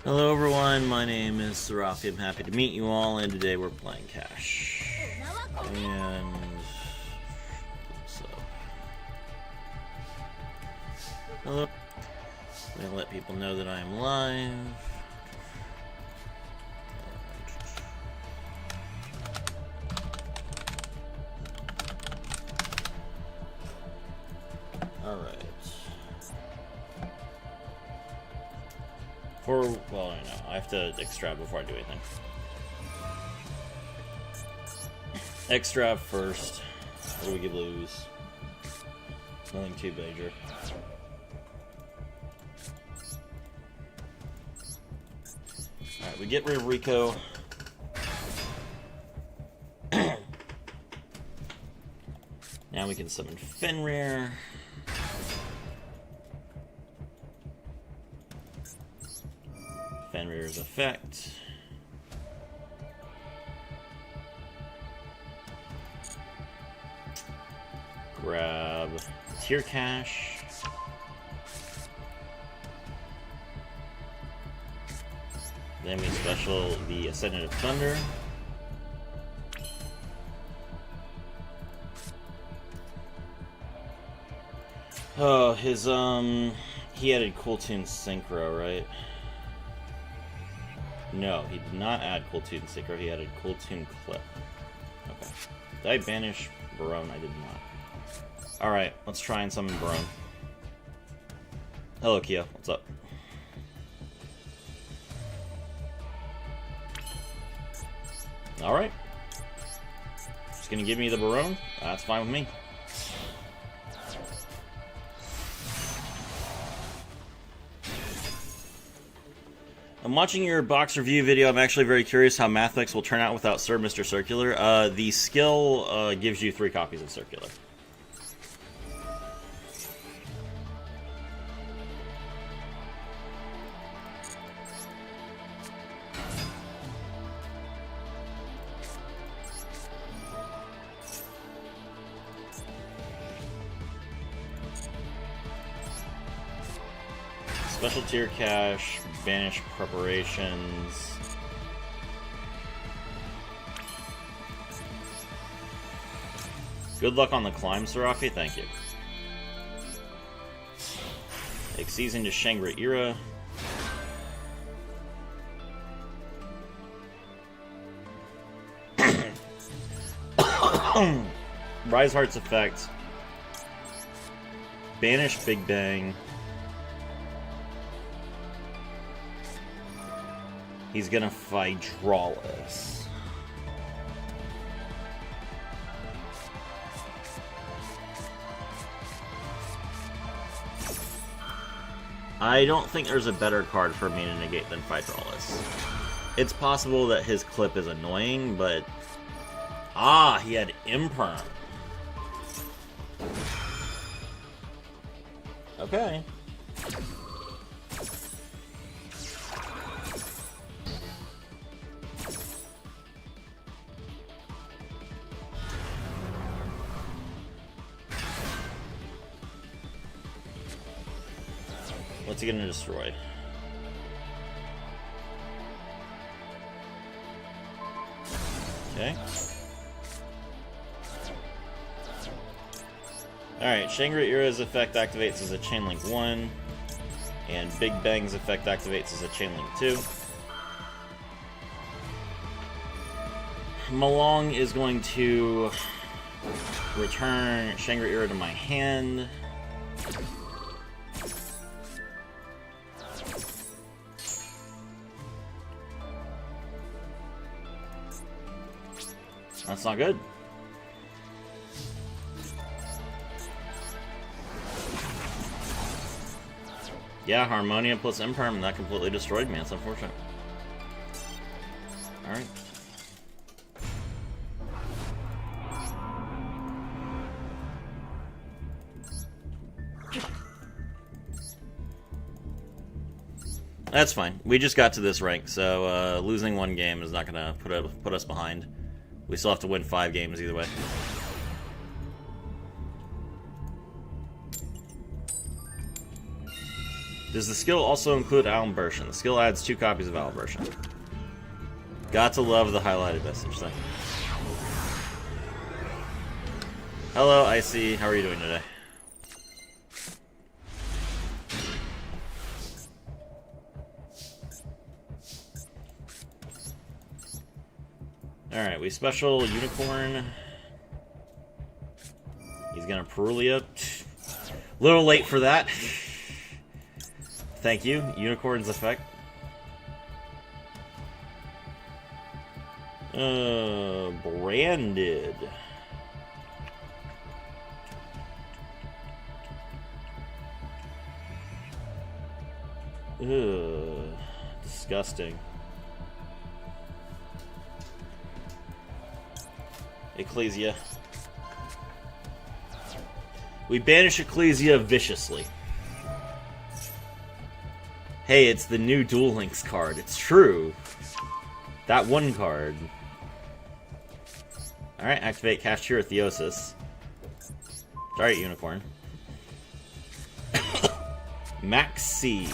Hello everyone, my name is Serafi. I'm happy to meet you all, and today we're playing Cash. And so, hello. I'm gonna let people know that I am live. All right. Well, I know. I have to extract before I do anything. Extract first. What do we lose? Nothing too major. Alright, we get rid of Rico. Now we can summon Fenrir. Fenrir's effect. Grab Tier Cash. Then we special the Ascendant of Thunder. Oh, his he added Cool Tune Synchro, right? No, he did not add Cool Tune Synchro, he added Cool Tune Clip. Okay. Did I banish Barone? I did not. Alright, let's try and summon Barone. Hello, Kia. What's up? Alright. Just gonna give me the Barone? That's fine with me. I'm watching your box review video. I'm actually very curious how Mathmix will turn out without Sir Mr. Circular. The skill gives you 3 copies of Circular. Special Tier Cash, Banish Preparations. Good luck on the climb, Serafi. Thank you. Exceeds into Shangri-Ira. Rise Heart's effect. Banish Big Bang. He's gonna fight Drawless. I don't think there's a better card for me to negate than fight Drawless. It's possible that his clip is annoying, but... Ah, he had Imperm. Okay. What's he gonna destroy? Okay. Alright, Shangri-Ira's effect activates as a Chain Link 1, and Big Bang's effect activates as a Chain Link 2. Malong is going to return Shangri-Ira to my hand. That's not good. Yeah, Harmonia plus Imperm, and that completely destroyed me. That's unfortunate. Alright. That's fine. We just got to this rank, so losing one game is not going to put us behind. We still have to win 5 games either way. Does the skill also include Alumburtion? The skill adds 2 copies of Alumburtion. Got to love the highlighted message. Thank you. Hello, Icy. How are you doing today? Alright, we special Unicorn. He's gonna Perulia. Little late for that. Thank you. Unicorn's effect. Branded. Ugh, disgusting. Ecclesia. We banish Ecclesia viciously. Hey, it's the new Duel Links card. It's true. That one card. Alright, activate Kashtira Theosis. Alright, Unicorn. Max C.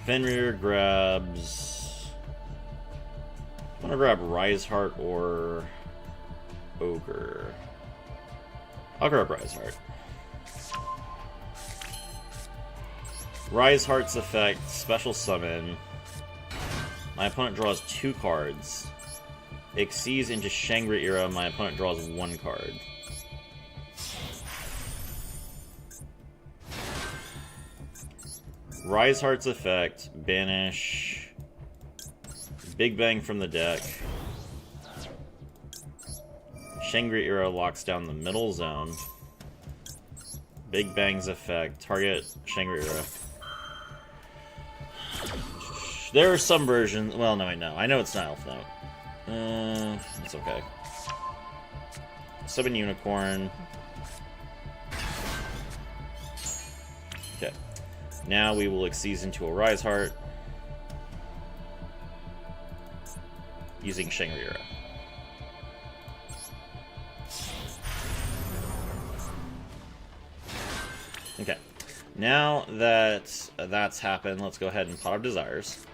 Fenrir grabs... I'm gonna grab Riseheart or Ogre. I'll grab Riseheart. Riseheart's effect, special summon. My opponent draws 2 cards. Exceeds into Shangri-Era, my opponent draws 1 card. Riseheart's effect, banish Big Bang from the deck. Shangri-Era locks down the middle zone. Big Bang's effect, target Shangri-Era. There are some versions. Well, no, I know it's not Elf Note. It's okay. Summon Unicorn. Okay. Now we will Exceed into a Riseheart. Using Shangri-Era. Okay. Now that that's happened, let's go ahead and Pot of Desires.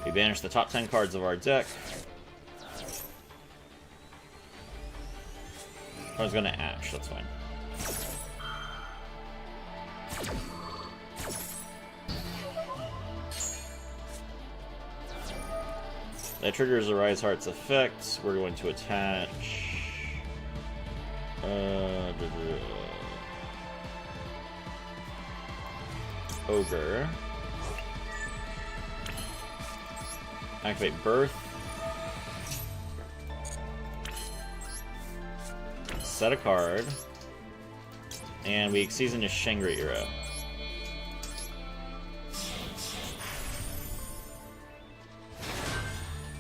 We banish the top 10 cards of our deck. I was going to Ash, that's fine. That triggers a Riseheart's effect. We're going to attach... Ogre. Activate Birth. Set a card. And we Exceed into Shangri-Era.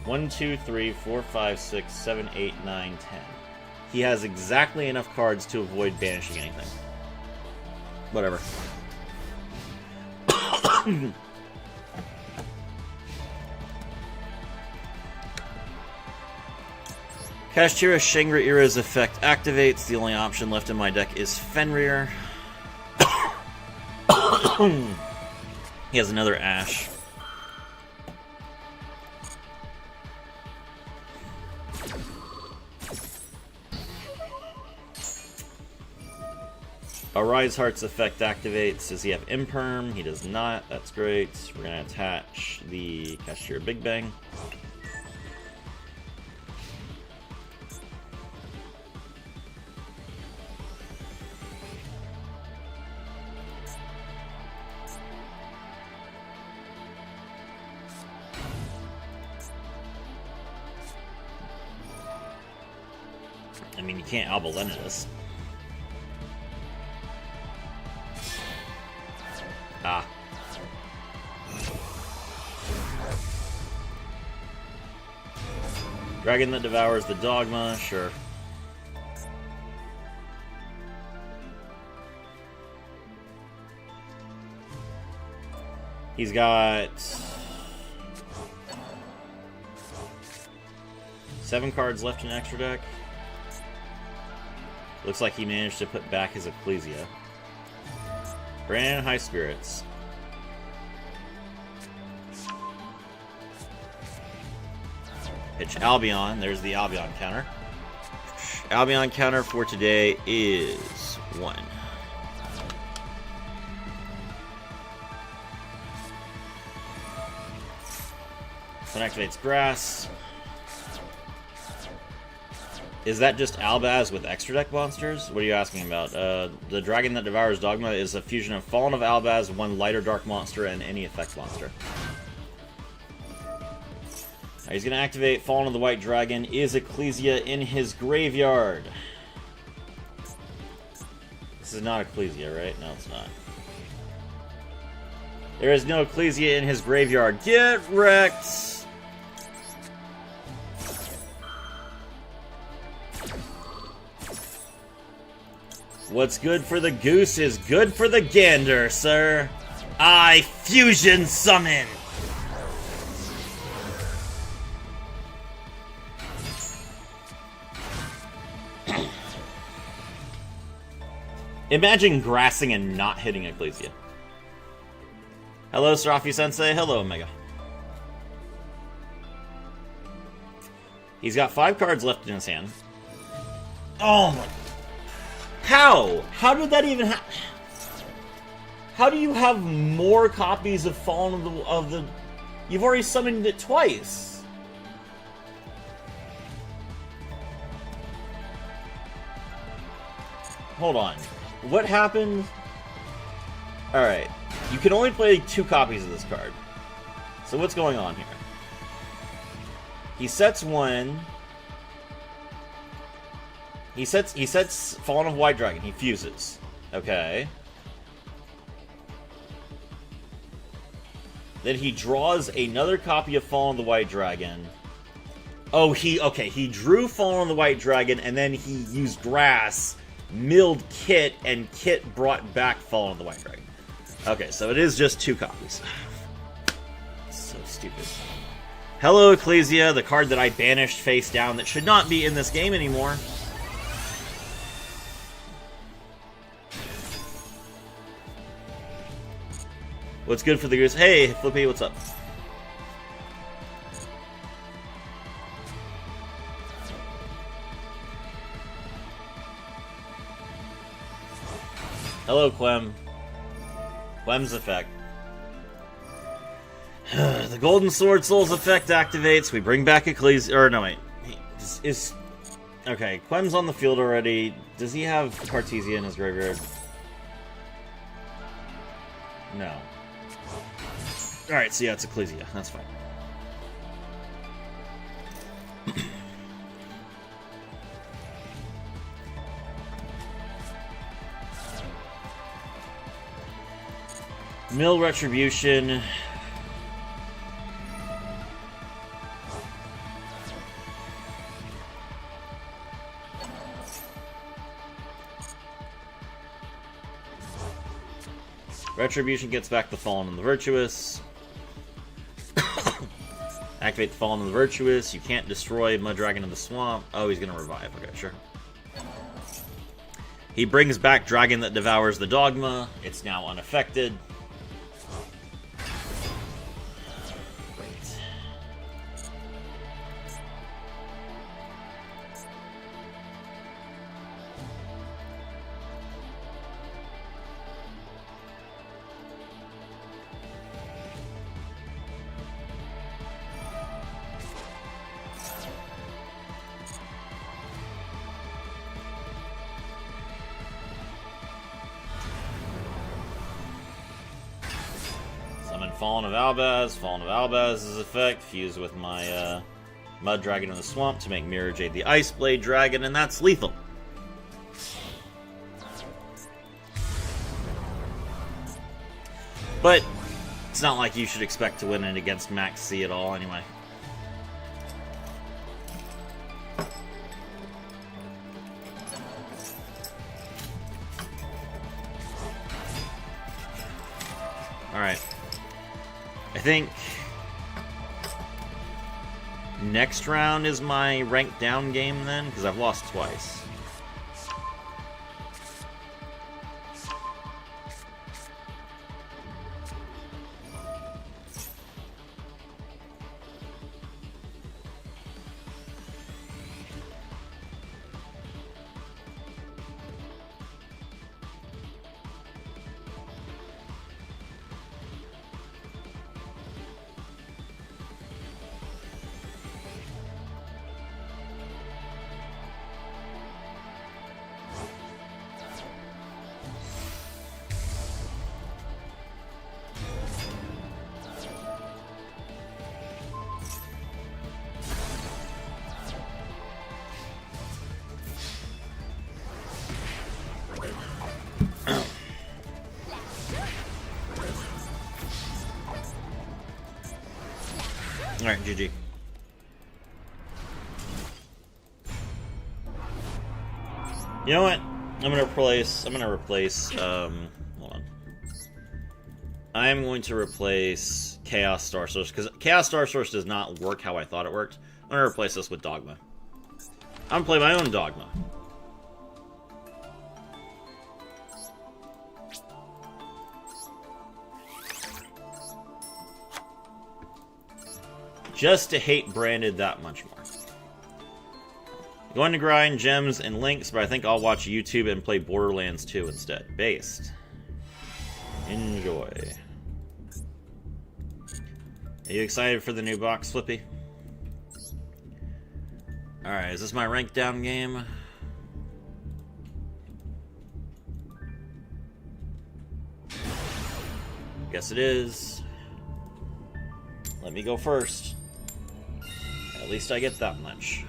One, 2, 3, 4, 5, 6, 7, 8, 9, 10. He has exactly enough cards to avoid banishing anything. Whatever. Kashtira Shangri-Era's effect activates. The only option left in my deck is Fenrir. He has another Ash. A Riseheart's effect activates. Does he have Imperm? He does not. That's great. We're going to attach the Kashtira Big Bang. I mean, you can't Albalena this. Ah. Dragon that devours the dogma, sure. He's got 7 cards left in extra deck. Looks like he managed to put back his Ecclesia. Brand High Spirits. Pitch Albion. There's the Albion counter. Albion counter for today is 1. Sun activates Grass. Is that just Albaz with extra deck monsters? What are you asking about? The Dragon that Devours Dogma is a fusion of Fallen of Albaz, 1 lighter dark monster, and any effect monster. He's going to activate Fallen of the White Dragon. Is Ecclesia in his graveyard? This is not Ecclesia, right? No, it's not. There is no Ecclesia in his graveyard. Get wrecked! What's good for the goose is good for the gander, sir. I fusion summon! Imagine grassing and not hitting Ecclesia. Hello, Serafi-sensei. Hello, Omega. He's got 5 cards left in his hand. Oh my... How? How did that even happen? How do you have more copies of Fallen of the... You've already summoned it twice. Hold on. What happened? Alright. You can only play 2 copies of this card. So what's going on here? He sets 1... He sets Fallen of White Dragon. He fuses. Okay. Then he draws another copy of Fallen of the White Dragon. Oh, okay, he drew Fallen of the White Dragon, and then he used Grass, milled Kit, and Kit brought back Fallen of the White Dragon. Okay, so it is just 2 copies. So stupid. Hello, Ecclesia, the card that I banished face down that should not be in this game anymore. What's good for the goose? Hey, Flippy, what's up? Hello, Quem. Quem's effect. The Golden Sword Soul's effect activates. We bring back Ecclesia. Or, no, wait. Okay, Quem's on the field already. Does he have Cartesia in his graveyard? No. Alright, so yeah, it's Ecclesia. That's fine. Mill Retribution. Retribution gets back the Fallen and the Virtuous. Activate the Fallen and the Virtuous. You can't destroy Mud Dragon in the Swamp. Oh, he's gonna revive. Okay, sure. He brings back Dragon that Devours the Dogma. It's now unaffected. Great. Fallen of Albaz. Fallen of Albaz's effect. Fuse with my Mud Dragon in the Swamp to make Mirror Jade the Ice Blade Dragon, and that's lethal. But it's not like you should expect to win it against Max C at all anyway. Alright. I think next round is my ranked down game then? Because I've lost twice. Alright, GG. You know what? I'm gonna replace, hold on. I'm going to replace Chaos Star Source, because Chaos Star Source does not work how I thought it worked. I'm gonna replace this with Dogma. I'm gonna play my own Dogma. Just to hate Branded that much more. Going to grind gems and links, but I think I'll watch YouTube and play Borderlands 2 instead. Based. Enjoy. Are you excited for the new box, Flippy? Alright, is this my rank down game? Guess it is. Let me go first. At least I get that much.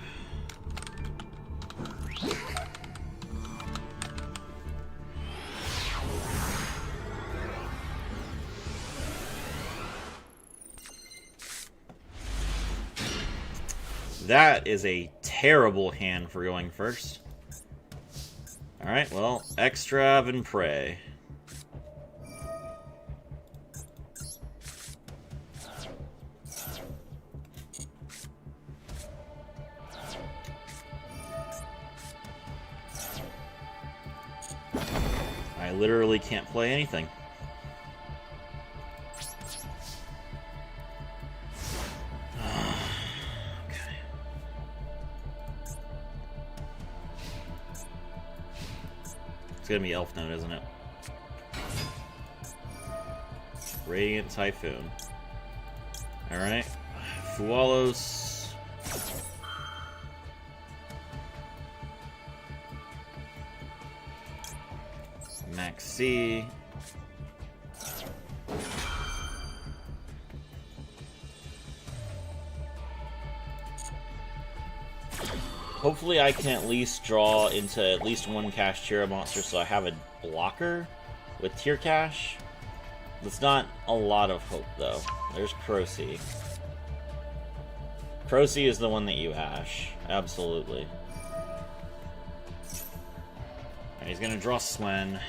That is a terrible hand for going first. Alright, well, Extrav and Prey. I literally can't play anything. It's gonna be Elf Note, isn't it? Radiant Typhoon. Alright. Fualos. Max C. Hopefully I can at least draw into at least one Kashtira monster so I have a blocker with Tier Cash. That's not a lot of hope, though. There's Crocy. Crocy is the one that you hash. Absolutely. Right, he's gonna draw Swen.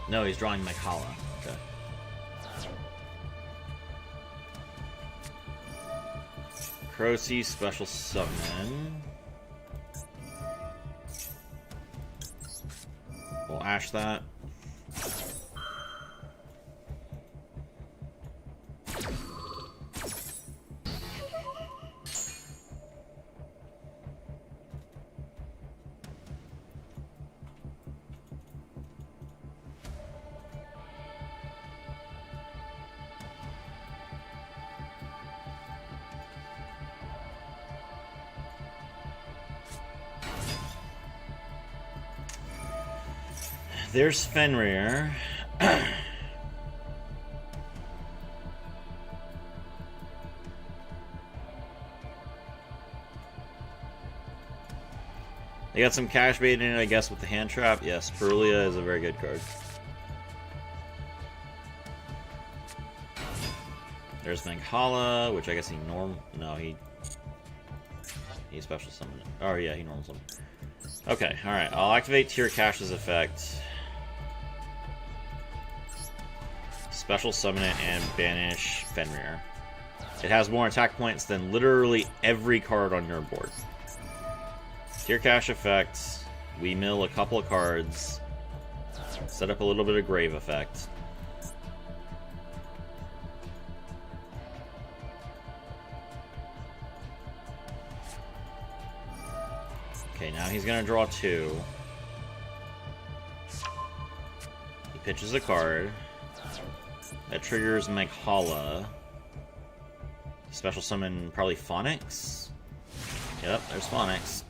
No, he's drawing Mikala. Okay. Crocy special summon. We'll ash that. There's Fenrir. They got some cash bait in it, I guess, with the hand trap. Yes, Perulia is a very good card. There's Manghala, which I guess he he special summoned it. Oh yeah, he normal summoned. Okay, alright, I'll activate Tier Cash's effect. special summon it, and banish Fenrir. It has more attack points than literally every card on your board. Tier Cash effect. We mill a couple of cards. Set up a little bit of Grave effect. Okay, now he's gonna draw 2. He pitches a card. That triggers Maghala. Special summon probably Phonics? Yep, there's Phonics.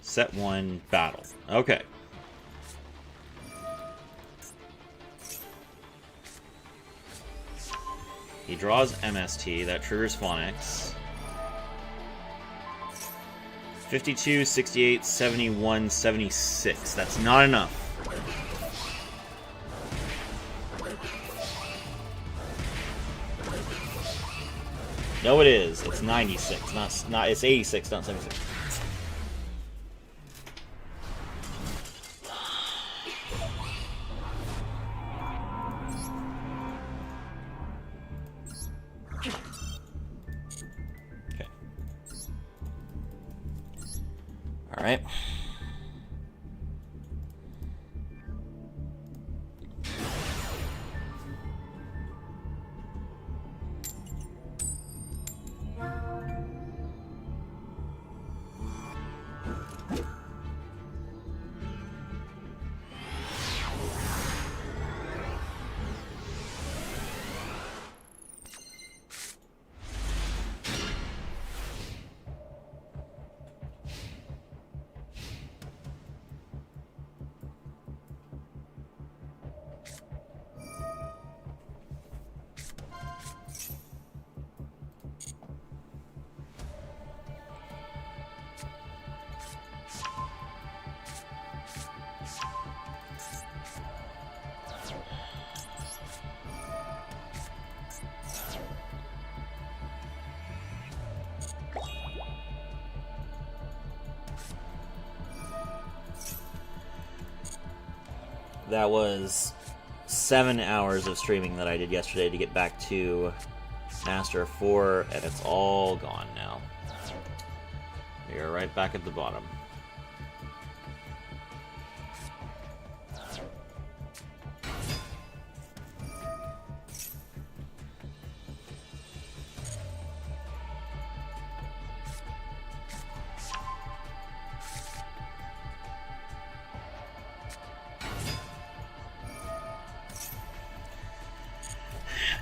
Set 1, battle. Okay. He draws MST, that triggers Phonics. 52, 68, 71, 76. That's not enough. No, it is. It's 96. Not. It's 86, not 76. Okay. All right. That was 7 hours of streaming that I did yesterday to get back to Master of 4, and it's all gone now. We are right back at the bottom.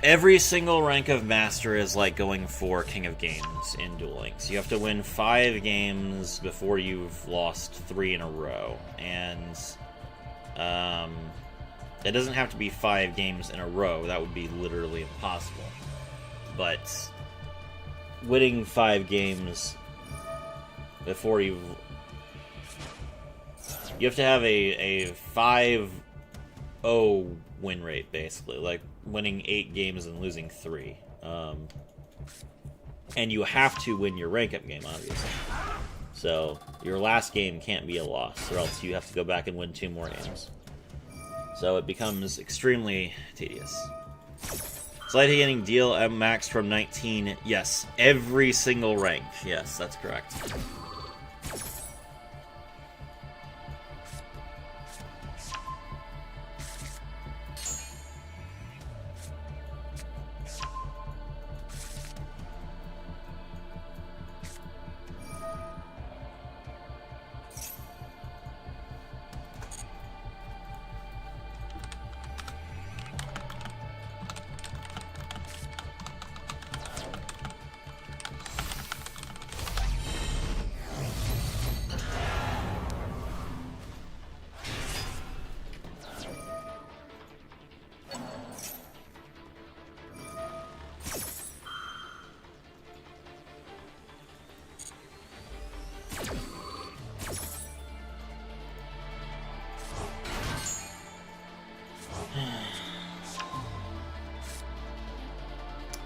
Every single rank of Master is like going for King of Games in Duel Links. You have to win 5 games before you've lost 3 in a row. And it doesn't have to be 5 games in a row. That would be literally impossible. But winning 5 games before you have to have a 5-0 win rate, basically. Like winning 8 games and losing 3. And you have to win your rank-up game, obviously. So your last game can't be a loss, or else you have to go back and win 2 more games. So it becomes extremely tedious. Slight hitting deal max from 19. Yes, every single rank. Yes, that's correct.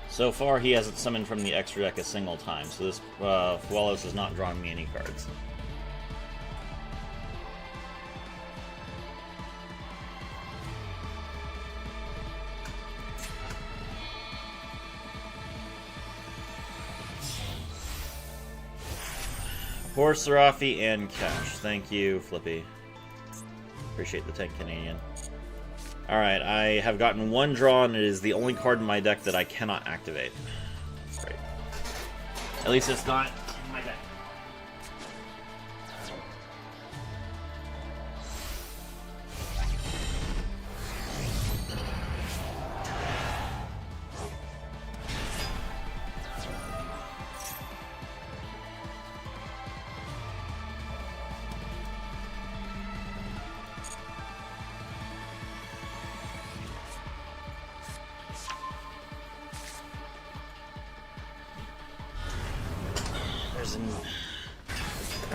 So far, he hasn't summoned from the extra deck a single time, so this Fuelos has not drawn me any cards. Poor Serafi and Cash. Thank you, Flippy. Appreciate the 10 Canadian. Alright, I have gotten one draw, and it is the only card in my deck that I cannot activate. Great. At least it's not in my deck.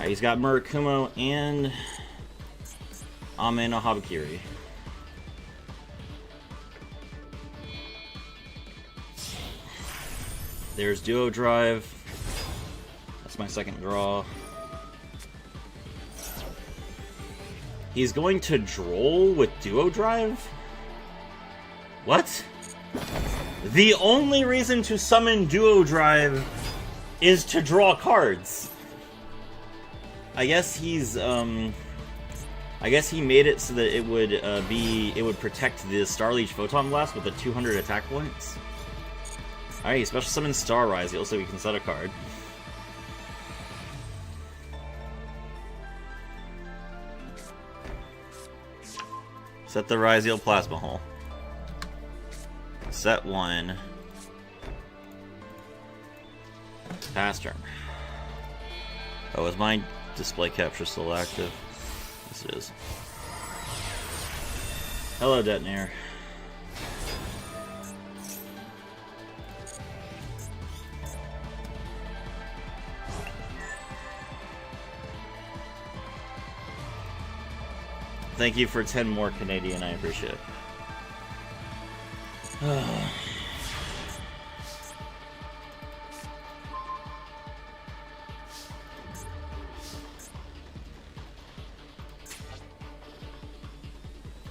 He's got Murakumo and Ame no Habakiri. There's Duo Drive. That's my second draw. He's going to Droll with Duo Drive? What? The only reason to summon Duo Drive is to draw cards. I guess he's, I guess he made it so that it would protect the Starleech Photon Blast with the 200 attack points. Alright, he special summons Star Rise, so we can set a card. Set the Ryziel Plasma Hole. Set one. Pass turn. Oh, is my display capture still active? Yes, it is. Hello, Detonator. Thank you for 10 more Canadian, I appreciate it.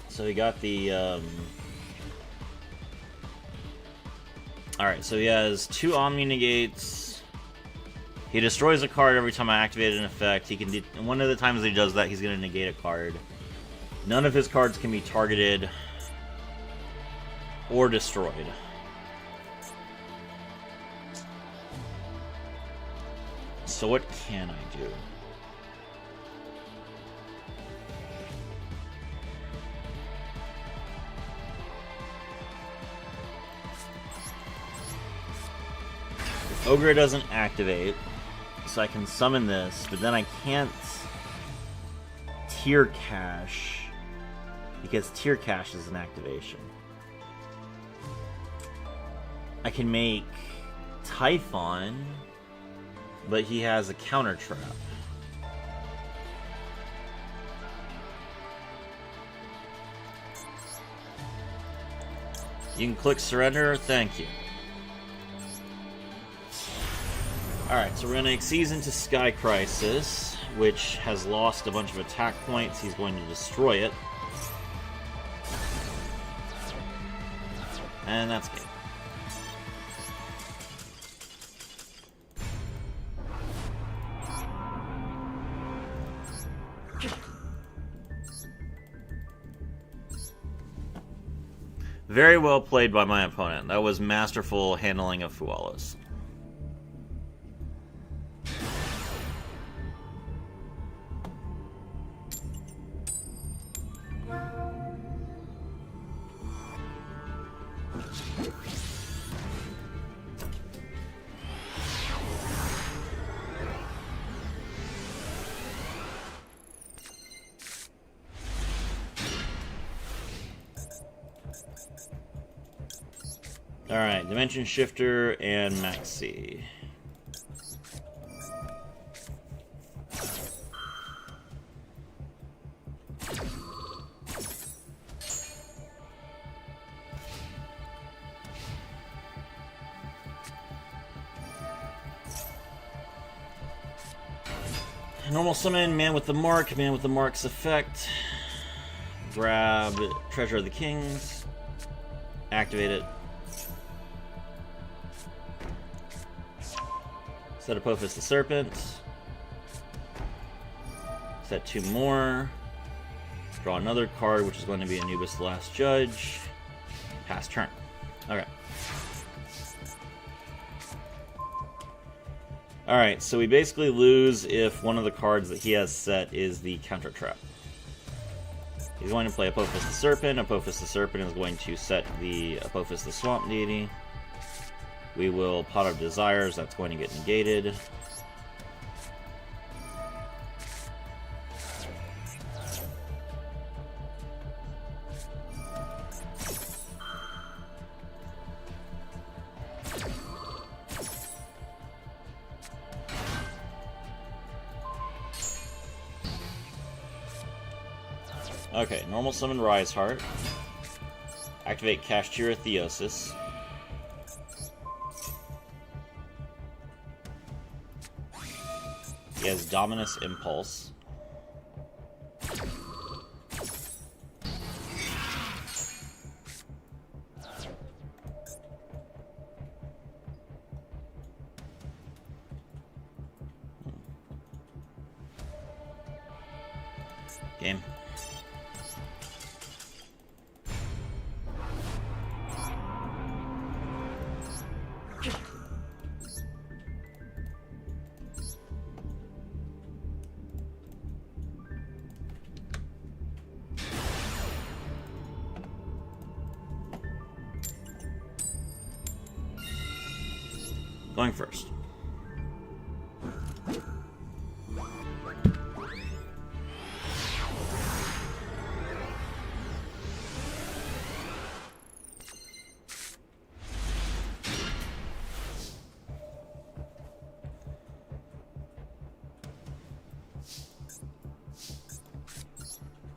So he got the, Alright, so he has 2 Omni Negates. He destroys a card every time I activate an effect. He can one of the times he does that, he's going to negate a card. None of his cards can be targeted or destroyed. So what can I do? Ogre doesn't activate, so I can summon this, but then I can't Tier Cash, because Tier Cash is an activation. I can make Typhon, but he has a counter trap. You can click surrender, thank you. Alright, so we're going to Xyz into Sky Crisis, which has lost a bunch of attack points. He's going to destroy it. And that's game. Very well played by my opponent. That was masterful handling of Fualas. Alright, Dimension Shifter and Maxi. Normal summon, Man with the Mark, Man with the Mark's effect. Grab Treasure of the Kings. Activate it. Set Apophis the Serpent. Set 2 more. Draw another card, which is going to be Anubis the Last Judge. Pass turn. Okay. Alright, so we basically lose if one of the cards that he has set is the counter trap. He's going to play Apophis the Serpent. Apophis the Serpent is going to set the Apophis the Swamp Deity. We will Pot of Desires. That's going to get negated. Okay, normal summon Rise Heart. Activate Kashtira Theosis. He has Dominus Impulse. Game. Going first.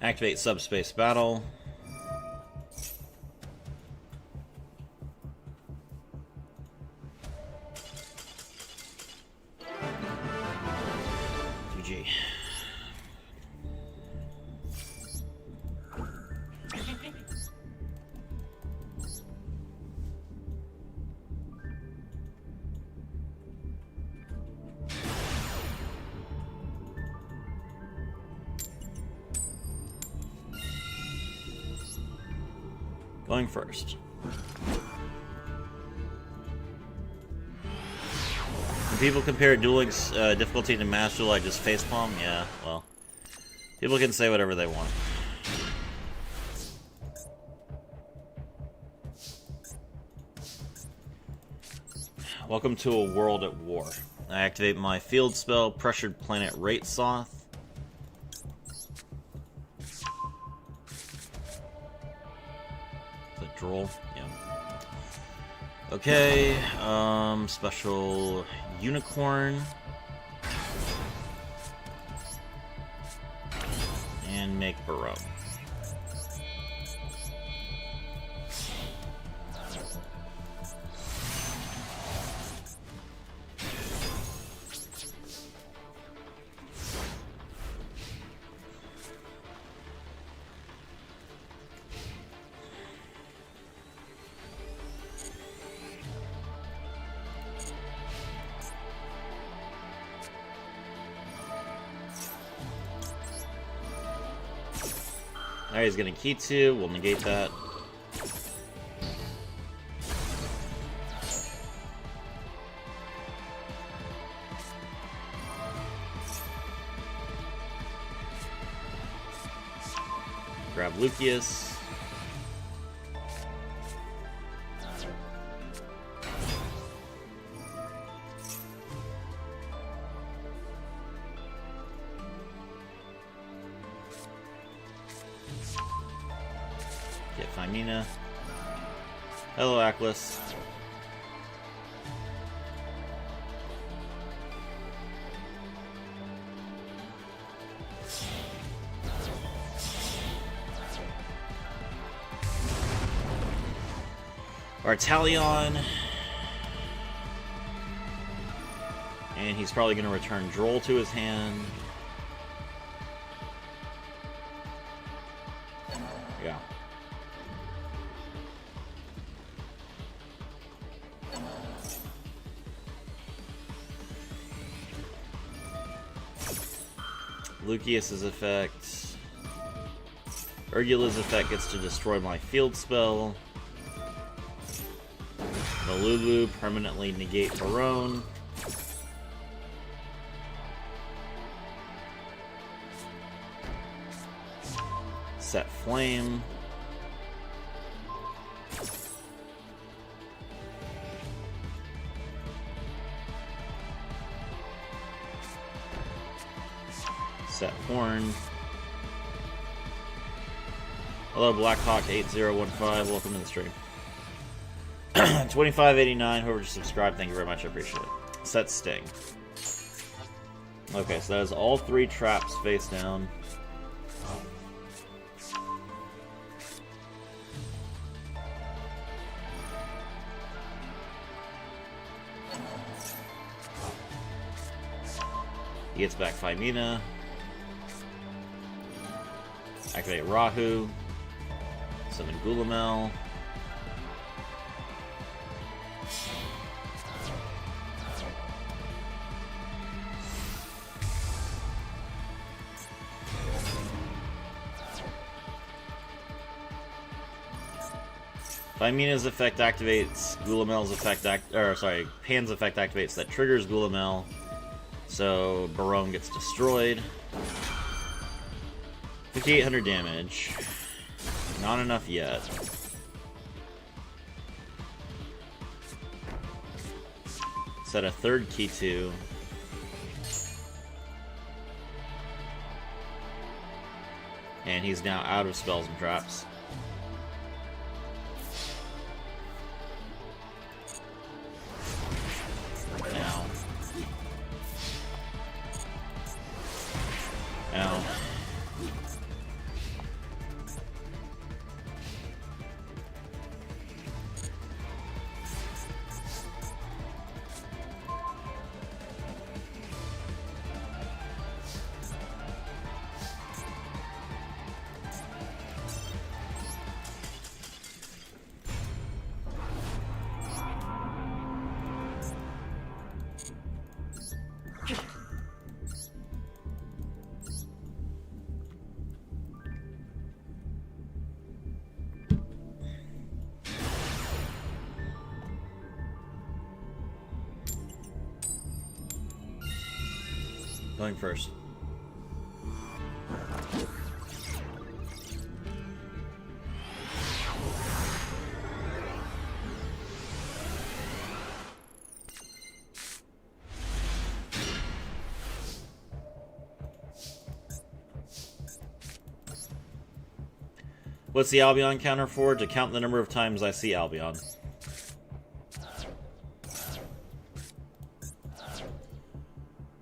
Activate Subspace Battle. GG. Going first. When people compare Duel Link's difficulty to Master Duel, I just facepalm? Yeah, well. People can say whatever they want. Welcome to a world at war. I activate my field spell, Pressured Planet Ratesoth. Droll, yeah. Okay, special Unicorn. And make Burrow. Alright, he's getting Kitsu. We'll negate that. Grab Lucius. Get Phimina. Hello, Aklis. Artalion. And he's probably going to return Droll to his hand. Yeah. Lucius's effect. Urgula's effect gets to destroy my field spell. Malulu permanently negate Barone. Set Flame. Set Horn. Hello, Blackhawk8015. Welcome to the stream. 2589. Whoever just subscribed, thank you very much. I appreciate it. Set Sting. Okay, so that is all 3 traps face down. He gets back Phimina. Activate Rahu. Summon Gulamel. Phimina's effect activates. Gulamel's effect Pan's effect activates. That triggers Gulamel. So Barone gets destroyed. 5,800 damage. Not enough yet. Set a third key 2. And he's now out of spells and traps. Now. Now. Going first. What's the Albion counter for? To count the number of times I see Albion.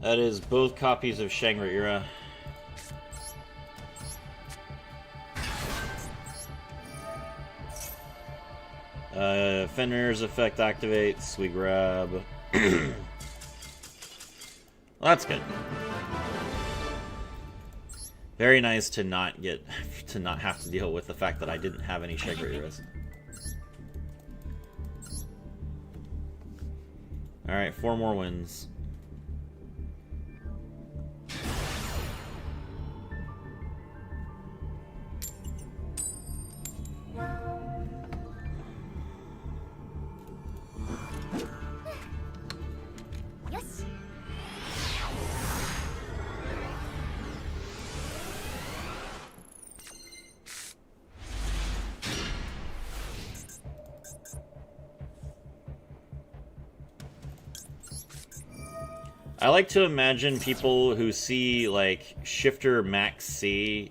That is both copies of Shangri-Ira. Fenrir's effect activates. We grab. Well, that's good. Very nice to not have to deal with the fact that I didn't have any Shangri-Iras. All right, 4 more wins. I like to imagine people who see, like, Shifter Max C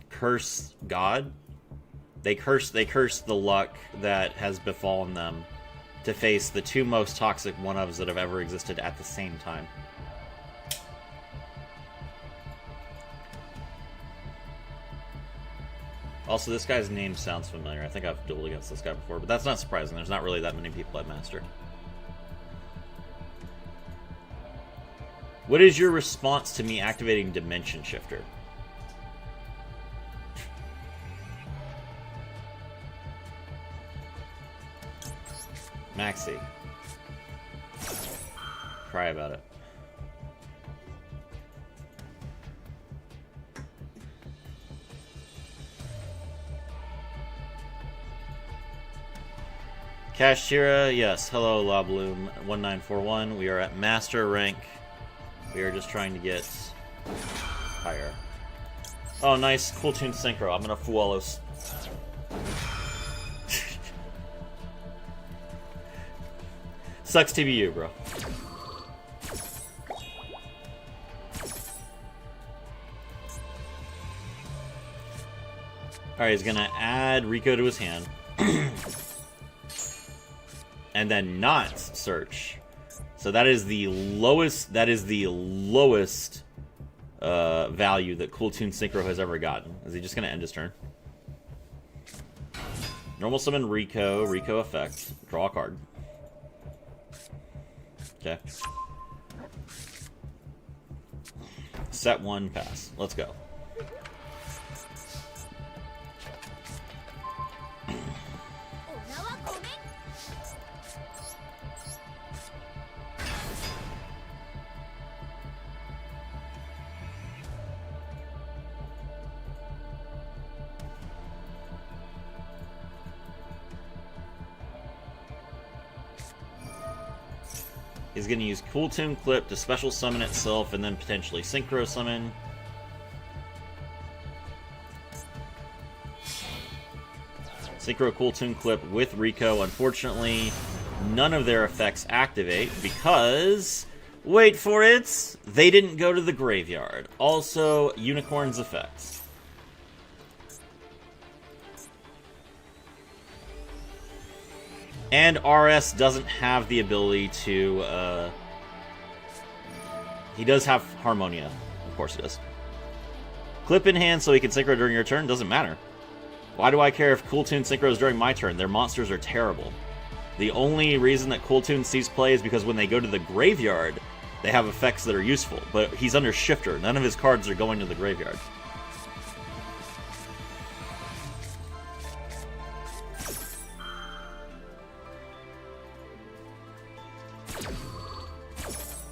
curse God. They curse the luck that has befallen them to face the 2 most toxic one-ofs that have ever existed at the same time. Also, this guy's name sounds familiar. I think I've dueled against this guy before, but that's not surprising. There's not really that many people at Master. What is your response to me activating Dimension Shifter? Maxi. Cry about it. Kashtira, yes. Hello, Lobloom1941. We are at Master rank. We are just trying to get higher. Oh, nice. Cool tune synchro. I'm gonna Fualos. Sucks to be you, bro. Alright, he's gonna add Rico to his hand. And then not search. So that is the lowest value that Cool Tune Synchro has ever gotten. Is he just gonna end his turn? Normal summon Rico, Rico effect. Draw a card. Okay. Set 1, pass. Let's go. He's going to use Cool Tune Clip to special summon itself and then potentially Synchro Summon. Synchro Cool Tune Clip with Rico. Unfortunately, none of their effects activate because, wait for it, they didn't go to the graveyard. Also, Unicorn's effects. And RS doesn't have the ability to, he does have Harmonia. Of course he does. Clip in hand so he can Synchro during your turn? Doesn't matter. Why do I care if Cool Tune synchros during my turn? Their monsters are terrible. The only reason that Cool Tune sees play is because when they go to the graveyard, they have effects that are useful. But he's under Shifter. None of his cards are going to the graveyard.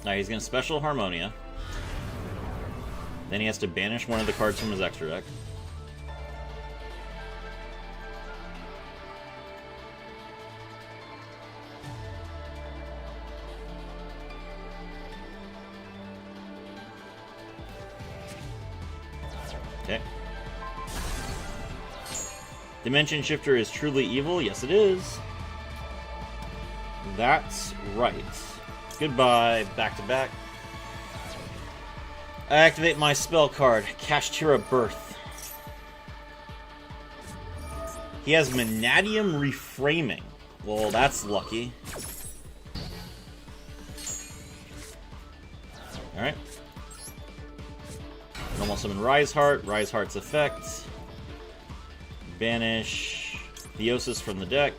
Now he's going to special Harmonia. Then he has to banish one of the cards from his extra deck. Okay. Dimension Shifter is truly evil? Yes, it is. That's right. Goodbye, back to back. I activate my spell card, Kashtira Birth. He has Manadium Reframing. Well, that's lucky. Alright. Normal summon Rise Heart's effect. Banish Theosis from the deck.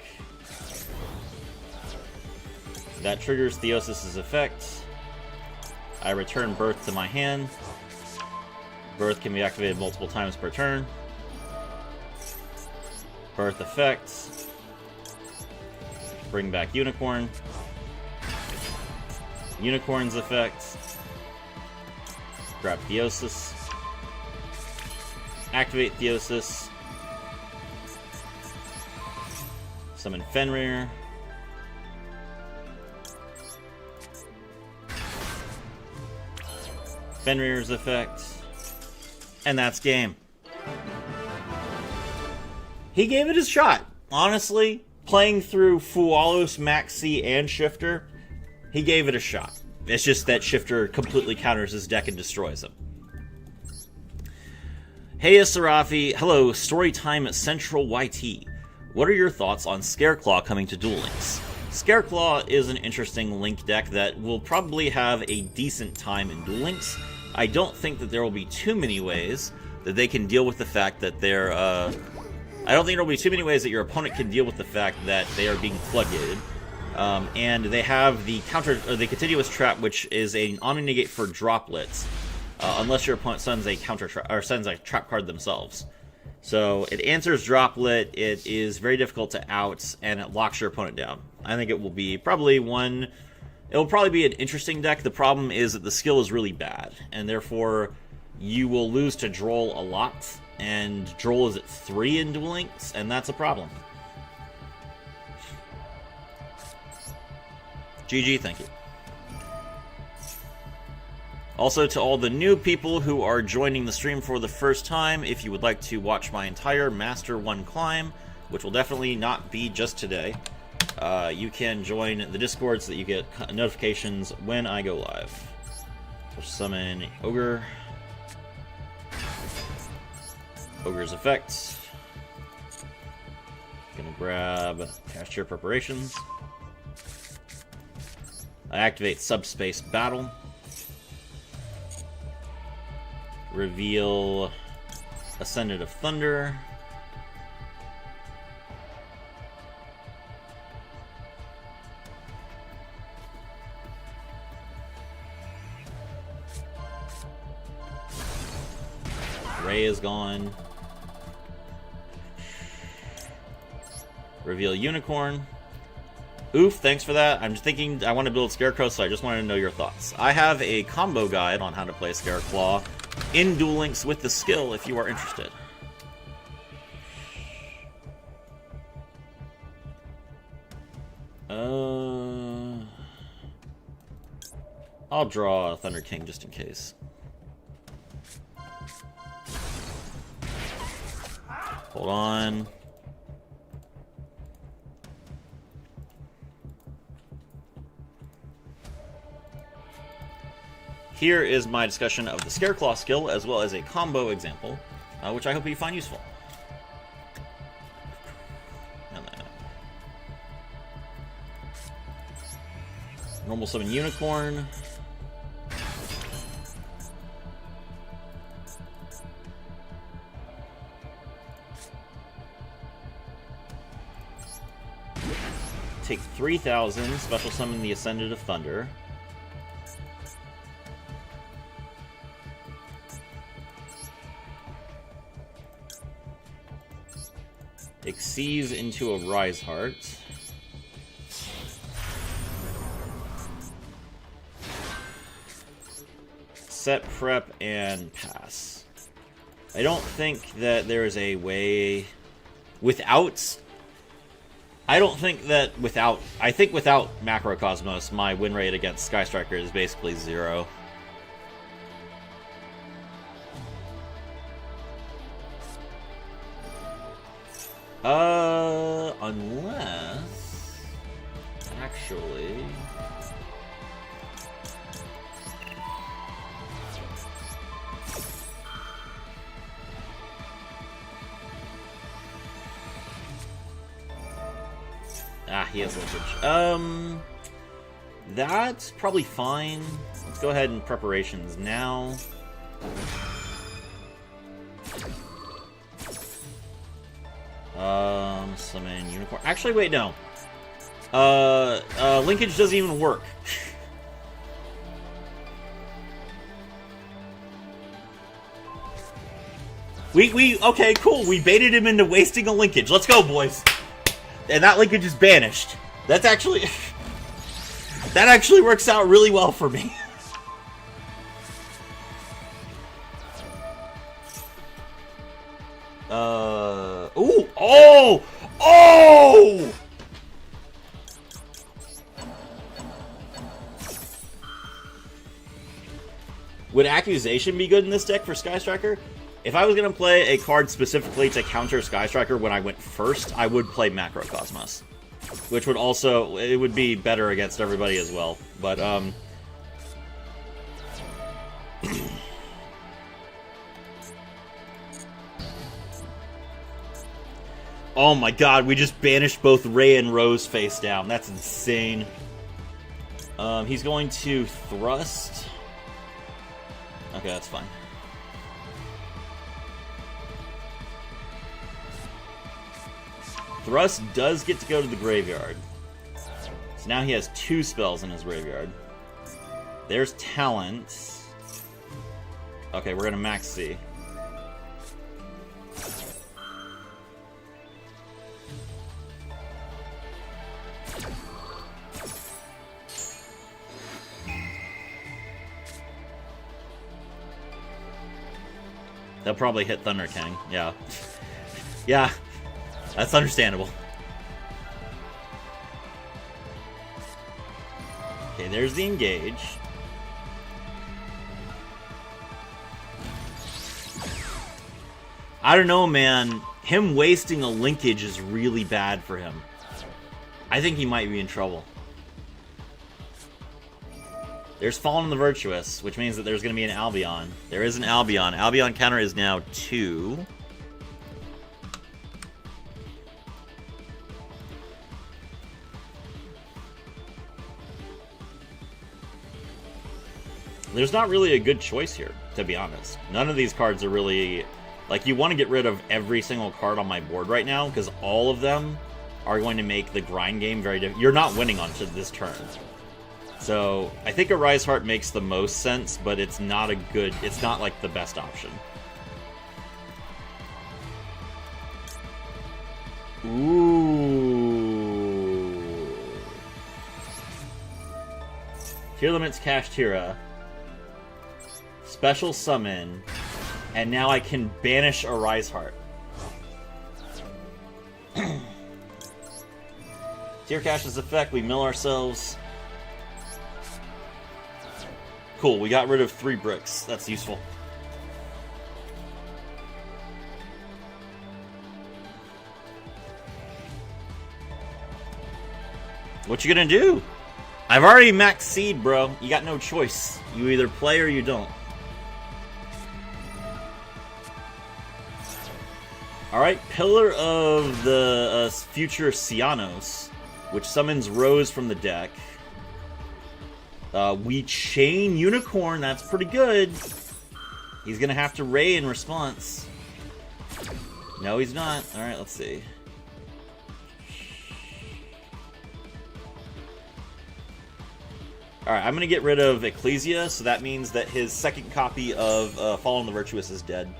That triggers Theosis' effect. I return Birth to my hand. Birth can be activated multiple times per turn. Birth effect. Bring back Unicorn. Unicorn's effect. Grab Theosis. Activate Theosis. Summon Fenrir. Fenrir's effect. And that's game. He gave it his shot. Honestly, playing through Fualos, Maxi, and Shifter, he gave it a shot. It's just that Shifter completely counters his deck and destroys him. Hey, Sarafi. Hello, Storytime Central YT. What are your thoughts on Scareclaw coming to Duel Links? Scareclaw is an interesting Link deck that will probably have a decent time in Duel Links. I don't think that there will be too many ways that they can deal with the fact that they're, I don't think there will be too many ways that your opponent can deal with the fact that they are being floodgated. And they have the the continuous trap, which is an omni-negate for droplets, unless your opponent sends a counter trap or sends a trap card themselves. So it answers droplet, it is very difficult to out, and it locks your opponent down. I think it will be probably one... It will probably be an interesting deck. The problem is that the skill is really bad, and therefore you will lose to Droll a lot, and Droll is at 3 in Duel Links, and that's a problem. GG, thank you. Also, to all the new people who are joining the stream for the first time, if you would like to watch my entire Master 1 climb, which will definitely not be just today, you can join the Discord so that you get notifications when I go live. We'll summon Ogre. Ogre's effects. Gonna grab Kashtira preparations. I activate Subspace Battle. Reveal Ascendant of Thunder. Ray is gone. Reveal Unicorn. Oof, thanks for that. I'm just thinking I want to build Scarecrow, so I just wanted to know your thoughts. I have a combo guide on how to play Scareclaw in Duel Links with the skill if you are interested. I'll draw Thunder King just in case. Hold on. Here is my discussion of the Scareclaw skill, as well as a combo example, which I hope you find useful. Normal summon Unicorn. Take 3,000, special summon the Ascendant of Thunder. Exceeds into a Rise Heart. Set, prep, and pass. I don't think that there is a way without... I think without Macrocosmos, my win rate against Sky Striker is basically 0. Unless... Actually... Ah, he has linkage. That's probably fine. Let's go ahead and preparations now. Summon Unicorn. Actually, wait, no. Linkage doesn't even work. Okay, cool. We baited him into wasting a linkage. Let's go, boys. And that linkage is banished. That's actually... that actually works out really well for me. Ooh! Oh! Oh! Would Accusation be good in this deck for Sky Striker? If I was going to play a card specifically to counter Sky Striker when I went first, I would play Macrocosmos. Which would also... it would be better against everybody as well. But, oh my god, we just banished both Ray and Rose face down. That's insane. He's going to thrust. Okay, that's fine. Thrust does get to go to the graveyard. So now he has 2 spells in his graveyard. There's Talent. Okay, we're gonna max C. They'll probably hit Thunder King, yeah. Yeah, that's understandable. Okay, there's the engage. I don't know, man. Him wasting a linkage is really bad for him. I think he might be in trouble. There's Fallen the Virtuous, which means that there's going to be an Albion. There is an Albion. Albion counter is now 2. There's not really a good choice here, to be honest. None of these cards are really... Like, you want to get rid of every single card on my board right now, because all of them are going to make the grind game very difficult. You're not winning on this turn. So, I think a Rise Heart makes the most sense, but it's not a good... It's not, like, the best option. Ooh. Tier Limits Kashtira. Special Summon. And now I can banish a Rise Heart. Tier Cash's effect, we mill ourselves. Cool, we got rid of 3 bricks. That's useful. What you gonna do? I've already maxed seed, bro. You got no choice. You either play or you don't. Alright, Pillar of the Future Cianos, which summons Rose from the deck. We chain Unicorn, that's pretty good. He's gonna have to Ray in response. No, he's not. Alright, let's see. Alright, I'm gonna get rid of Ecclesia, so that means that his second copy of Fallen the Virtuous is dead.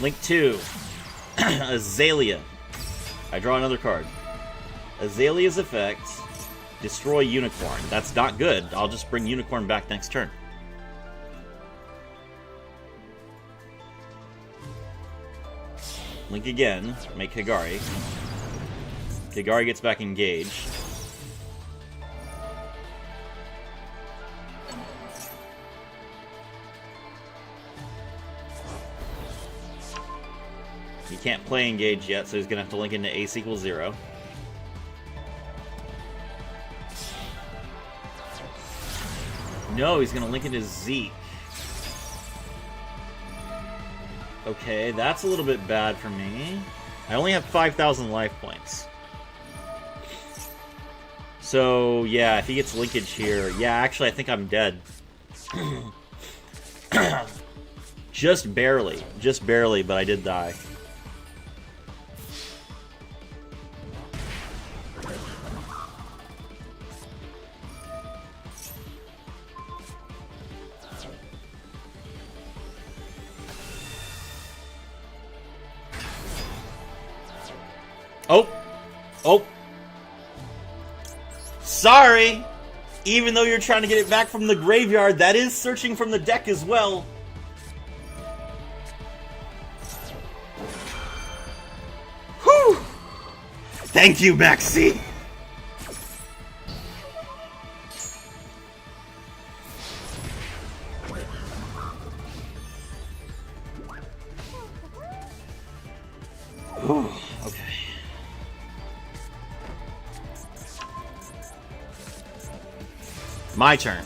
Link 2. Azalea. I draw another card. Azalea's effect. Destroy Unicorn. That's not good. I'll just bring Unicorn back next turn. Link again. Make Higari. Higari gets back engaged. He can't play engage yet, so he's going to have to link into ace equals 0. No, he's going to link into Zeke. Okay, that's a little bit bad for me. I only have 5,000 life points. So, yeah, if he gets linkage here... Yeah, actually, I think I'm dead. Just barely. Just barely, but I did die. Oh! Oh! Sorry! Even though you're trying to get it back from the graveyard, that is searching from the deck as well. Whew! Thank you, Maxie! Whew. Okay. My turn.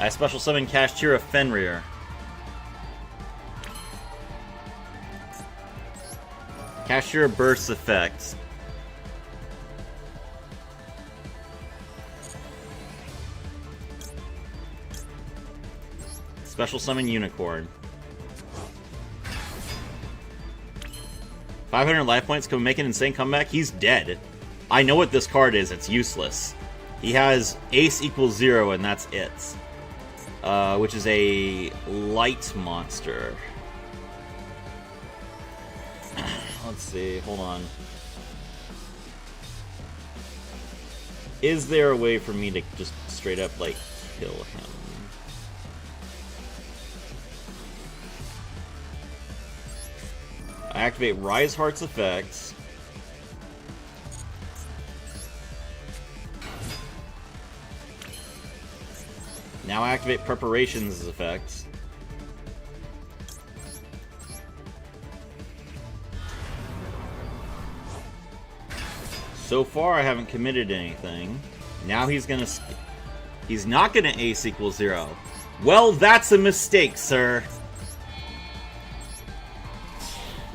I special summon Kashtira Fenrir. Kashtira bursts effect. Special summon Unicorn. 500 life points. Can we make an insane comeback? He's dead. I know what this card is. It's useless. He has Ace equals 0, and that's it. Which is a light monster. Let's see, hold on. Is there a way for me to just straight up, like, kill him? I activate Rise Heart's effects. Now activate Preparations' effects. So far, I haven't committed anything. Now he's not gonna Ace equals 0. Well, that's a mistake, sir.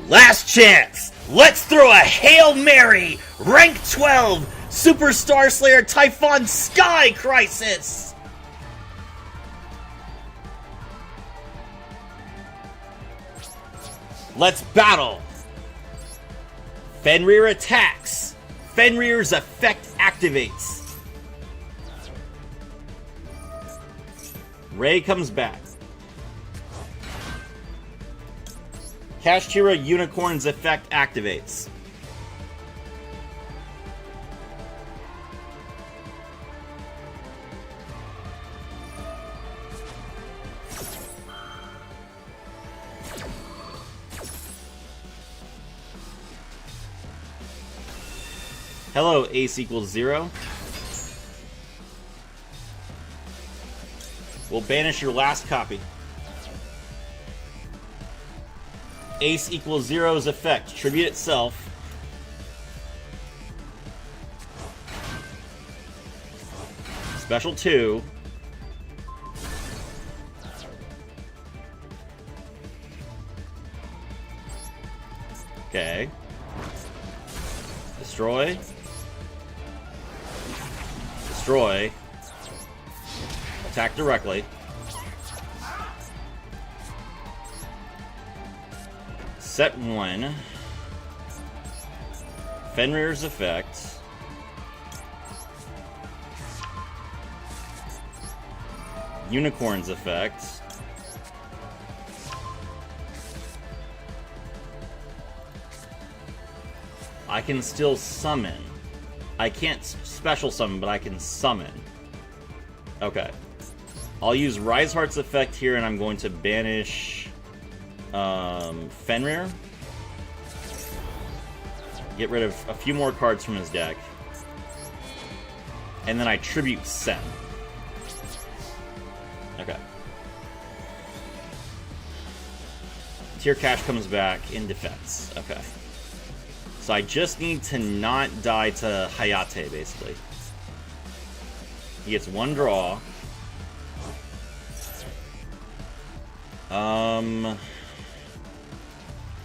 Last chance! Let's throw a Hail Mary! Rank 12! Super Star Slayer Typhon Sky Crisis! Let's battle! Fenrir attacks! Fenrir's effect activates. Ray comes back. Kashtira Unicorn's effect activates. Hello, Ace equals 0. We'll banish your last copy. Ace equals 0's effect. Tribute itself. Special 2. Okay. Destroy. Destroy. Attack directly. Set 1. Fenrir's effect. Unicorn's effect. I can still summon. I can't special summon, but I can summon. Okay. I'll use Rise Heart's effect here, and I'm going to banish Fenrir. Get rid of a few more cards from his deck. And then I tribute Sen. Okay. Tier Cash comes back in defense. Okay. So I just need to not die to Hayate, basically. He gets 1 draw.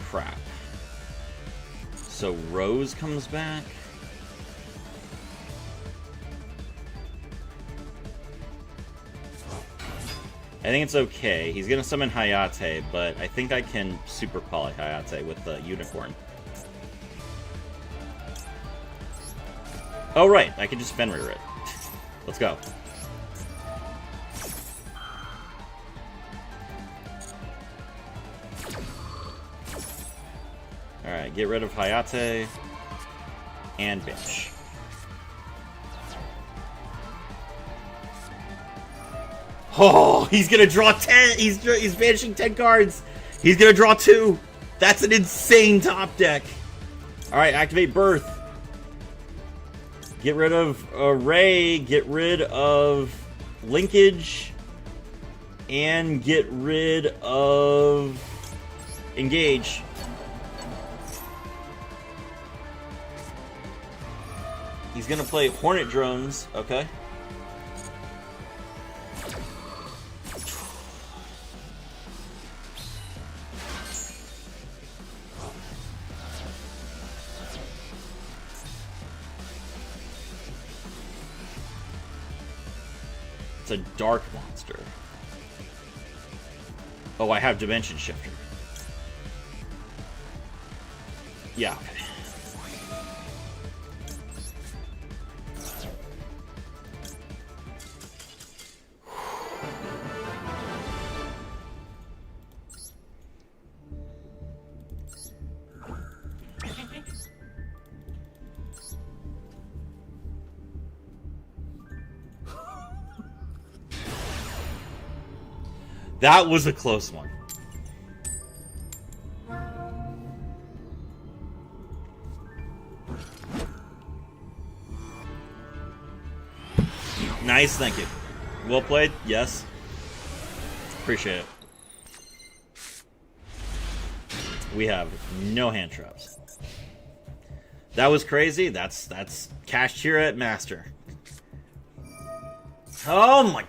Crap. So Rose comes back. I think it's okay. He's gonna summon Hayate, but I think I can Super Poly Hayate with the Unicorn. Oh, right. I can just Fenrir it. Let's go. Alright, get rid of Hayate. And Bitch. Oh, he's gonna draw 10! He's banishing 10 cards! He's gonna draw 2! That's an insane top deck! Alright, activate Birth. Get rid of Ray, get rid of Linkage, and get rid of Engage. He's gonna play Hornet Drones, okay. It's a dark monster. Oh, I have Dimension Shifter. Yeah, okay. That was a close one. Nice, thank you. Well played, yes. Appreciate it. We have no hand traps. That was crazy. That's Kashtira at Master. Oh my...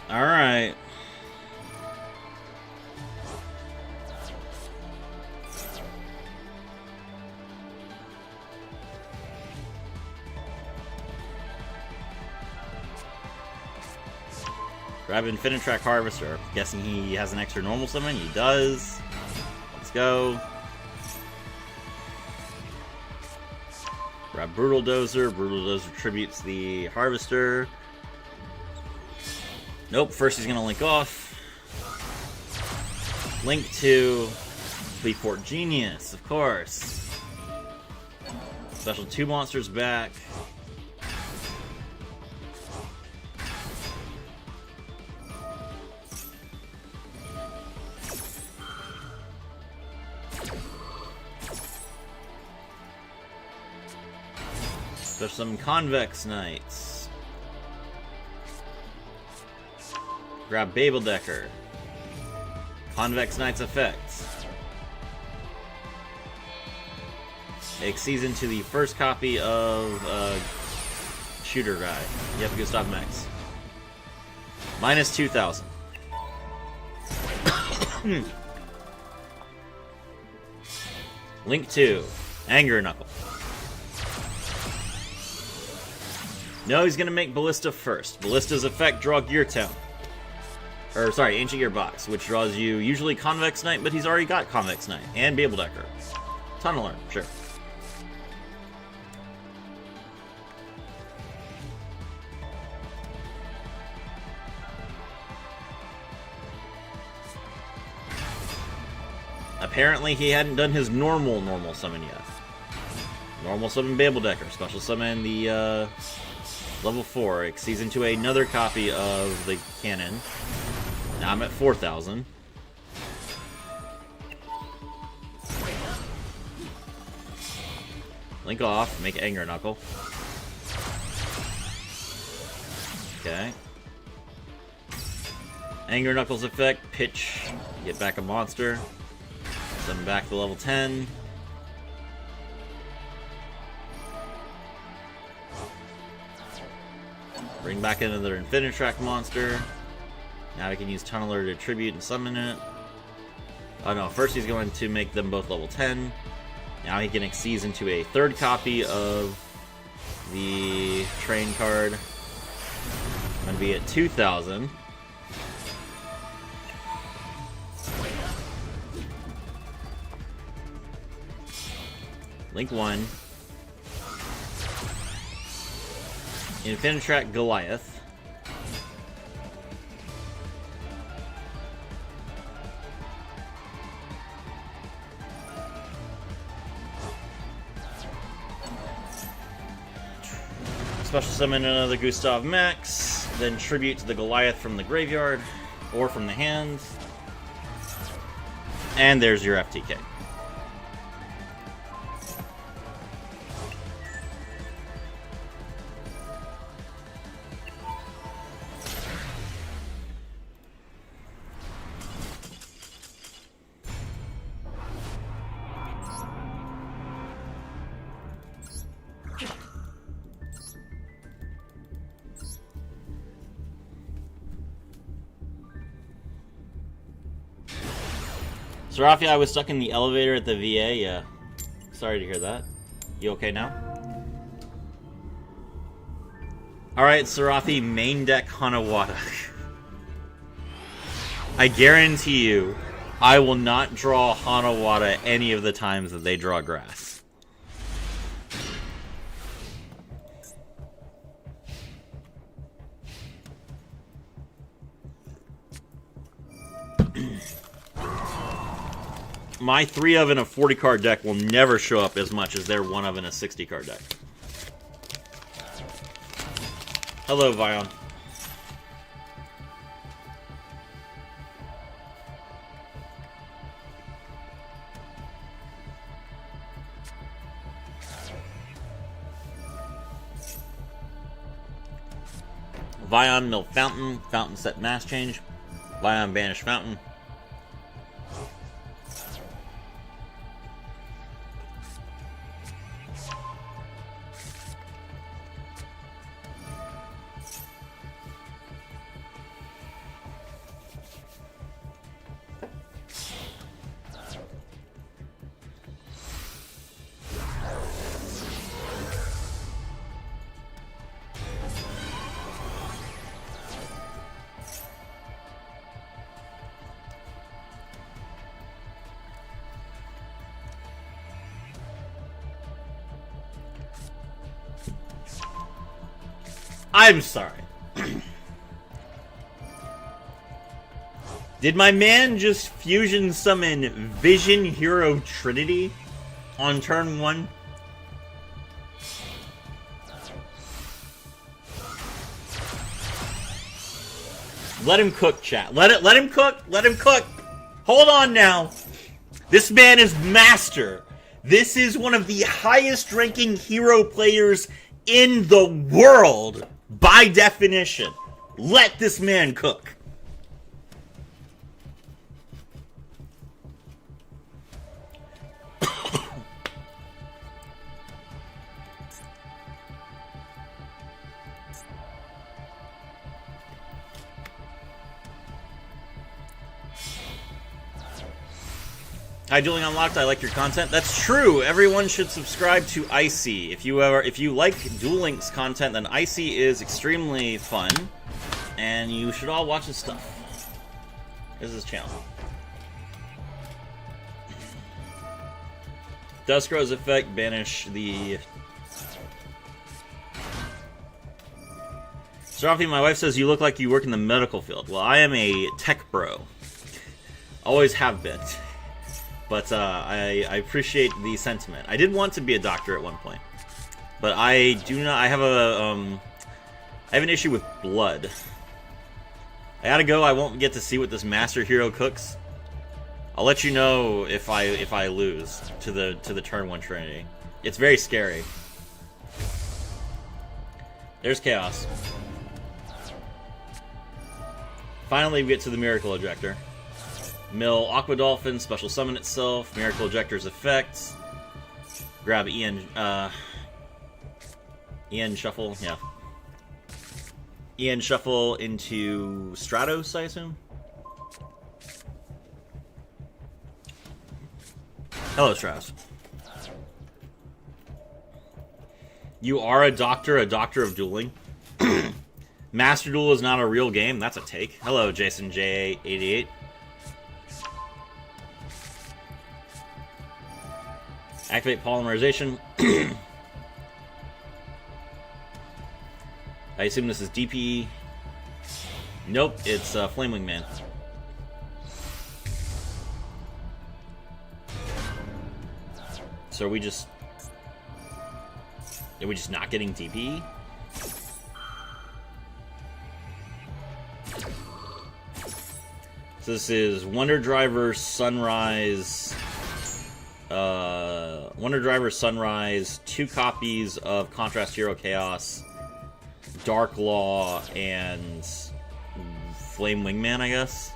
All right. Grab Infinitrack Harvester. Guessing he has an extra normal summon. He does. Let's go. Grab Brutal Dozer. Brutal Dozer tributes the Harvester. Nope, first he's gonna link off. Link to Fleetport Genius, of course. Special 2 monsters back. Special summon Convex Knights. Grab Babeldecker. Convex Knight's effects. Exceeds into the first copy of Shooter Guy. You have to go stop Max. Minus 2,000. Link 2. Anger Knuckle. No, he's gonna make Ballista first. Ballista's effect, draw Gear Town. Or, sorry, Ancient Gearbox, which draws you usually Convex Knight, but he's already got Convex Knight. And Babeldecker. Tunneler, sure. Apparently he hadn't done his normal summon yet. Normal summon Babeldecker. Special summon the level 4. Exceeds into another copy of the cannon. Now I'm at 4,000. Link off, make Anger Knuckle. Okay. Anger Knuckle's effect, pitch, get back a monster. Summon back to level 10. Bring back another Infinitrack monster. Now we can use Tunneler to tribute and summon it. Oh no, first he's going to make them both level 10. Now he can exceed into a third copy of the train card. I'm going to be at 2,000. Link 1. Infinitrack Goliath. Special summon another Gustav Max, then tribute to the Goliath from the graveyard, or from the hand. And there's your FTK. Serafi, I was stuck in the elevator at the VA. Yeah. Sorry to hear that. You okay now? Alright, Serafi, main deck Hanawata. I guarantee you, I will not draw Hanawata any of the times that they draw grass. My 3 of in a 40 card deck will never show up as much as their 1 of in a 60 card deck. Hello, Vion. Vion mill Fountain. Fountain set mass change. Vion banish Fountain. I'm sorry. Did my man just fusion summon Vision Hero Trinity on turn 1? Let him cook, chat. Let him cook. Let him cook. Hold on now. This man is master. This is one of the highest ranking hero players in the world. By definition, let this man cook. Hi, Dueling Unlocked. I like your content. That's true. Everyone should subscribe to Icy. If you like Duel Links content, then Icy is extremely fun, and you should all watch his stuff. This is his channel. Duskrow's effect, banish the... Serafi, my wife says you look like you work in the medical field. Well, I am a tech bro. Always have been. But I appreciate the sentiment. I did want to be a doctor at one point, but I do not. I have an issue with blood. I gotta go. I won't get to see what this master hero cooks. I'll let you know if I lose to the turn 1 Trinity. It's very scary. There's chaos. Finally, we get to the miracle ejector. Mill Aqua Dolphin, special summon itself, Miracle Ejector's effects. Grab Ian Shuffle, yeah. Ian Shuffle into Stratos, I assume? Hello, Stratos. You are a doctor of dueling? Master Duel is not a real game? That's a take. Hello, Jason J88. Activate polymerization. I assume this is DP. Nope, it's Flamewing Man. So are we just not getting DP? So this is Wonder Driver Sunrise. Wonder Driver Sunrise, 2 copies of Contrast Hero Chaos, Dark Law, and Flame Wingman, I guess.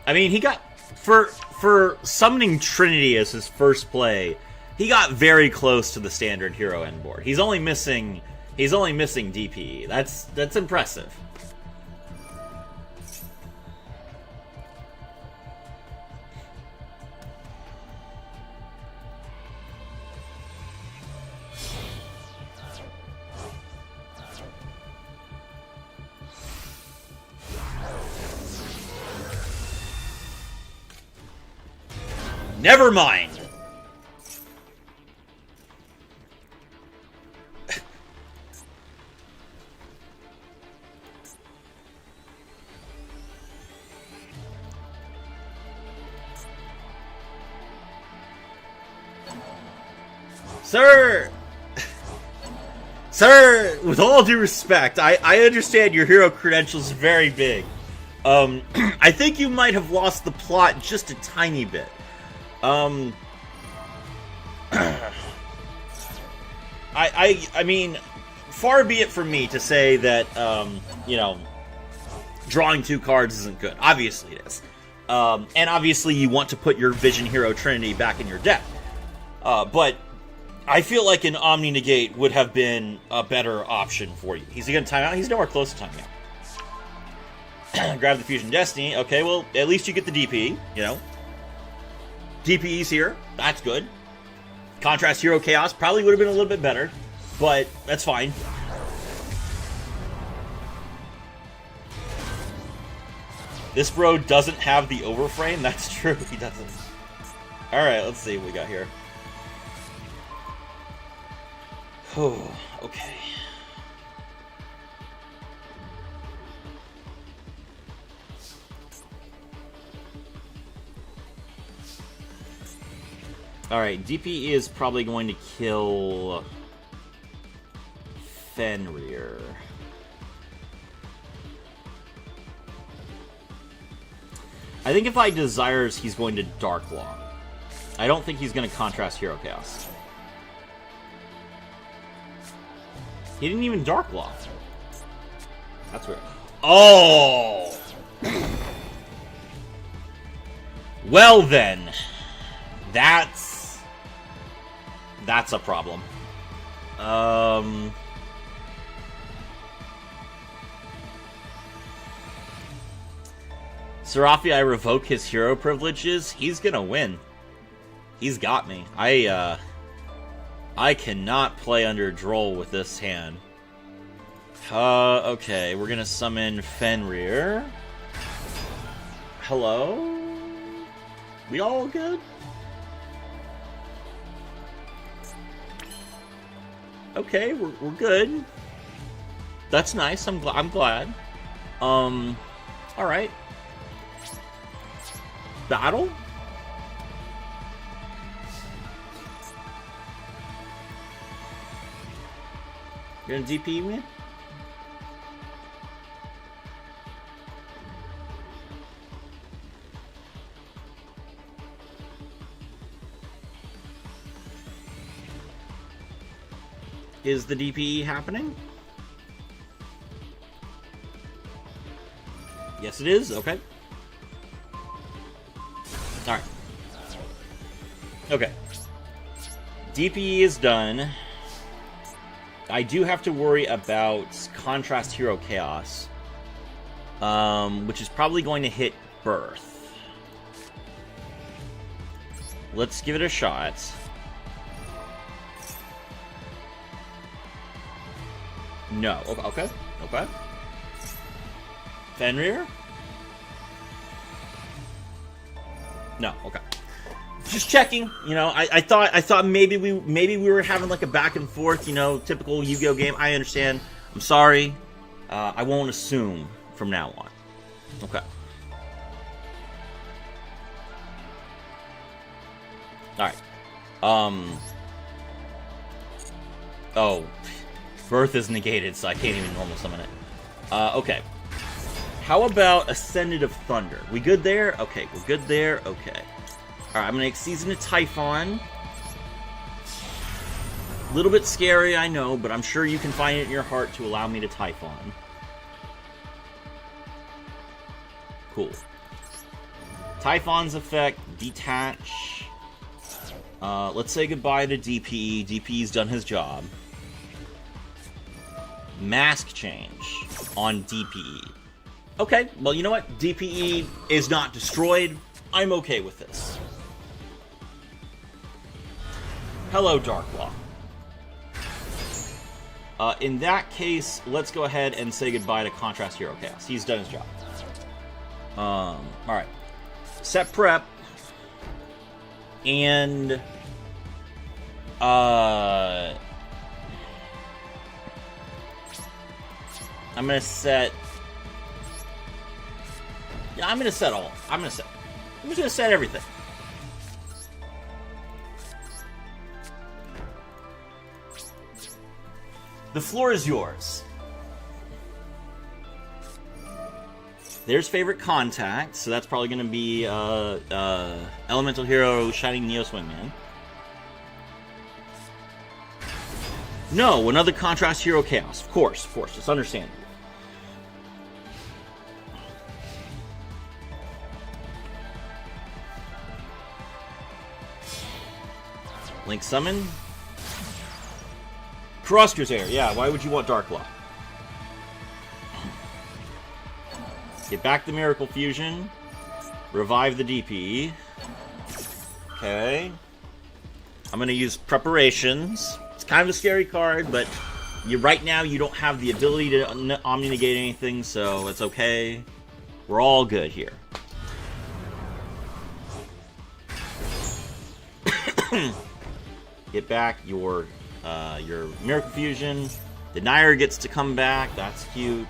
I mean, he got for summoning Trinity as his first play, he got very close to the standard hero end board. He's only missing DP. That's impressive. Never mind. Sir! Sir, with all due respect, I understand your hero credentials very big. I think you might have lost the plot just a tiny bit. I mean, far be it from me to say that, you know, drawing 2 cards isn't good. Obviously it is. And obviously you want to put your Vision Hero Trinity back in your deck. But I feel like an Omni Negate would have been a better option for you. He's going to time out? He's nowhere close to timing out. Grab the Fusion Destiny. Okay, well, at least you get the DP, you know. DPE's here. That's good. Contrast Hero Chaos probably would have been a little bit better, but that's fine. This bro doesn't have the overframe? That's true, he doesn't. Alright, let's see what we got here. Oh, okay. Alright, DPE is probably going to kill Fenrir. I think if I Desires, he's going to Darklaw. I don't think he's going to Contrast Hero Chaos. He didn't even Darklaw. That's weird. Oh! Well then. That's a problem. Serafi, I revoke his hero privileges. He's gonna win. He's got me. I cannot play under Droll with this hand. Okay, we're gonna summon Fenrir. Hello? We all good? Okay, we're good. That's nice. I'm glad. All right. Battle. You're gonna DP me? Is the DPE happening? Yes, it is. Okay. Alright. Okay. DPE is done. I do have to worry about Contrast Hero Chaos. Which is probably going to hit Birth. Let's give it a shot. No. Okay. Okay. Fenrir? No. Okay. Just checking. You know, I thought maybe we were having like a back and forth. You know, typical Yu-Gi-Oh game. I understand. I'm sorry. I won't assume from now on. Okay. All right. Oh. Birth is negated, so I can't even normal summon it. Okay. How about Ascendant of Thunder? We good there? Okay, we're good there. Okay. Alright, I'm gonna season a Typhon. A little bit scary, I know, but I'm sure you can find it in your heart to allow me to Typhon. Cool. Typhon's effect, detach. Let's say goodbye to DPE. DPE's done his job. Mask change on DPE. Okay, well, you know what? DPE is not destroyed. I'm okay with this. Hello, Darklaw. In that case, let's go ahead and say goodbye to Contrast Hero Chaos. He's done his job. Alright. Set prep. And I'm gonna set. Yeah, I'm gonna set all. I'm just gonna set everything. The floor is yours. There's favorite contact, so that's probably gonna be Elemental Hero Shining Neo Swingman. No, another Contrast Hero Chaos. Of course, it's understandable. Link Summon. Cross Crusader, yeah, why would you want Dark Law? Get back the Miracle Fusion. Revive the DP. Okay. I'm gonna use Preparations. It's kind of a scary card, but right now you don't have the ability to Omni-Negate anything, so it's okay. We're all good here. Get back your Miracle Fusion. Denier gets to come back. That's cute.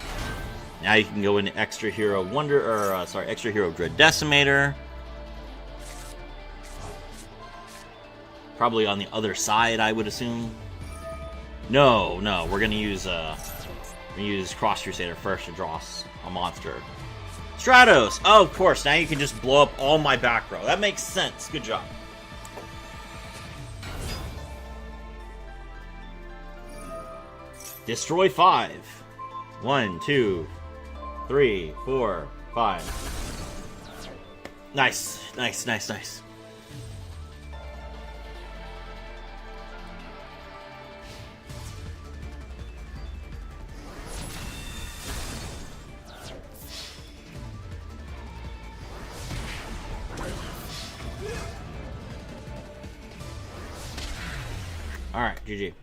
Now you can go into Extra Hero Extra Hero Dread Decimator. Probably on the other side, I would assume. No, we're gonna use Cross Crusader first to draw a monster. Stratos. Oh, of course. Now you can just blow up all my back row. That makes sense. Good job. Destroy 5. 1, 2, 3, 4, 5. Nice. Alright, GG.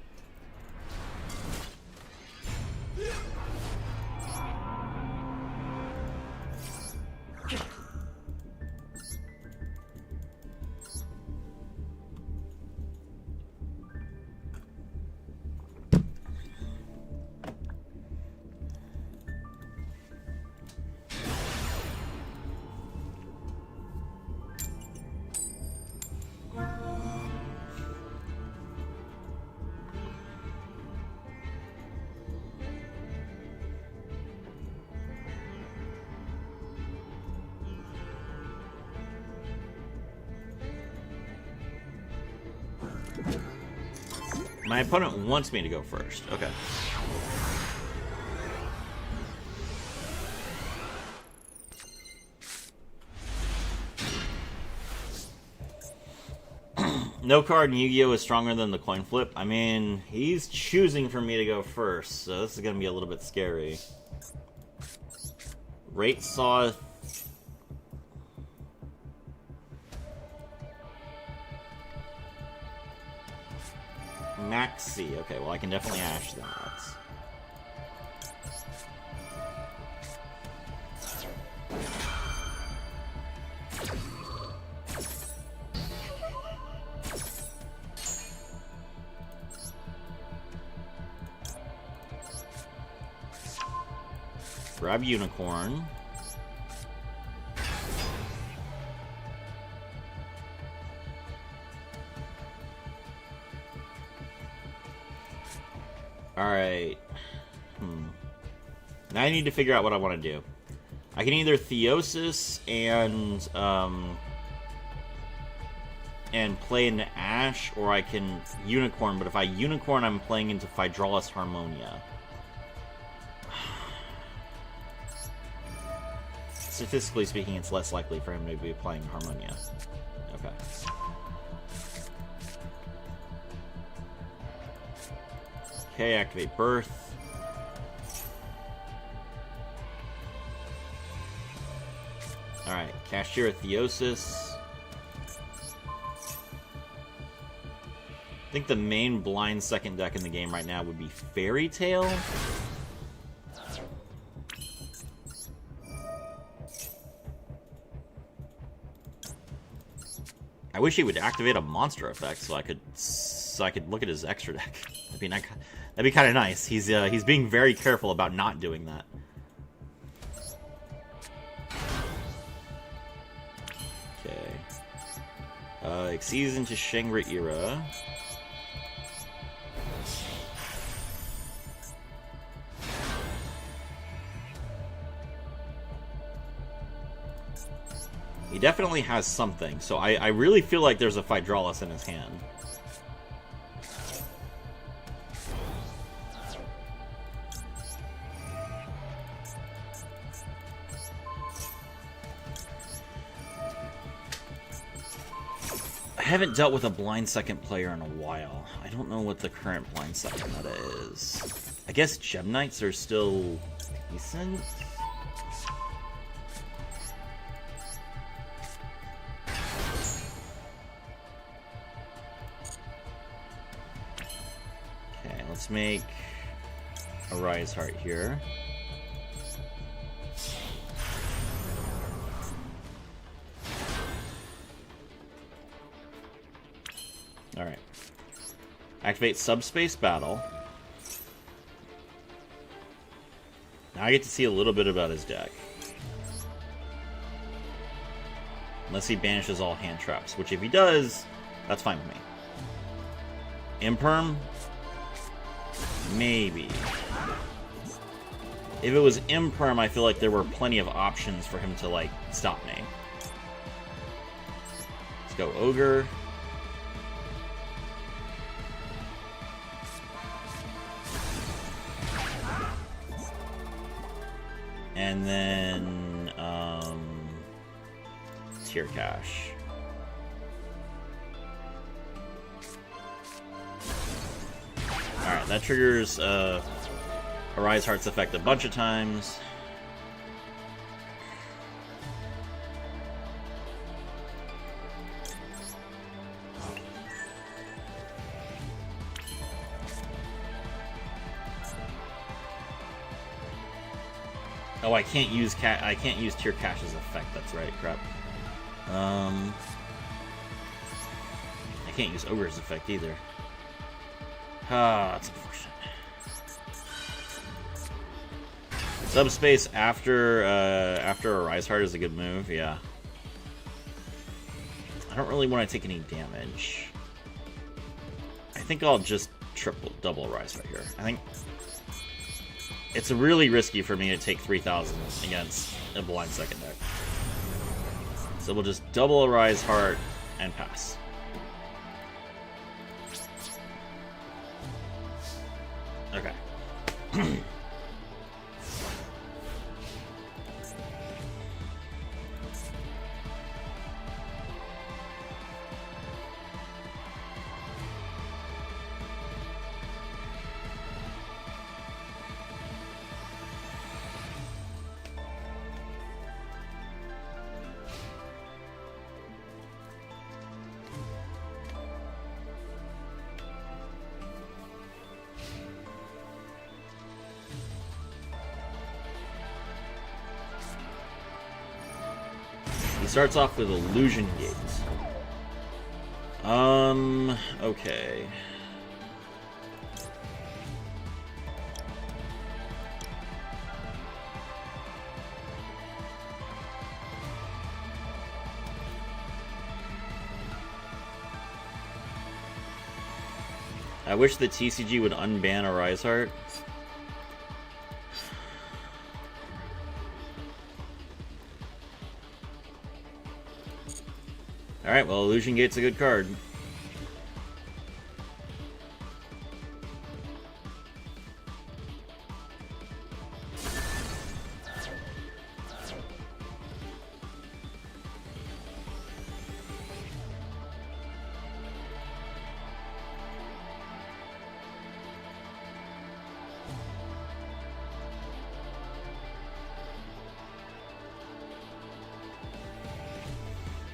My opponent wants me to go first. Okay. No card in Yu-Gi-Oh! Is stronger than the coin flip. I mean, he's choosing for me to go first, so this is going to be a little bit scary. Rate Saw... Maxi. Okay, well I can definitely Ash that. Grab Unicorn. Alright. Now I need to figure out what I want to do. I can either Theosis and play into Ash, or I can Unicorn, but if I Unicorn, I'm playing into Hydraulis Harmonia. Statistically speaking, it's less likely for him to be playing Harmonia. Okay. Okay, activate Birth. Alright, Kashtira Theosis. I think the main blind second deck in the game right now would be Fairy Tail. I wish he would activate a monster effect so I could look at his extra deck. That'd be kind of nice. He's being very careful about not doing that. Okay. Exceeds into Shangri-Ira. He definitely has something, so I really feel like there's a Phydralis in his hand. I haven't dealt with a blind second player in a while. I don't know what the current blind second meta is. I guess Gem Knights are still decent. Okay, let's make a Rise Heart here. Alright. Activate Subspace Battle. Now I get to see a little bit about his deck. Unless he banishes all hand traps, which if he does, that's fine with me. Imperm? Maybe. If it was Imperm, I feel like there were plenty of options for him to, like, stop me. Let's go Ogre. And then, Tier Cash. Alright, that triggers, Arise Heart's effect a bunch of times. Oh, I can't use Tier Cash's effect. That's right. Crap. I can't use Ogre's effect either. Ah, that's unfortunate. Subspace after Arise Heart is a good move. Yeah. I don't really want to take any damage. I think I'll just double Arise Heart here. I think it's really risky for me to take 3,000 against a blind second deck. So we'll just double Arise Heart and pass. Okay. He starts off with Illusion Gate. Okay. I wish the TCG would unban Arise Heart. Alright, well, Illusion Gate's a good card.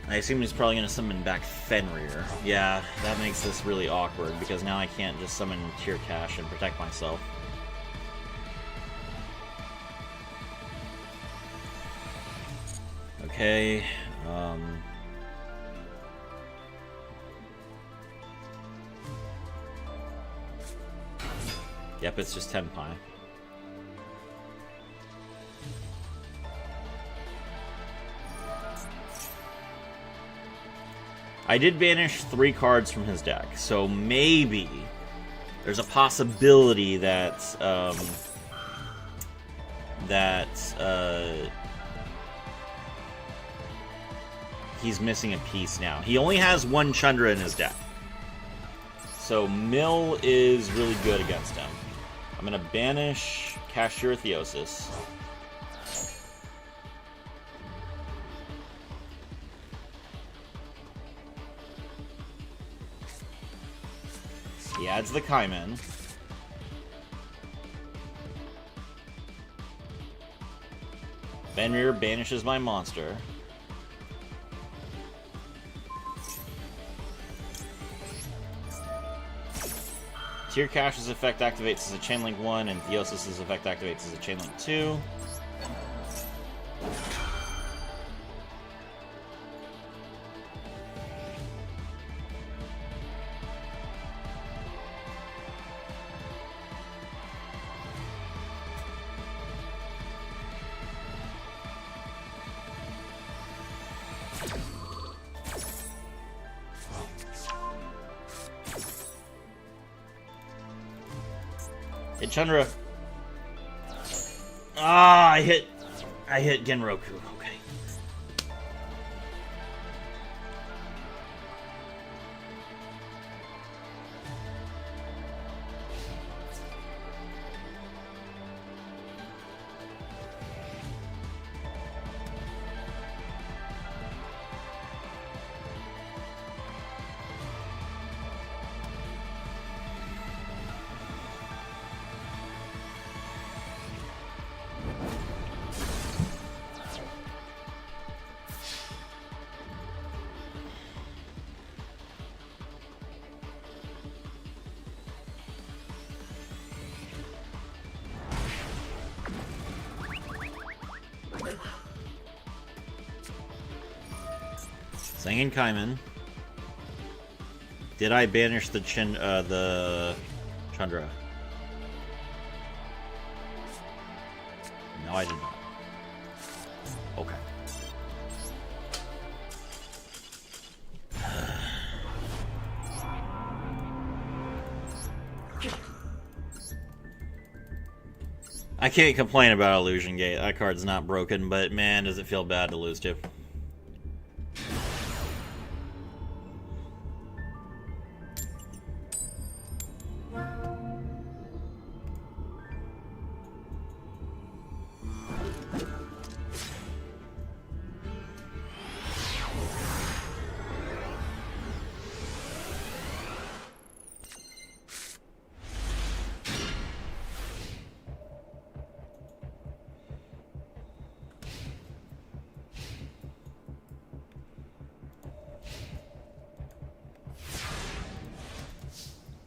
I assume he's probably going to summon back Fenrir. Yeah, that makes this really awkward, because now I can't just summon Tier Cash and protect myself. Okay, Yep, it's just Tenpai. I did banish 3 cards from his deck, so maybe there's a possibility that he's missing a piece now. He only has 1 Chandra in his deck, so Mill is really good against him. I'm gonna banish Kashtira Theosis. He adds the Kaiman. Fenrir banishes my monster. Tear Cash's effect activates as a Chainlink 1, and Theosis' effect activates as a Chainlink 2. Hit Chandra. Ah, I hit Genroku. Okay. Singing Kaiman. Did I banish the Chandra? No, I did not. Okay. I can't complain about Illusion Gate. That card's not broken, but man, does it feel bad to lose to.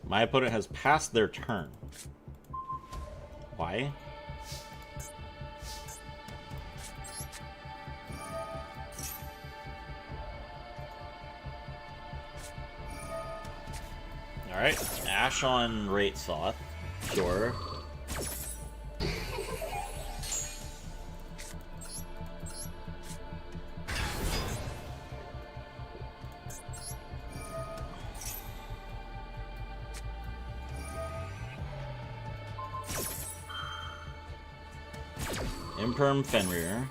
My opponent has passed their turn. Why? Alright, Ash on Raitsoth. Sure. Imperm Fenrir.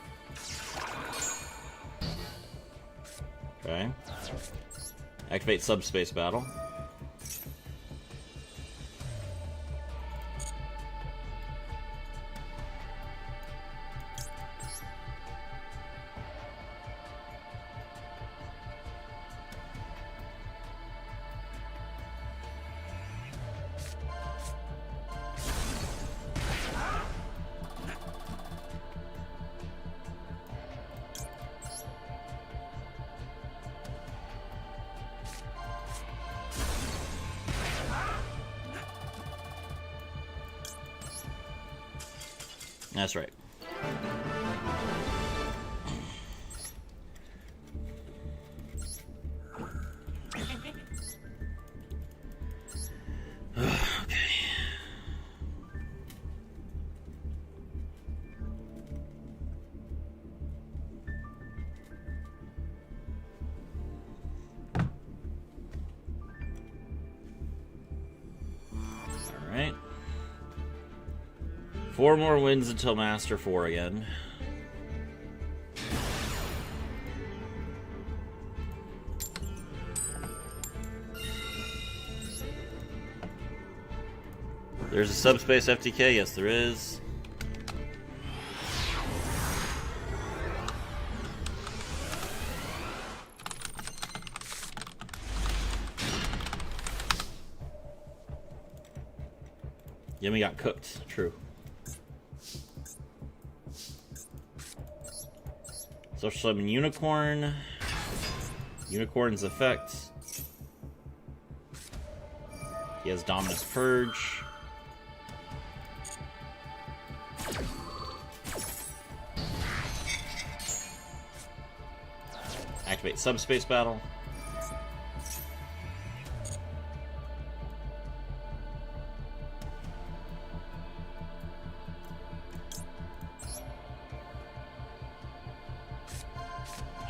Okay. Activate Subspace Battle. That's right. Okay. 4 more wins until Master 4 again. There's a subspace FTK, yes there is. Yumi got cooked, true. Social Summon Unicorn. Unicorn's effect. He has Dominus Purge. Activate Subspace Battle.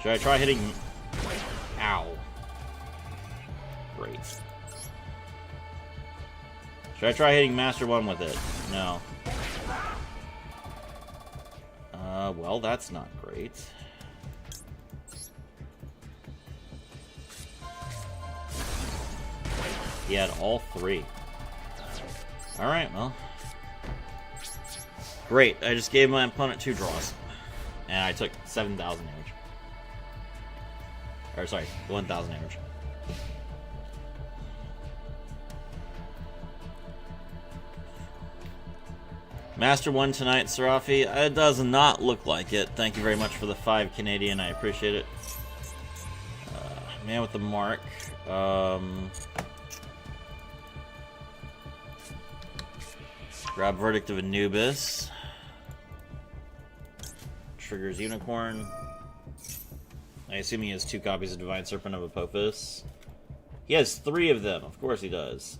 Should I try hitting... Ow. Great. Should I try hitting Master 1 with it? No. Well, that's not great. He had all 3. Alright, well. Great, I just gave my opponent 2 draws. And I took 7,000 damage. Or, sorry, 1,000 damage. Master 1 tonight, Serafi. It does not look like it. Thank you very much for the 5 Canadian. I appreciate it. Man with the mark. Grab Verdict of Anubis. Triggers Unicorn. I assume he has 2 copies of Divine Serpent of Apophis. He has 3 of them. Of course he does.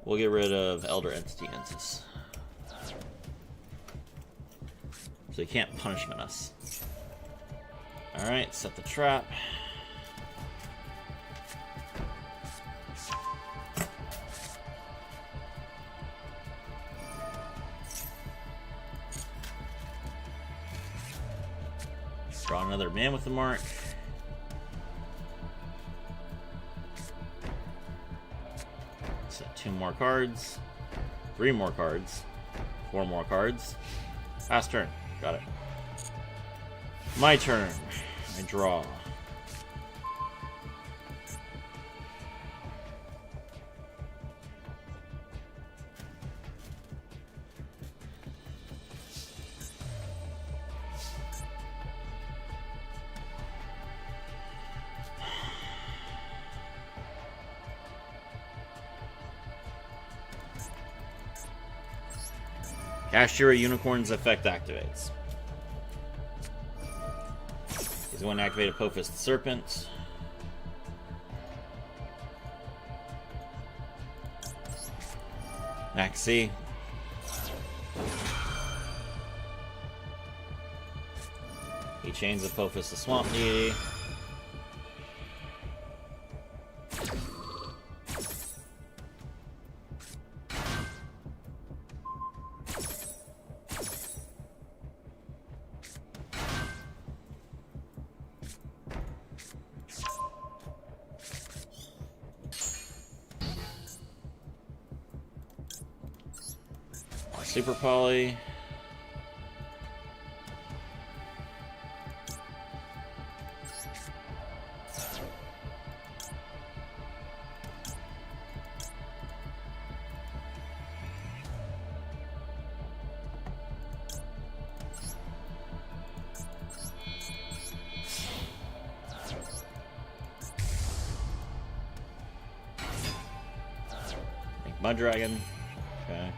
We'll get rid of Elder Entity Ensis. So he can't punishment us. Alright, set the trap. Draw another Man with the Mark. Set 2 more cards. 3 more cards. 4 more cards. Pass turn. Got it. My turn. I draw. Kashtira Unicorn's effect activates. He's going to activate Apophis the Serpent. Maxi. He chains Apophis the Swamp Deity. Super Poly. Make Mud Dragon. Okay.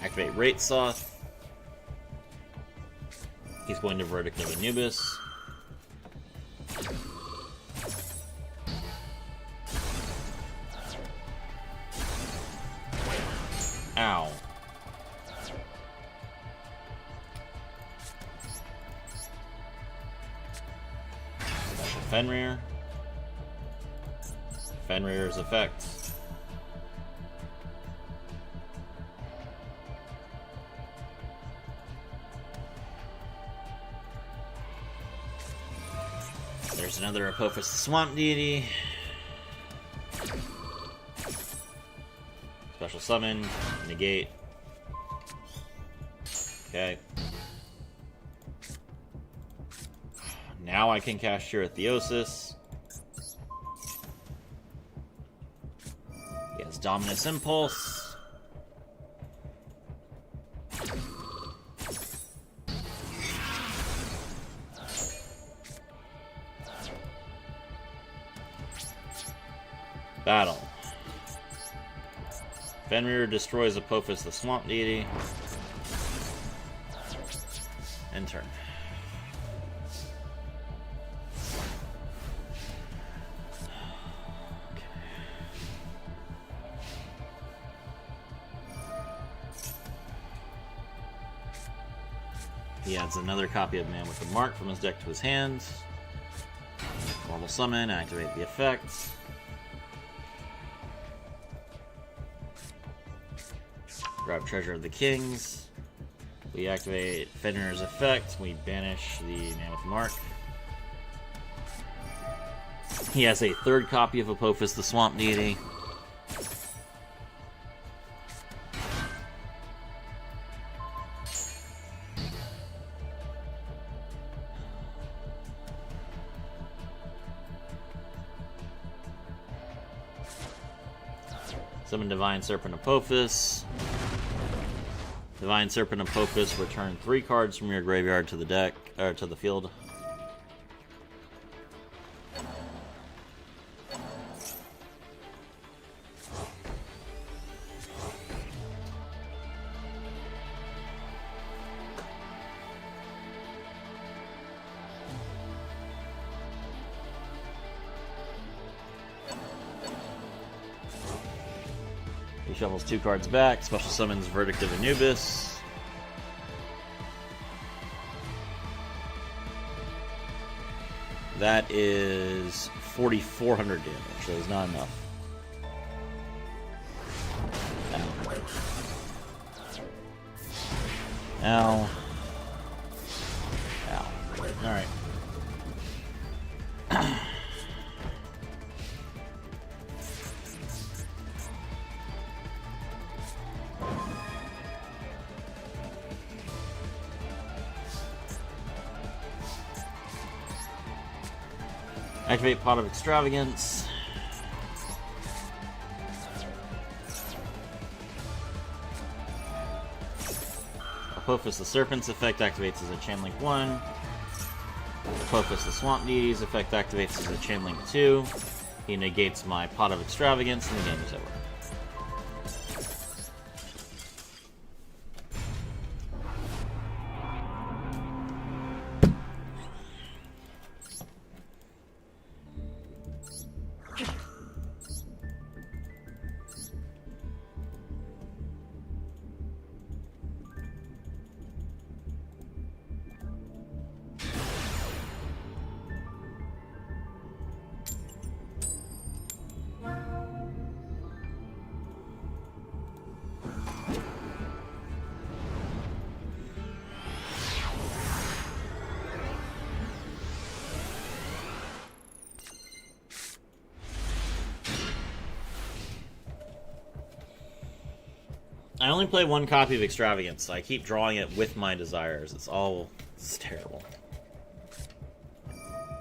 Activate Rate Soth. He's going to Verdict of Anubis. Ow. Fenrir. Fenrir's effect. There's another Apophis the Swamp Deity. Special summon, negate. Okay. Now I can Kashtira Theosis. He has Dominus Impulse. Battle. Fenrir destroys Apophis the Swamp Deity. End turn. He adds another copy of Man with the Mark from his deck to his hand. Normal summon, activate the effect. Grab Treasure of the Kings. We activate Fenrir's effect. We banish the Man with the Mark. He has a third copy of Apophis the Swamp Deity. Summon Divine Serpent Apophis. Divine Serpent Apophis, return 3 cards from your graveyard to the deck, or to the field. He shuffles 2 cards back, special summons Verdict of Anubis. That is 4,400 damage, so it's not enough. Ow. Ow. Alright. Activate Pot of Extravagance. Apophis the Serpent's effect activates as a Chain Link 1. Apophis the Swamp Deity's effect activates as a Chain Link 2. He negates my Pot of Extravagance and the game is over. I only play 1 copy of Extravagance, so I keep drawing it with my desires. It's terrible.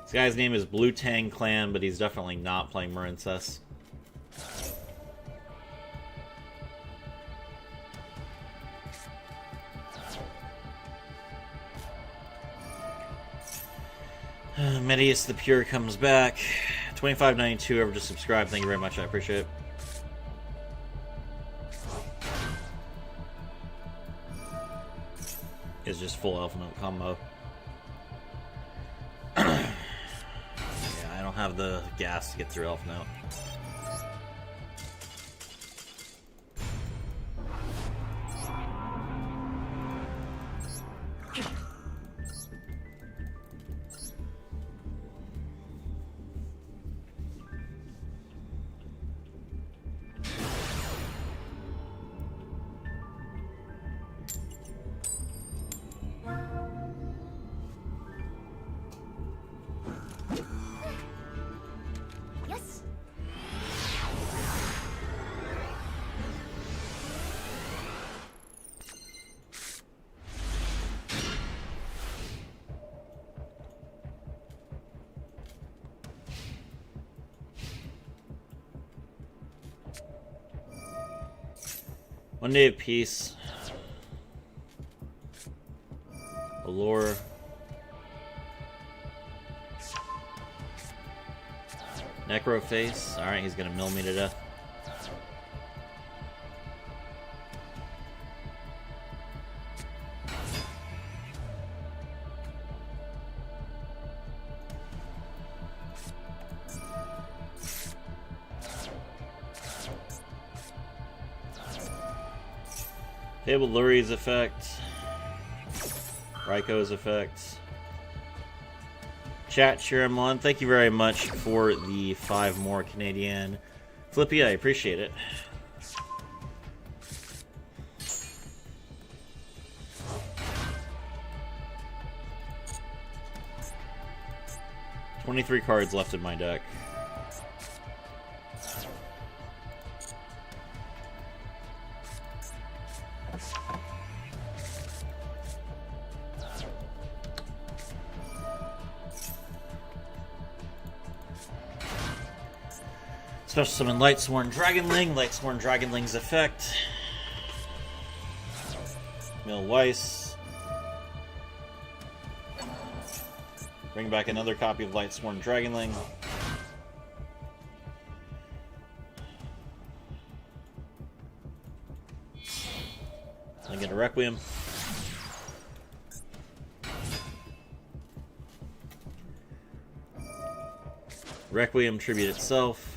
This guy's name is Blue Tang Clan, but he's definitely not playing Marincess. Medius the Pure comes back. 25.92, whoever just subscribed, thank you very much, I appreciate it. Is just full Elf Note combo. Yeah, I don't have the gas to get through Elf Note. One Day of Peace. Allure. Necroface. Alright, he's gonna mill me to death. Fabled Lurie's effect. Raiko's effect. Chat Shiramon, thank you very much for the 5 more Canadian. Flippy, I appreciate it. $23 cards left in my deck. Special summon Lightsworn Dragonling. Lightsworn Dragonling's effect. Mill Weiss. Bring back another copy of Lightsworn Dragonling. I get a Requiem. Requiem tribute itself.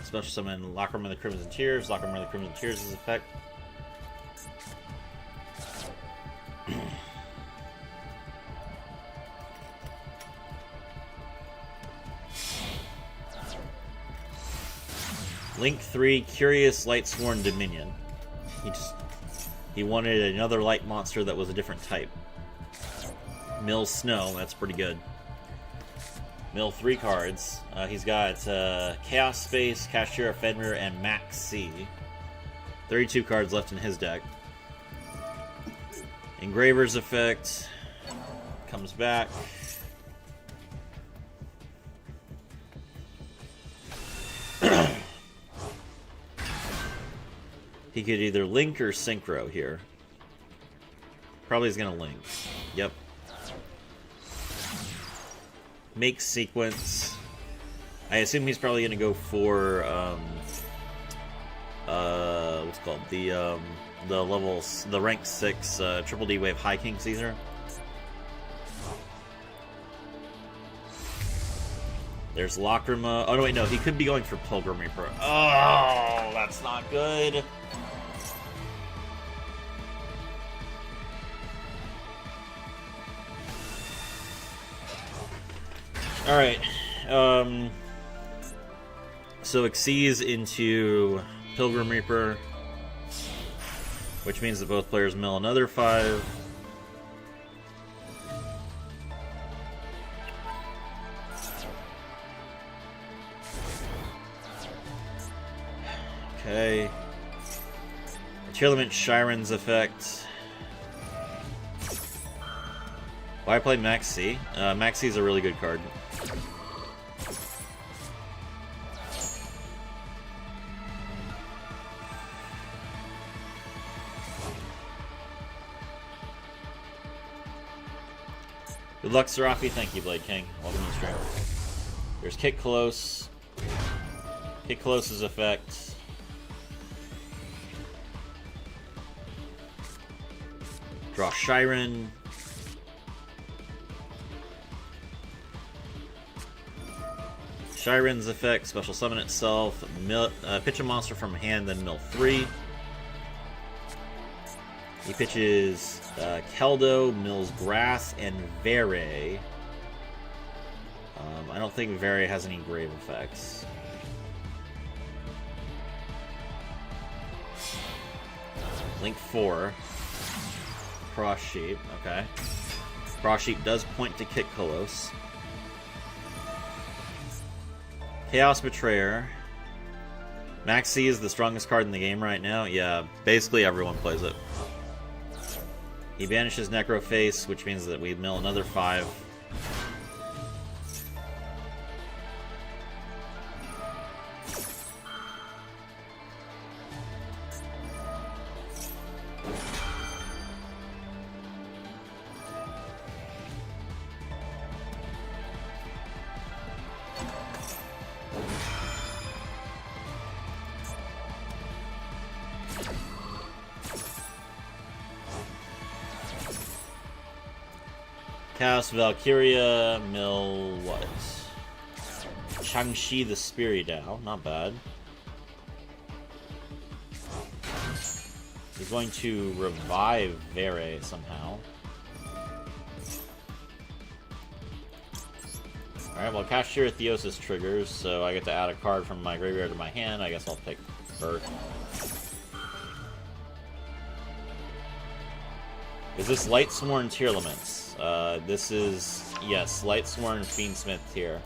Special summon Lockroom of the Crimson Tears. Lockroom of the Crimson Tears' effect. Link 3, Curious Lightsworn Dominion. He wanted another light monster that was a different type. Mill Snow, that's pretty good. Mill 3 cards. He's got Chaos Space, Kashtira, Fenrir, and Max C. 32 cards left in his deck. Engraver's effect comes back. He could either link or synchro here. Probably is going to link. Yep. Make sequence. I assume he's probably going to go for what's it called, the rank 6 Triple D Wave High King Caesar. There's Lacrima. Oh no, wait, no, he could be going for Pilgrim Reaper. Oh, that's not good. Alright, so Xyz into Pilgrim Reaper, which means that both players mill another 5. Okay. Tearlament Shiren's effect. Why play Max C? Max C is a really good card. Good luck, Serafi. Thank you, Blade King. Welcome to the stream. There's Kick Close. Kick Close's effect. Draw Shiren. Shiren's effect, special summon itself, pitch a monster from hand, then mill 3. He pitches Keldo, mills Grass, and Vere. I don't think Vere has any grave effects. Link 4. Cross Sheep, okay. Cross Sheep does point to Kick Kolos. Chaos Betrayer. Max C is the strongest card in the game right now. Yeah, basically everyone plays it. He banishes Necroface, which means that we mill another 5. Cast Valkyria, mill what? Changshi the Spiridao, not bad. He's going to revive Vere somehow. Alright, well, Kashtira Theosis triggers, so I get to add a card from my graveyard to my hand. I guess I'll pick Bert. Is this Lightsworn Tearlaments? This is, yes, Lightsworn Fiendsmith tier.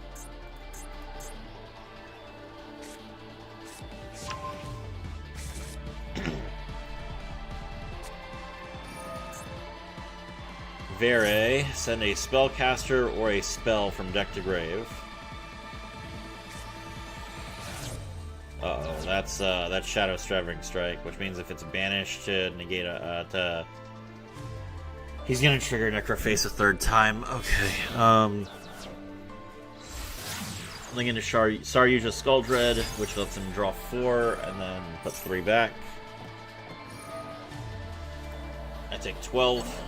Vere, send a spellcaster or a spell from deck to grave. Uh-oh, that's Shadow Straving Strike, which means if it's banished to negate a he's gonna trigger Necroface a third time. Okay. Link into Saryuja Skuldred, which lets him draw 4 and then put 3 back. I take 12.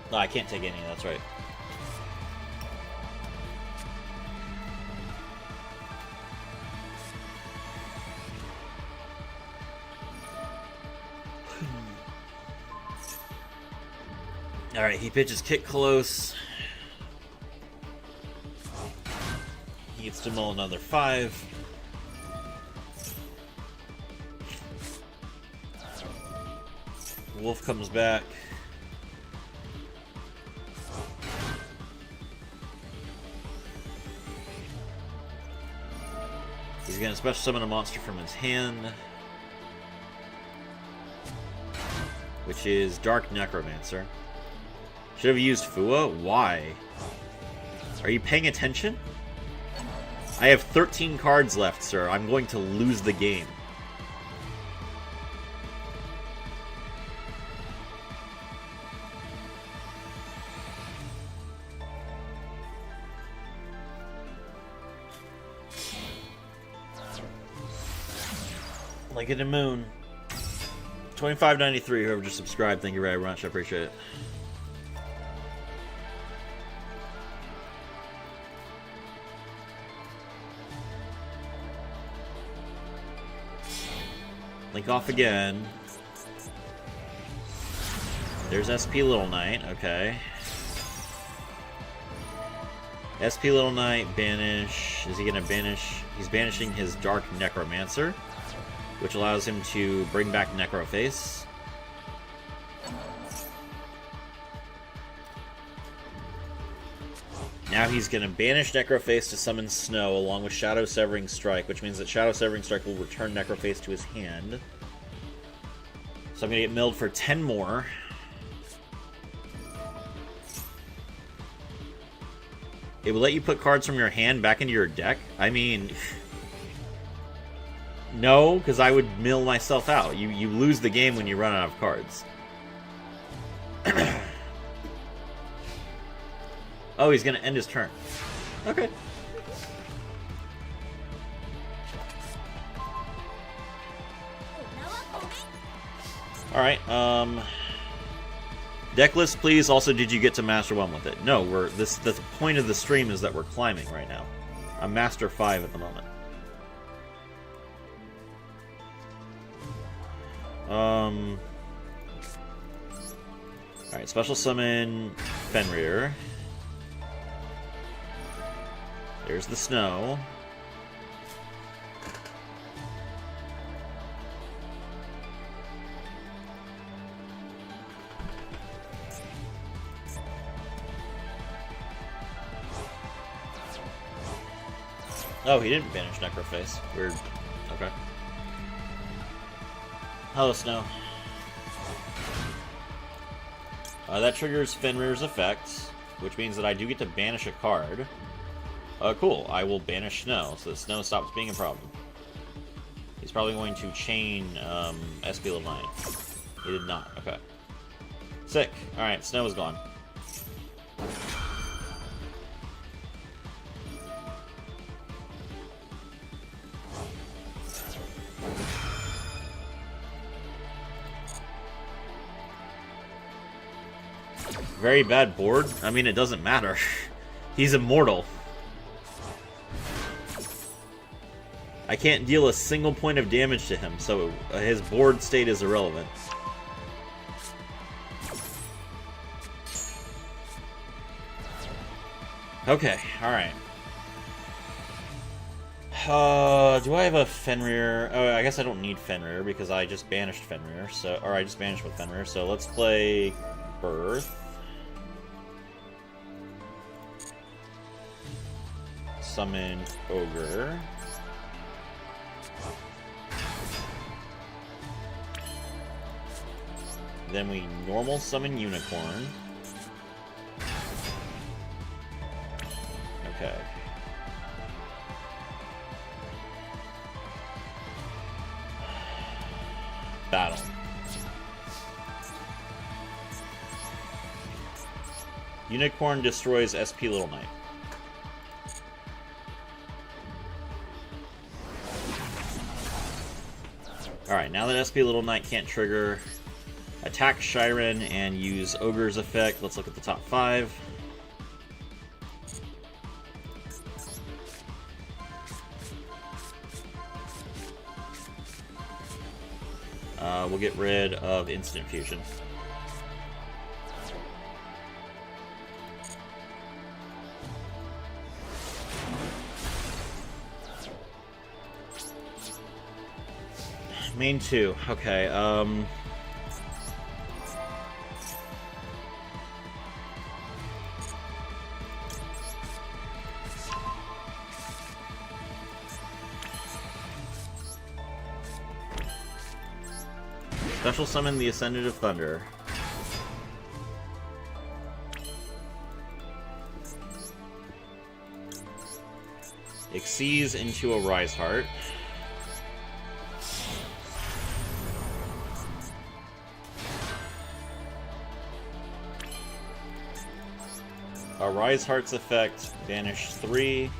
No, I can't take any, that's right. Alright, he pitches Kick Close. He gets to mill another 5. Wolf comes back. He's going to special summon a monster from his hand, which is Dark Necromancer. Should have used Fua? Why? Are you paying attention? I have 13 cards left, sir. I'm going to lose the game. Like it a moon. 25.93, whoever just subscribed, thank you very much. I appreciate it. Link off again. There's SP Little Knight, okay. SP Little Knight, banish. Is he gonna banish? He's banishing his Dark Necromancer, which allows him to bring back Necroface. Now he's going to banish Necroface to summon Snow along with Shadow Severing Strike, which means that Shadow Severing Strike will return Necroface to his hand. So I'm going to get milled for 10 more. It will let you put cards from your hand back into your deck? I mean... No, because I would mill myself out. You lose the game when you run out of cards. Oh, he's going to end his turn. Okay. Alright, deck list, please. Also, did you get to Master 1 with it? No, the point of the stream is that we're climbing right now. I'm Master 5 at the moment. Alright, special summon Fenrir. There's the Snow. Oh, he didn't banish Necroface. Weird. Okay. Hello, Snow. That triggers Fenrir's effect, which means that I do get to banish a card. Cool. I will banish Snow, so that Snow stops being a problem. He's probably going to chain SP Little Knight. He did not. Okay. Sick. Alright, Snow is gone. very bad board? I mean, it doesn't matter. He's immortal. I can't deal a single point of damage to him, so his board state is irrelevant. Okay, alright. Do I have a Fenrir? Oh, I guess I don't need Fenrir because I just banished Fenrir. So, or I just banished with Fenrir. So let's play Birth. Summon Ogre. Then we normal summon Unicorn. Okay. Battle. Unicorn destroys SP Little Knight. Alright, now that SP Little Knight can't trigger, attack Shyren and use Ogre's effect. Let's look at the top 5. We'll get rid of Instant Fusion. Main 2. Okay, special summon the Ascendant of Thunder. Exceeds into a Rise Heart. A Rise Heart's effect, banish 3.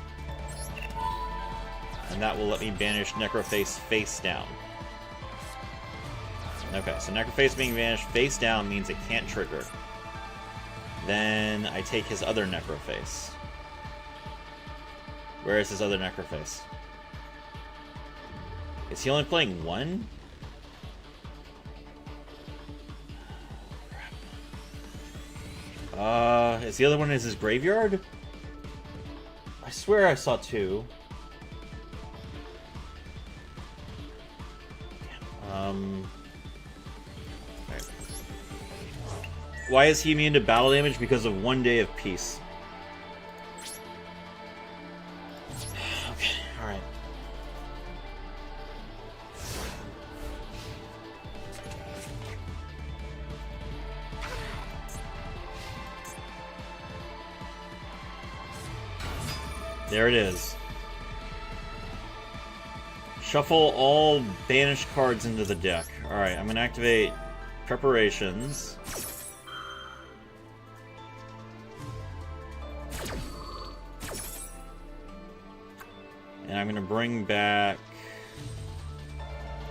And that will let me banish Necroface face down. Okay, so Necroface being banished face down means it can't trigger. Then I take his other Necroface. Where is his other Necroface? Is he only playing one? Is the other one in his graveyard? I swear I saw 2. Why is he immune to battle damage? Because of 1 day of peace. Okay, alright. There it is. Shuffle all banished cards into the deck. Alright, I'm going to activate Preparations. And I'm going to bring back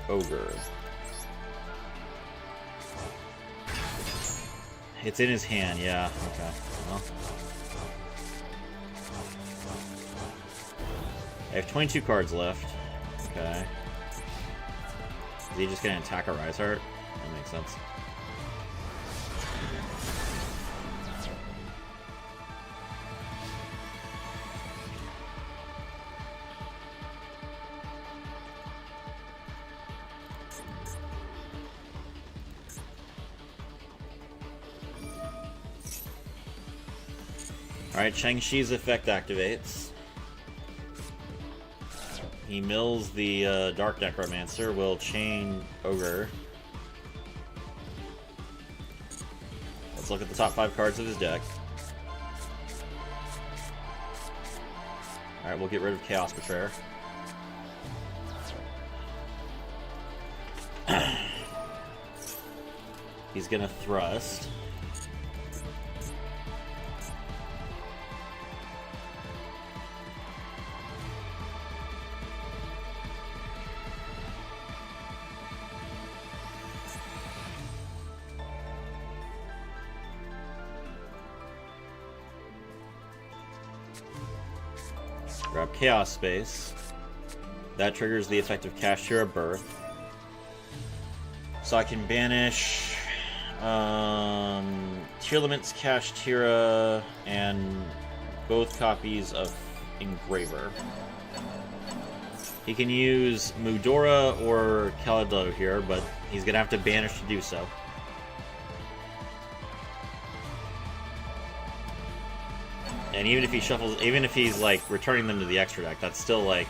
Ogre. It's in his hand, yeah. Okay. Well. I have 22 cards left. Okay. Is he just going to attack a Rise Heart? That makes sense. Alright, Shang-Chi's effect activates. He mills the Dark Necromancer, will chain Ogre. Let's look at the top 5 cards of his deck. Alright, we'll get rid of Chaos Betrayer. He's gonna thrust. Grab Chaos Space. That triggers the effect of Kashtira Birth. So I can banish Tearlament's Kashtira and both copies of Engraver. He can use Mudora or Kalado here, but he's gonna have to banish to do so. And even if he shuffles, even if he's like returning them to the extra deck, that's still like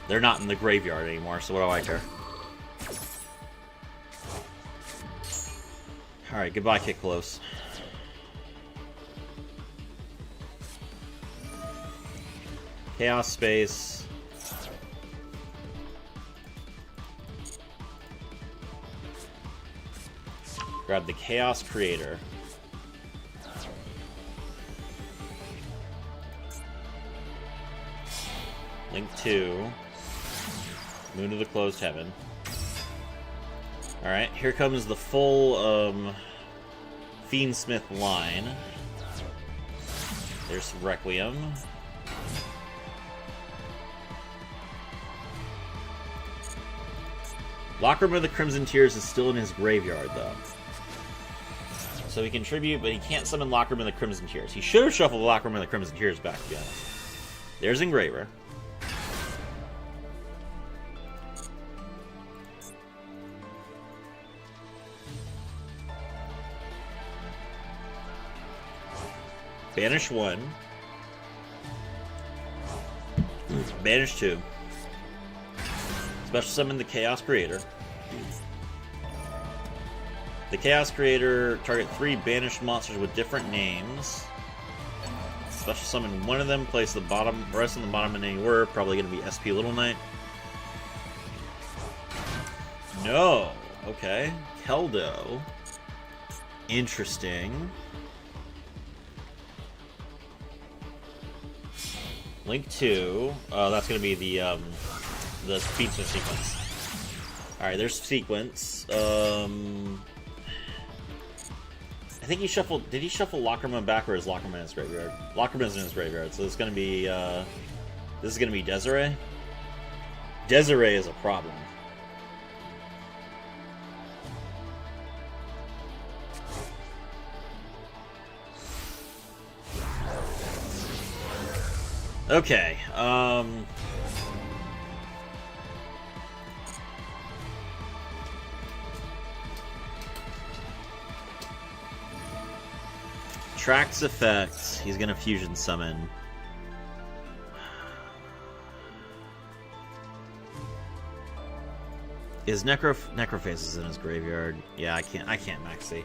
they're not in the graveyard anymore. So what do I care? All right, goodbye, Kick Close. Chaos Space. Grab the Chaos Creator. Link 2. Moon of the Closed Heaven. Alright, here comes the full Fiendsmith line. There's Requiem. Lacrima of the Crimson Tears is still in his graveyard, though. So he can tribute, but he can't summon Lacrima of the Crimson Tears. He should have shuffled Lacrima of the Crimson Tears back, to be honest. There's Engraver. Banish 1. Banish 2. Special summon the Chaos Creator. The Chaos Creator target 3 banished monsters with different names. Special summon one of them, place the rest on the bottom in any order. Probably going to be SP Little Knight. No. Okay. Keldo. Interesting. Link 2. That's going to be the Speedsmith sequence. Alright, there's sequence. I think he shuffled... Did he shuffle Lacrima back, or is Lacrima in his graveyard? Lacrima's in his graveyard, so it's going to be... this is going to be Desiree. Desiree is a problem. Okay, Trax effects. He's gonna fusion summon. Is Necrophase is in his graveyard? Yeah, I can't maxi.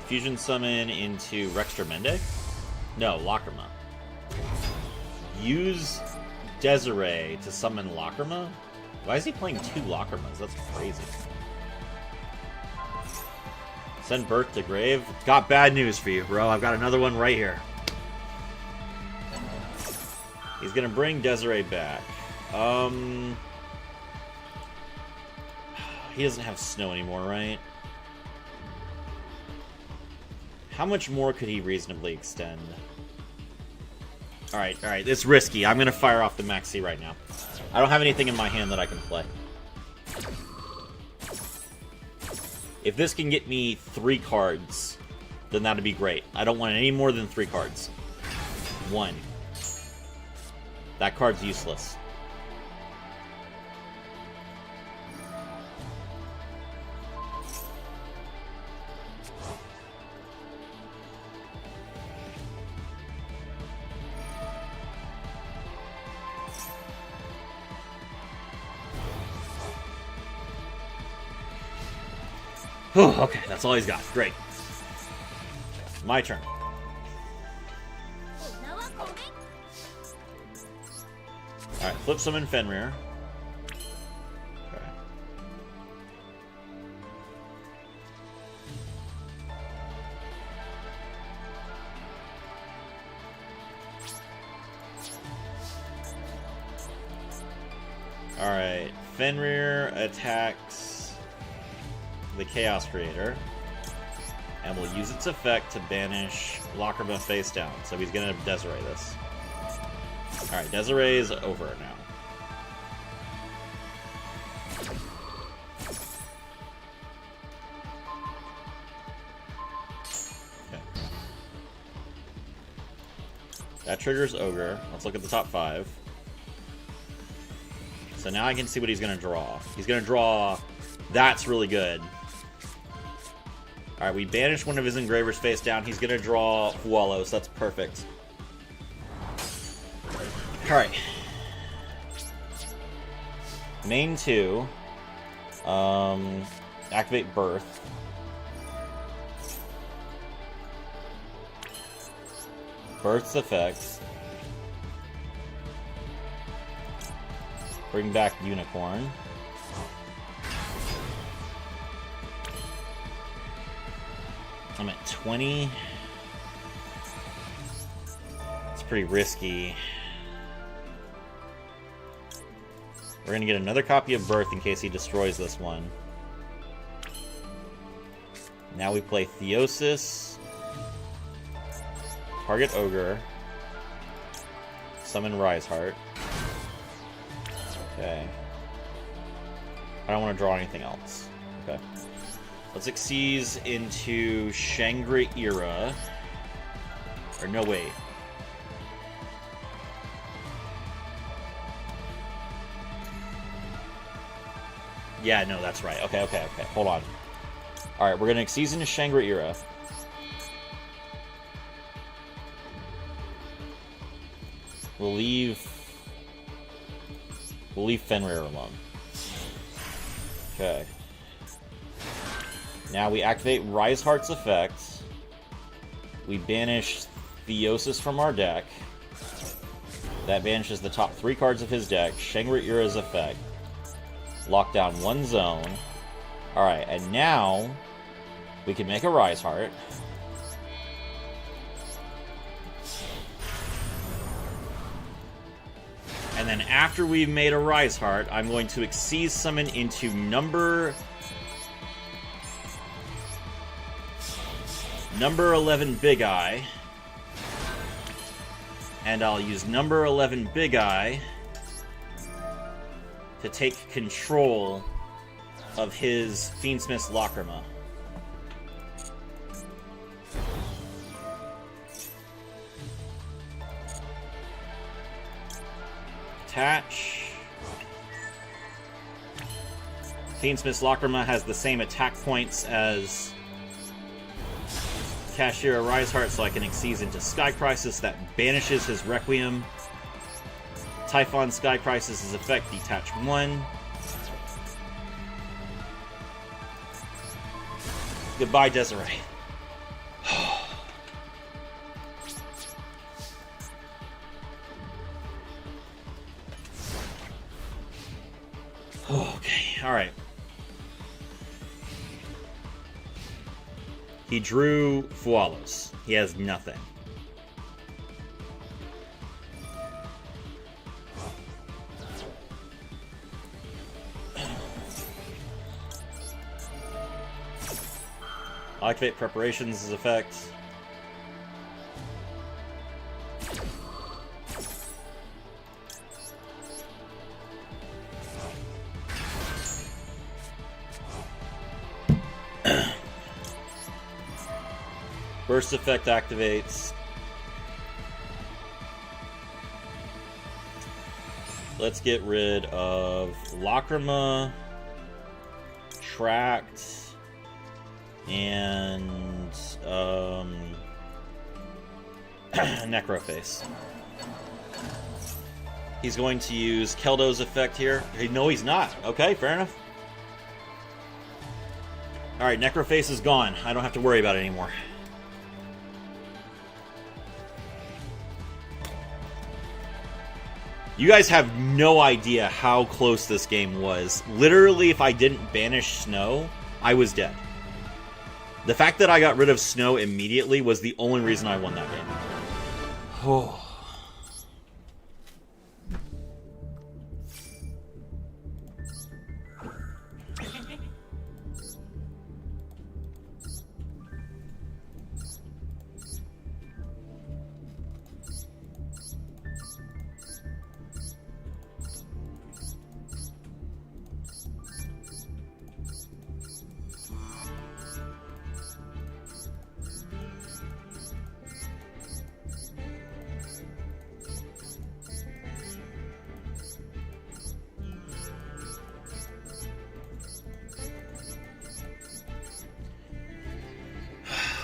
Fusion summon into Rextremende? No, Lacrima. Use Desiree to summon Lacrima? Why is he playing 2 Lacrimas? That's crazy. Send Birth to Grave. Got bad news for you, bro. I've got another one right here. He's gonna bring Desiree back. He doesn't have snow anymore, right? How much more could he reasonably extend? Alright, it's risky. I'm gonna fire off the Maxi right now. I don't have anything in my hand that I can play. If this can get me 3 cards, then that'd be great. I don't want any more than 3 cards. 1. That card's useless. Oh, okay, that's all he's got. Great. My turn. Alright, flip summon Fenrir. Okay. Alright, Fenrir attacks the Chaos Creator. And we'll use its effect to banish Lacrima face down. So he's going to Desiree this. Alright, Desiree is over now. Okay. That triggers Ogre. Let's look at the top 5. So now I can see what he's going to draw. He's going to draw... That's really good. Alright, we banish one of his engravers face down. He's going to draw Fualos. That's perfect. Alright. Main 2. Activate Birth. Birth's effects. Bring back Unicorn. I'm at 20. It's pretty risky. We're going to get another copy of Birth in case he destroys this one. Now we play Theosis. Target Ogre. Summon Riseheart. Okay. I don't want to draw anything else. Okay. Let's Xyz into Shangri-Ira. Or no, wait. Yeah, no, that's right. Okay. Hold on. Alright, we're going to Xyz into Shangri-Ira. We'll leave Fenrir alone. Okay. Now we activate Riseheart's effect. We banish Theosis from our deck. That banishes the top 3 cards of his deck. Shangri-Ira's effect. Lock down 1 zone. Alright, and now we can make a Riseheart. And then after we've made a Riseheart, I'm going to Xyz summon into number 11 Big Eye. And I'll use number 11 Big Eye to take control of his Fiendsmith's Lacrima. Attach. Fiendsmith's Lacrima has the same attack points as Kashtira Riseheart, so I can Xyz into Sky Crisis. That banishes his Requiem. Typhon Sky Crisis' effect, detach 1. Goodbye, Desiree. Okay, alright. He drew Fualos. He has nothing. I'll activate Preparations' effect. Burst effect activates. Let's get rid of Lacrima, Tract, and Necroface. He's going to use Keldo's effect here. No, he's not. Okay, fair enough. Alright, Necroface is gone. I don't have to worry about it anymore. You guys have no idea how close this game was. Literally, if I didn't banish Snow, I was dead. The fact that I got rid of Snow immediately was the only reason I won that game. Oh.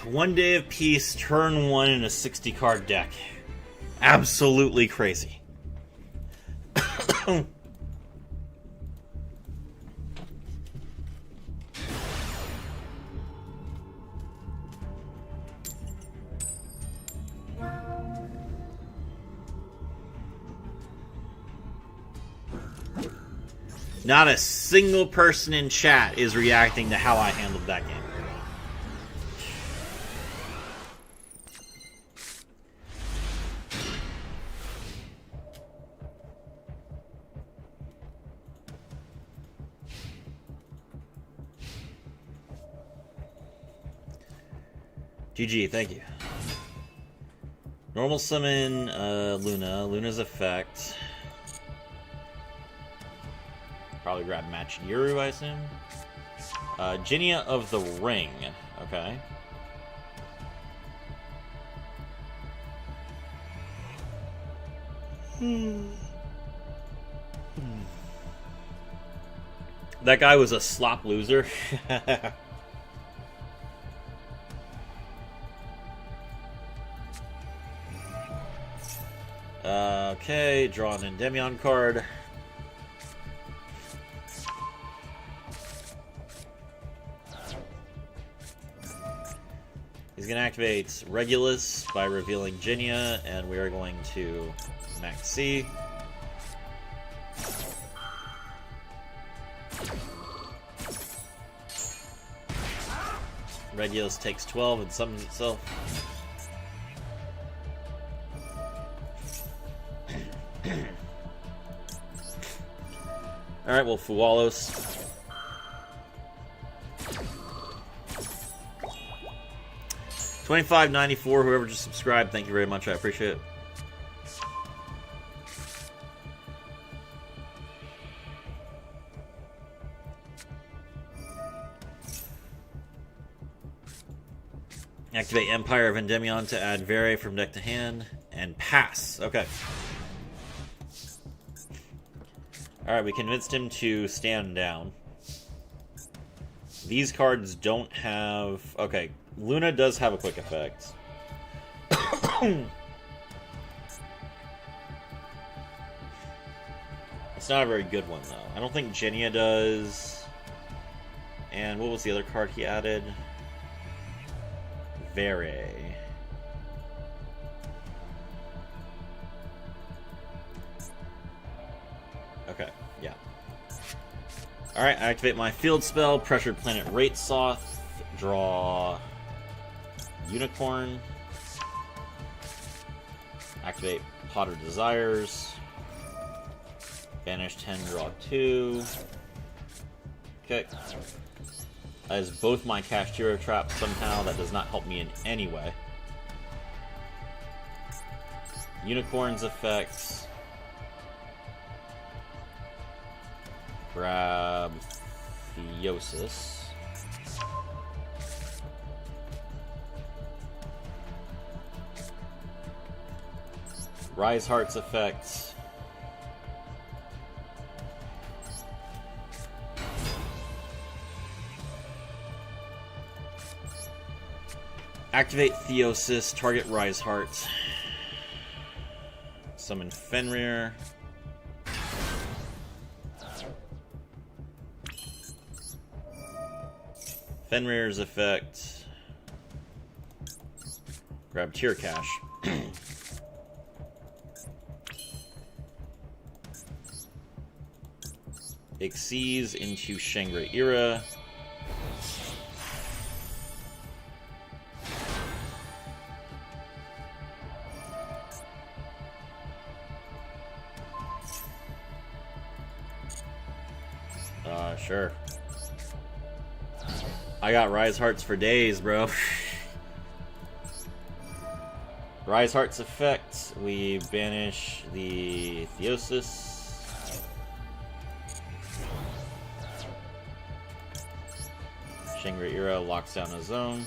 One Day of Peace, turn 1 in a 60-card deck. Absolutely crazy. Not a single person in chat is reacting to how I handled that game. GG, thank you. Normal summon Luna. Luna's effect. Probably grab Match Yuru, I assume. Jinia of the Ring. Okay. That guy was a slop loser. Okay, draw an Endymion card. He's going to activate Regulus by revealing Jinia, and we are going to max C. Regulus takes 12 and summons itself. Alright, well, Fualos. $25.94, whoever just subscribed, thank you very much, I appreciate it. Activate Empire of Endymion to add Vere from deck to hand, and pass. Okay. Alright, we convinced him to stand down. These cards don't have... Okay, Luna does have a quick effect. It's not a very good one, though. I don't think Jinia does. And what was the other card he added? Vere. Okay, yeah. Alright, I activate my field spell, Pressured Planet Ratesoth, draw Unicorn, activate Pot of Desires, banish 10, draw 2. Okay. That is both my Kashtira traps somehow. That does not help me in any way. Unicorn's effects. Grab Theosis. Rise Heart's effects. Activate Theosis, target Rise Heart. Summon Fenrir. Fenrir's effect. Grab Tier Cash. Exceeds into Shangri-Ira. Sure. I got Rise Hearts for days, bro. Rise Heart's effect. We banish the Theosis. Shangri-Ira locks down a zone.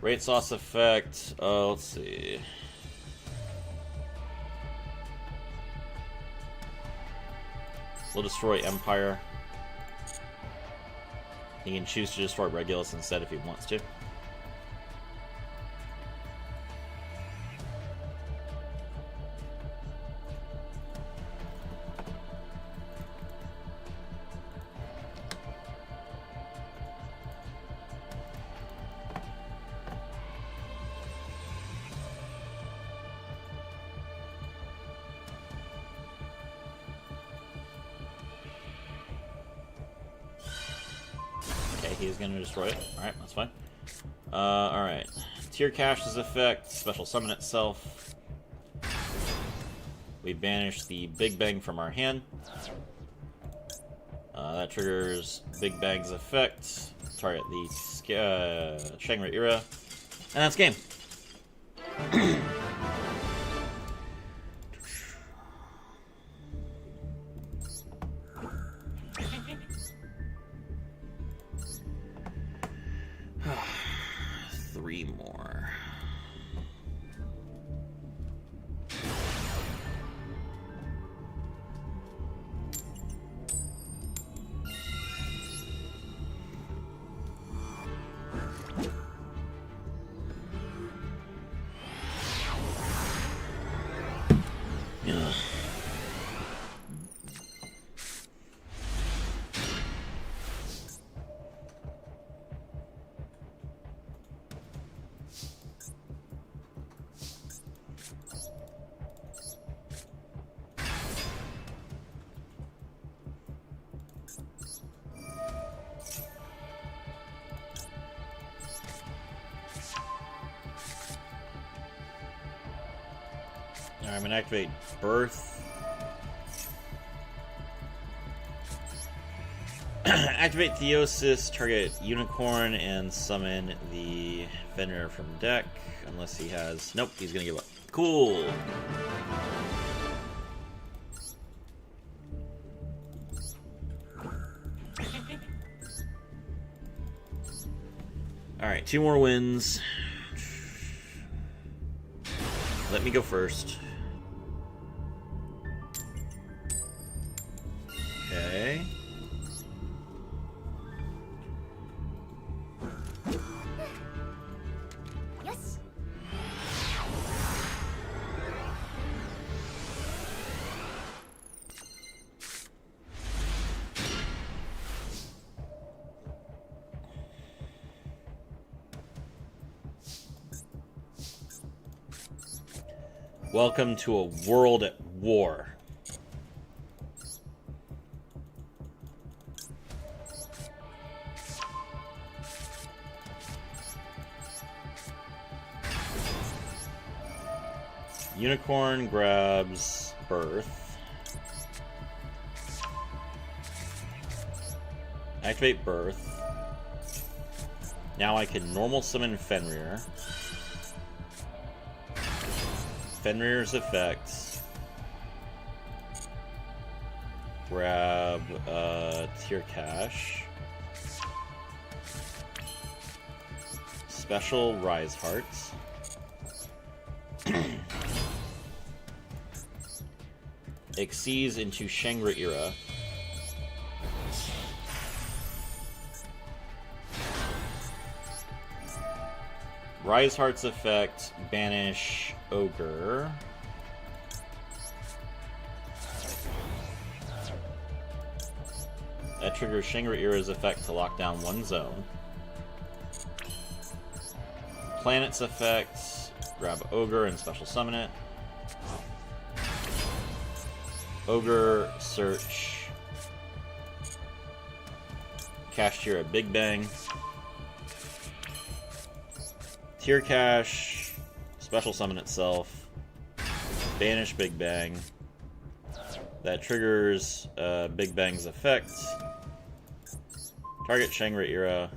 Rate Sauce effect. Let's see. We'll destroy Empire. He can choose to destroy Regulus instead if he wants to. He's gonna destroy it. Alright, that's fine. Alright. Tear Cash's effect, special summon itself. We banish the Big Bang from our hand. That triggers Big Bang's effect. Target the Shangri-Ira. And that's game. 3 more. I'm gonna activate Birth. Activate Theosis, target Unicorn, and summon the Fenrir from deck. Unless he has... Nope, he's gonna give up. Cool! Alright, 2 more wins. Let me go first. Okay. Yes. Welcome to a world at war. Unicorn grabs Birth. Activate Birth. Now I can normal summon Fenrir. Fenrir's effects. Grab Tear Cash. Special Rise Hearts. Exceeds into Shangri-Ira. Rise Heart's effect, banish Ogre. That triggers Shangri-Ira's effect to lock down 1 zone. Planet's effect, grab Ogre and special summon it. Ogre, search. Kashtira, Big Bang. Tear Cash, special summon itself. Banish Big Bang. That triggers Big Bang's effect. Target Shangri-Ira.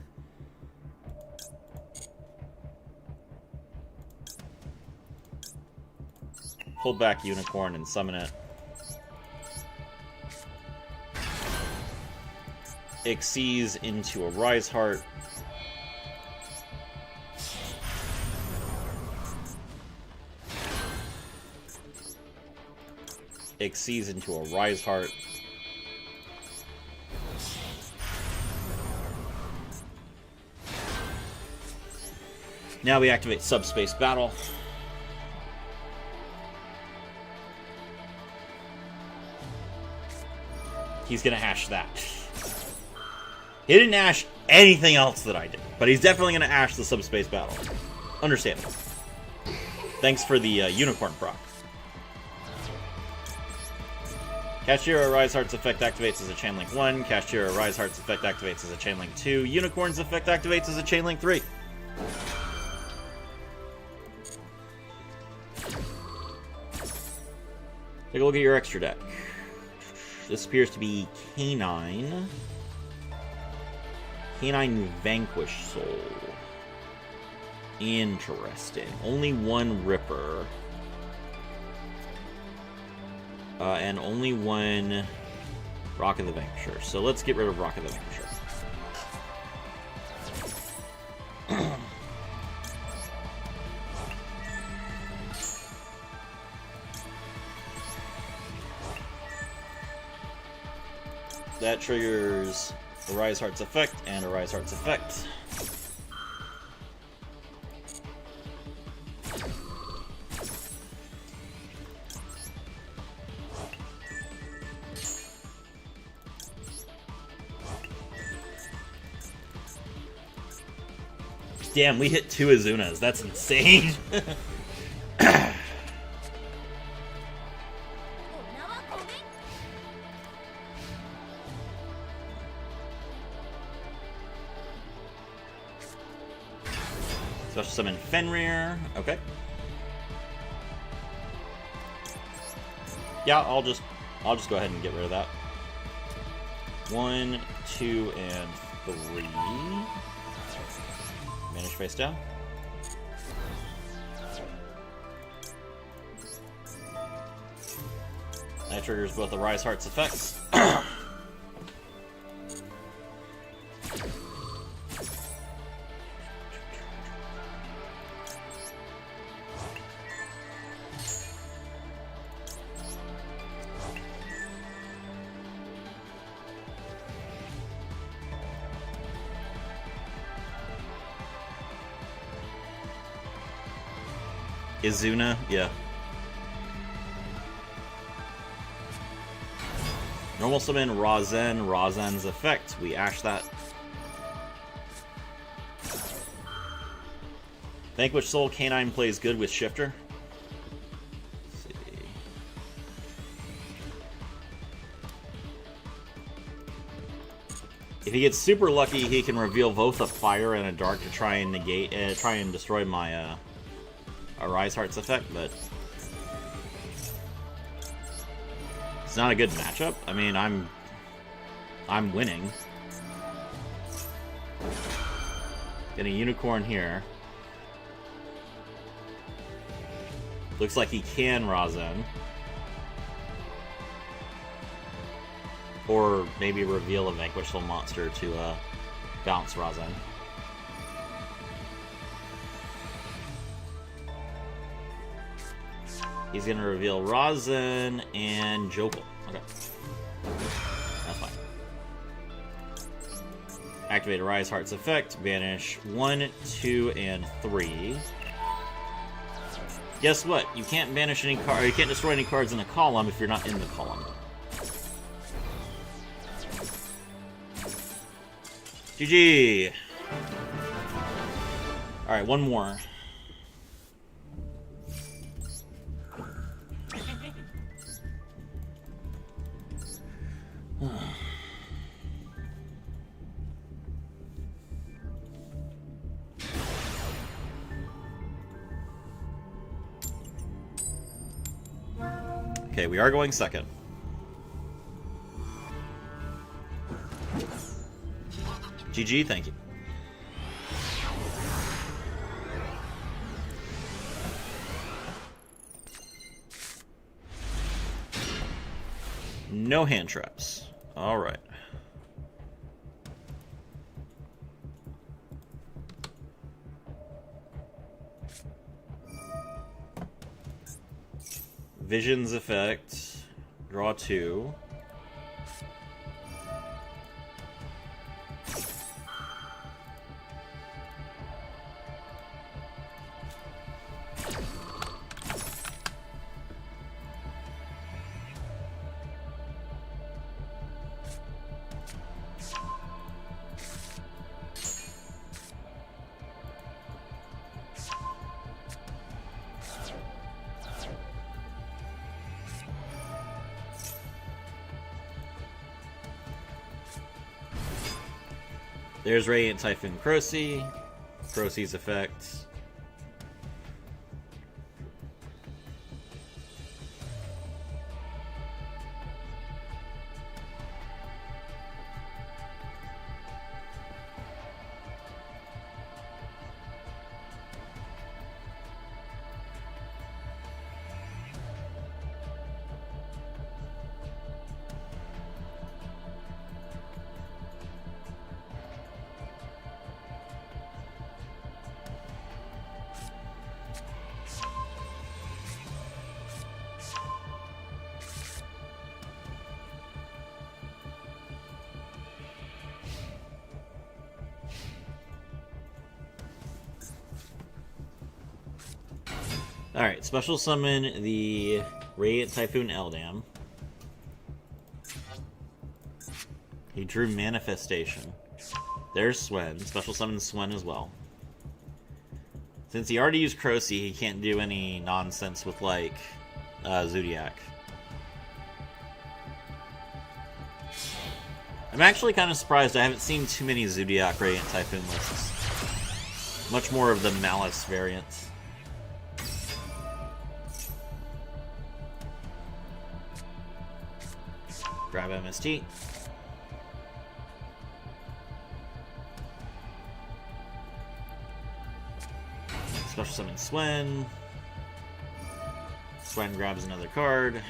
Pull back Unicorn and summon it. Exceeds into a Rise Heart. Exceeds into a Rise Heart. Now we activate Subspace Battle. He's gonna hash that. He didn't hash anything else that I did, but he's definitely gonna hash the Subspace Battle. Understandable. Thanks for the Unicorn proc. Kashtira Rise Heart's effect activates as a Chain Link 1. Kashtira Rise Heart's effect activates as a Chain Link 2. Unicorn's effect activates as a Chain Link 3. Take a look at your extra deck. This appears to be Canine. Canine Vanquish Soul. Interesting. Only one Ripper. And only one Rock of the Vanquisher. So let's get rid of Rock of the Vanquisher. That triggers a Rise Heart's effect and a Rise Heart's effect. Damn, we hit 2 Azunas. That's insane. Special summon Fenrir. Okay. Yeah, I'll just go ahead and get rid of that. 1, 2, and 3. Vanish face down. That triggers both the Rise Heart's effects. Izuna, yeah. Normal summon Razen, Razen's effect. We ash that. Vanquish Soul Canine plays good with Shifter. Let's see. If he gets super lucky, he can reveal both a fire and a dark to try and negate, try and destroy my a Rise Heart's effect, but it's not a good matchup. I mean, I'm winning. Get a Unicorn here. Looks like he can Razen. Or maybe reveal a Vanquish Soul monster to bounce Razen. He's going to reveal Razen and Jokel. Okay. That's fine. Activate a Rise Heart's effect. Banish 1, 2, and 3. Guess what? You can't banish any card. You can't destroy any cards in a column if you're not in the column. GG! Alright, one more. Okay, we are going second. GG, thank you. No hand traps. All right. Vision's effect. Draw 2. There's Radiant Typhoon Crocy. Crocy's effect. Alright, special summon the Radiant Typhoon Eldam. He drew Manifestation. There's Swen. Special summon Swen as well. Since he already used Crocy, he can't do any nonsense with, like, Zodiac. I'm actually kind of surprised I haven't seen too many Zodiac Radiant Typhoon lists. Much more of the Malice variants. Grab MST. Special summon Swen. Swen grabs another card.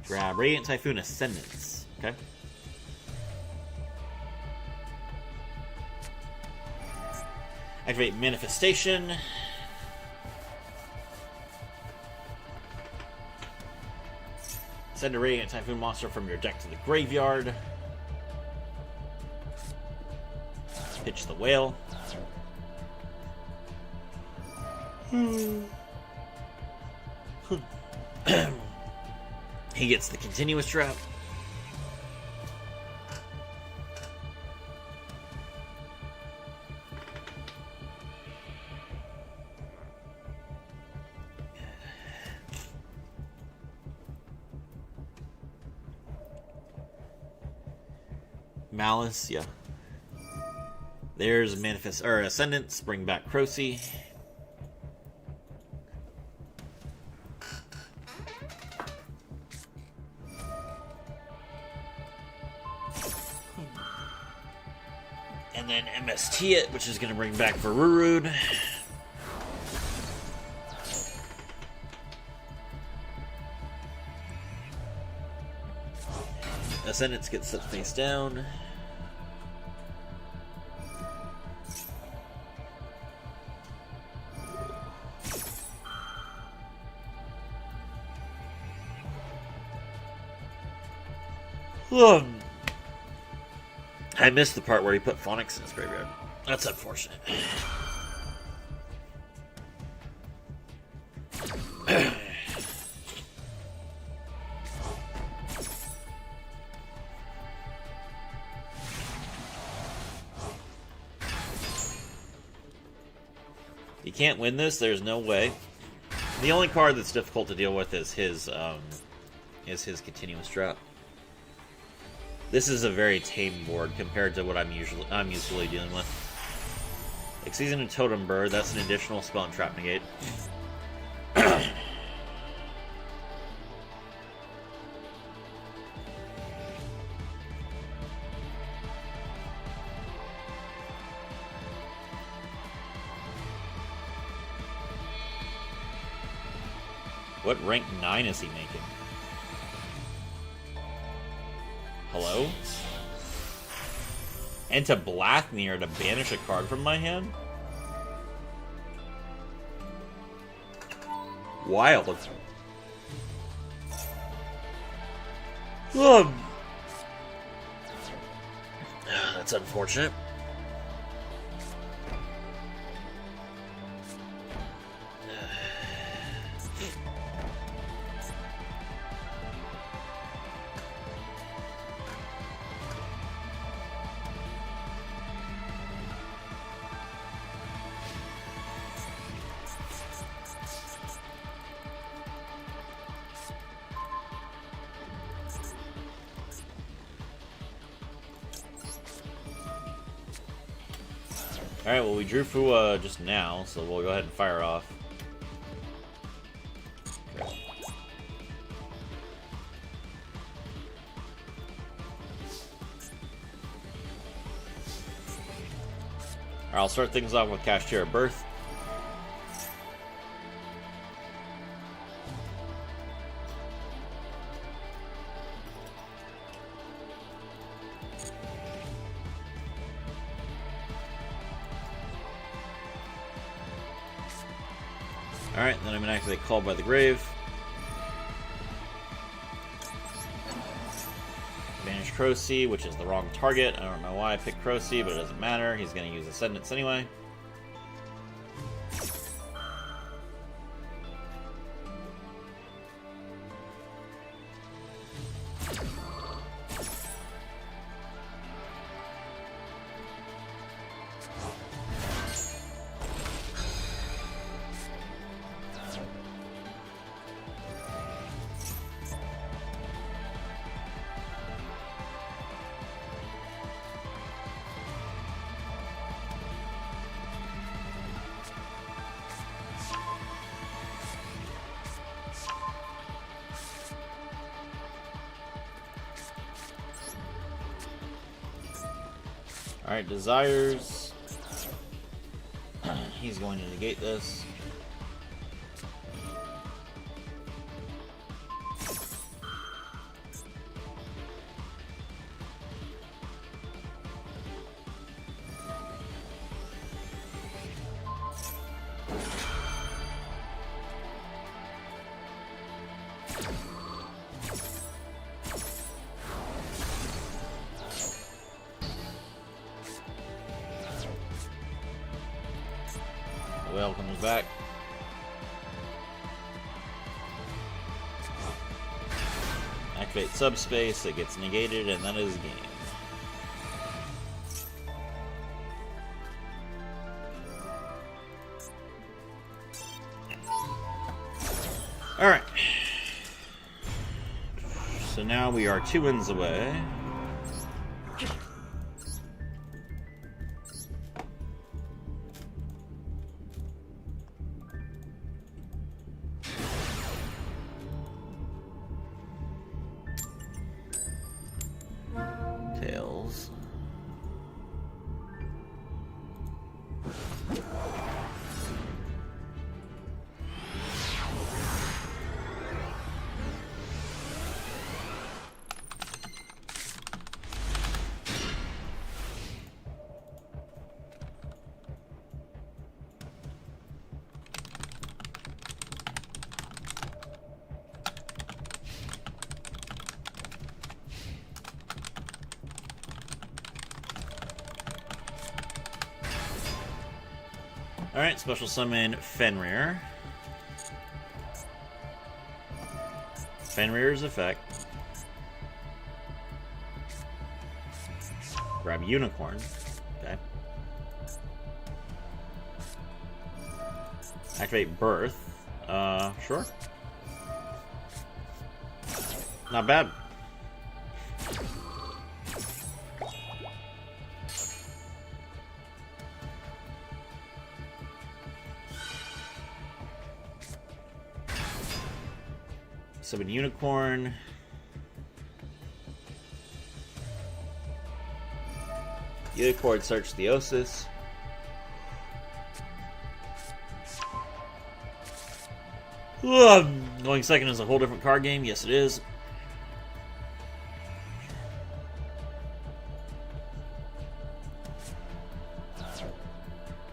Grab Radiant Typhoon Ascendance. Okay. Activate Manifestation. Send a Radiant Typhoon monster from your deck to the graveyard. Pitch the whale. He gets the continuous trap. Malice, yeah. There's Manifest or Ascendance, bring back Crocy. And then MST it, which is gonna bring back Varurud. Ascendance gets set face down. I missed the part where he put Phonics in his graveyard. That's unfortunate. You can't win this. There's no way. The only card that's difficult to deal with is his continuous trap. This is a very tame board compared to what I'm usually dealing with. Like Season and Totem Bird, that's an additional spell and trap negate. What rank 9 is he making? Hello? And to Blackmere to banish a card from my hand? Wild. That's unfortunate. Alright, well, we drew Fua just now, so we'll go ahead and fire off. Alright, I'll start things off with Kashtira Birth. Alright, then I'm going to activate Called by the Grave. Banish Crocy, which is the wrong target. I don't know why I picked Crocy, but it doesn't matter. He's going to use Ascendance anyway. Alright, Desires. He's going to negate this. Whale comes back. Activate Subspace, it gets negated, and that is game. Alright. So now we are 2 wins away. Tails. Alright, special summon Fenrir. Fenrir's effect. Grab Unicorn. Okay. Activate Birth. Sure. Not bad. Summon Unicorn. Unicorn search Theosis. Ugh, going second is a whole different card game. Yes, it is.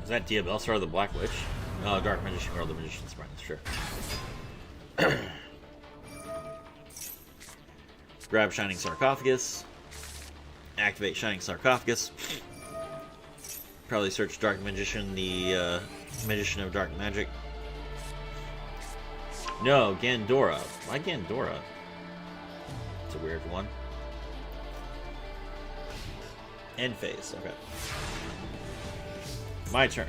Is that Diabellstar the Black Witch? No, Dark Magician or the Magician's Apprentice, sure. Grab Shining Sarcophagus. Activate Shining Sarcophagus. Probably search Dark Magician, the Magician of Dark Magic. No, Gandora. Why Gandora? It's a weird one. End phase, okay. My turn.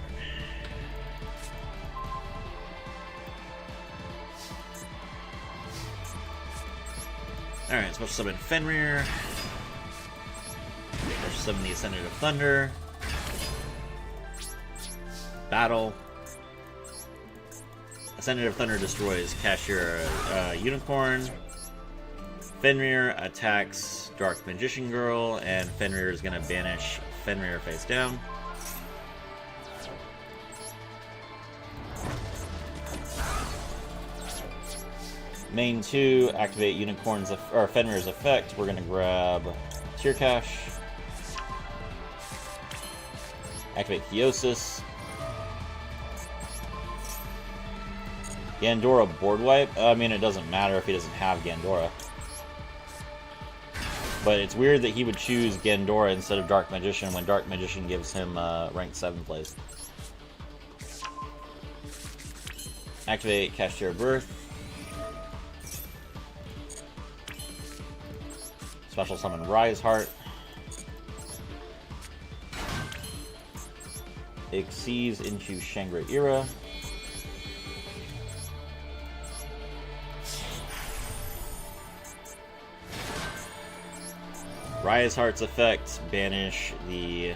Alright, special summon Fenrir. Special summon the Ascendant of Thunder. battle. Ascendant of Thunder destroys Kashtira Unicorn. Fenrir attacks Dark Magician Girl, and Fenrir is going to banish Fenrir face down. Main 2, activate Unicorn's or Fenrir's effect. We're going to grab Tear Cache. Activate Theosis. Gandora board wipe. I mean, it doesn't matter if he doesn't have Gandora. But it's weird that he would choose Gandora instead of Dark Magician when Dark Magician gives him rank 7 plays. Activate Kashtira Birth. Special summon Rise Heart. Exceeds into Shangri-Ira. Rise Heart's effect, banish the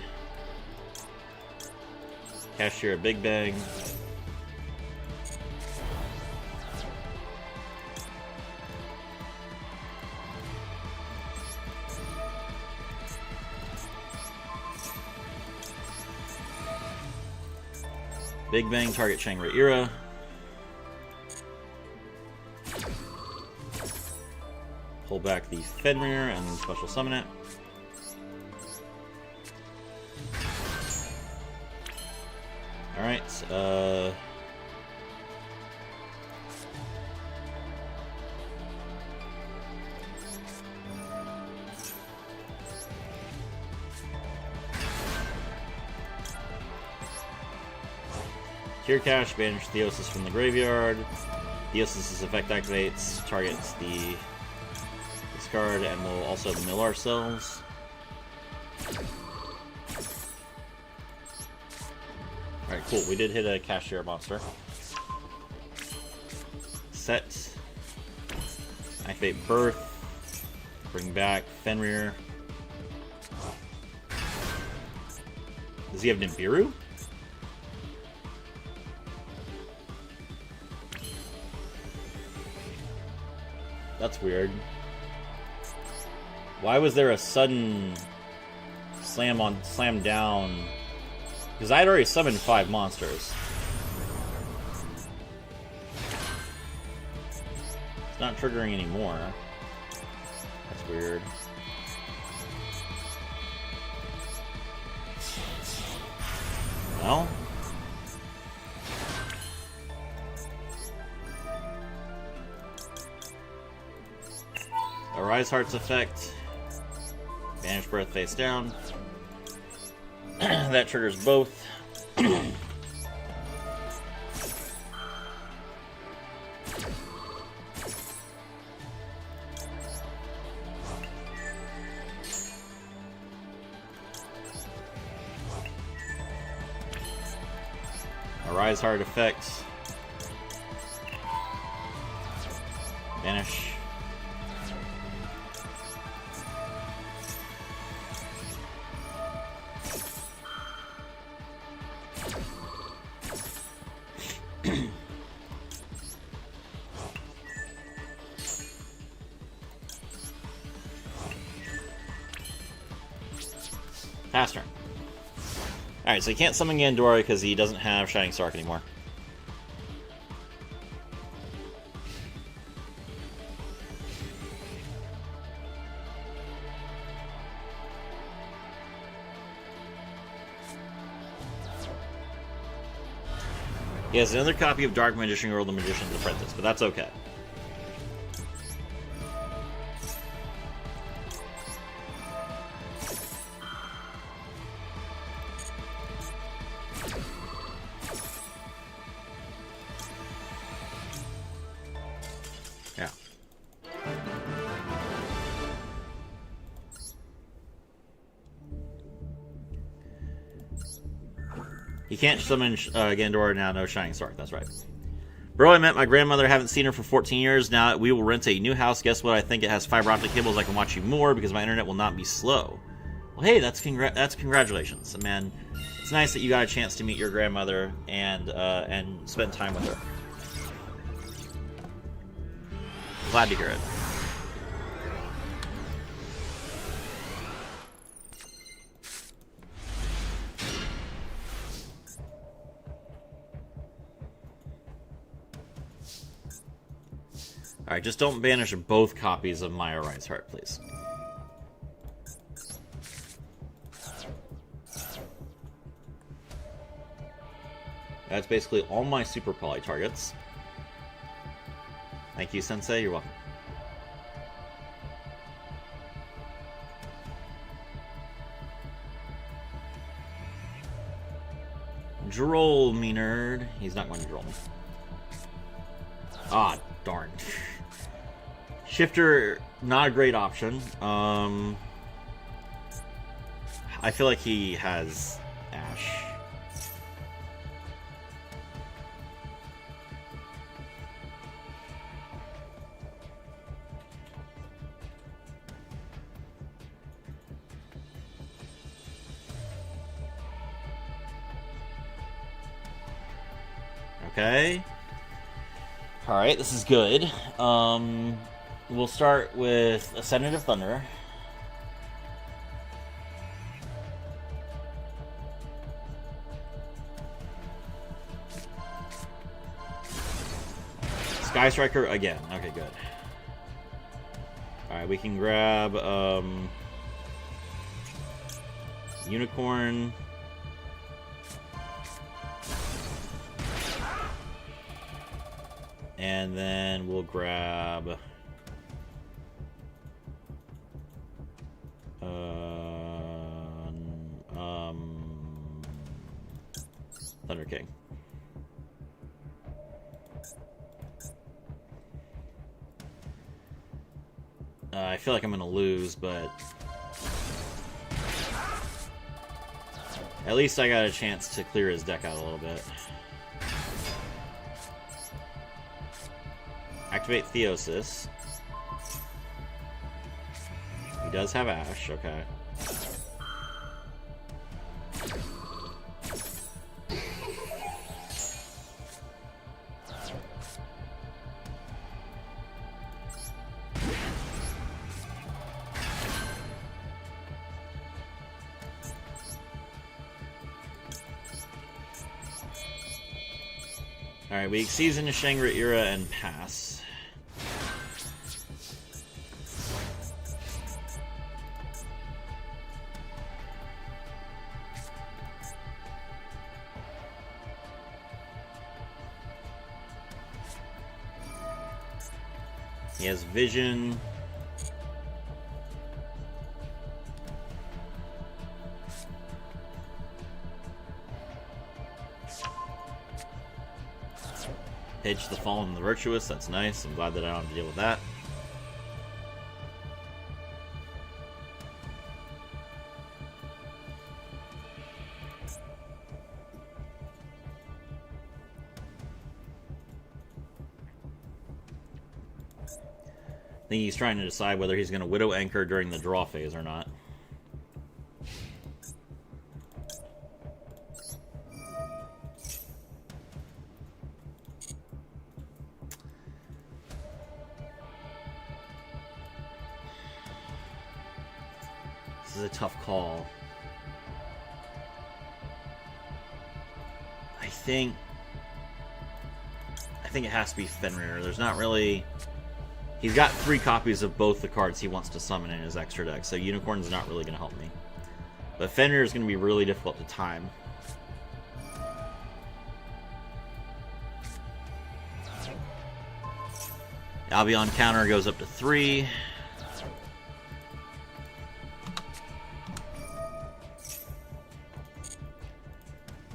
Kashtira Big Bang. Big Bang, target Shangri-Ira. Pull back the Fenrir and special summon it. Alright, Tear Cache, banish Theosis from the graveyard. Theosis' effect activates, targets the discard, and we'll also mill ourselves. Alright, cool. We did hit a Kashtira monster. Set. Activate Birth. Bring back Fenrir. Does he have Nibiru? That's weird. Why was there a sudden slam down? Because I had already summoned 5 monsters. It's not triggering anymore. That's weird. Well. Rise Heart's effect. Banish Birth face down. That triggers both. A Rise Heart effect. Banish. Pass turn. Alright, so he can't summon Gandora because he doesn't have Shining Stark anymore. He has another copy of Dark Magician Girl, the Magician's Apprentice, but that's okay. Yeah. You can't summon Gandora now, no Shining Stark, that's right. Bro, I met my grandmother, haven't seen her for 14 years. Now we will rent a new house. Guess what? I think it has fiber optic cables. I can watch you more because my internet will not be slow. Well, hey, that's congratulations. Man, It's nice that you got a chance to meet your grandmother and spend time with her. Glad to hear it. Alright, just don't banish both copies of Maya Rice Heart, please. That's basically all my Super Poly targets. Thank you, Sensei. You're welcome. Droll me, nerd. He's not going to droll me. Ah, darn. Shifter, not a great option. I feel like he has Ash. Okay. Alright, this is good. We'll start with Ascendant of Thunder. Sky Striker again. Okay, good. Alright, we can grab Unicorn. And then we'll grab Thunder King. I feel like I'm gonna lose, but at least I got a chance to clear his deck out a little bit. Activate Theosis. He does have Ash, okay. Alright, we season to Shangri-Ira and pass. He has Vision. Pitch the Fallen and the Virtuous. That's nice. I'm glad that I don't have to deal with that. I think he's trying to decide whether he's going to Widow Anchor during the draw phase or not. This is a tough call. I think it has to be Fenrir. There's not really... He's got 3 copies of both the cards he wants to summon in his extra deck, so Unicorn's not really going to help me. But Fenrir is going to be really difficult to time. Albion counter goes up to 3.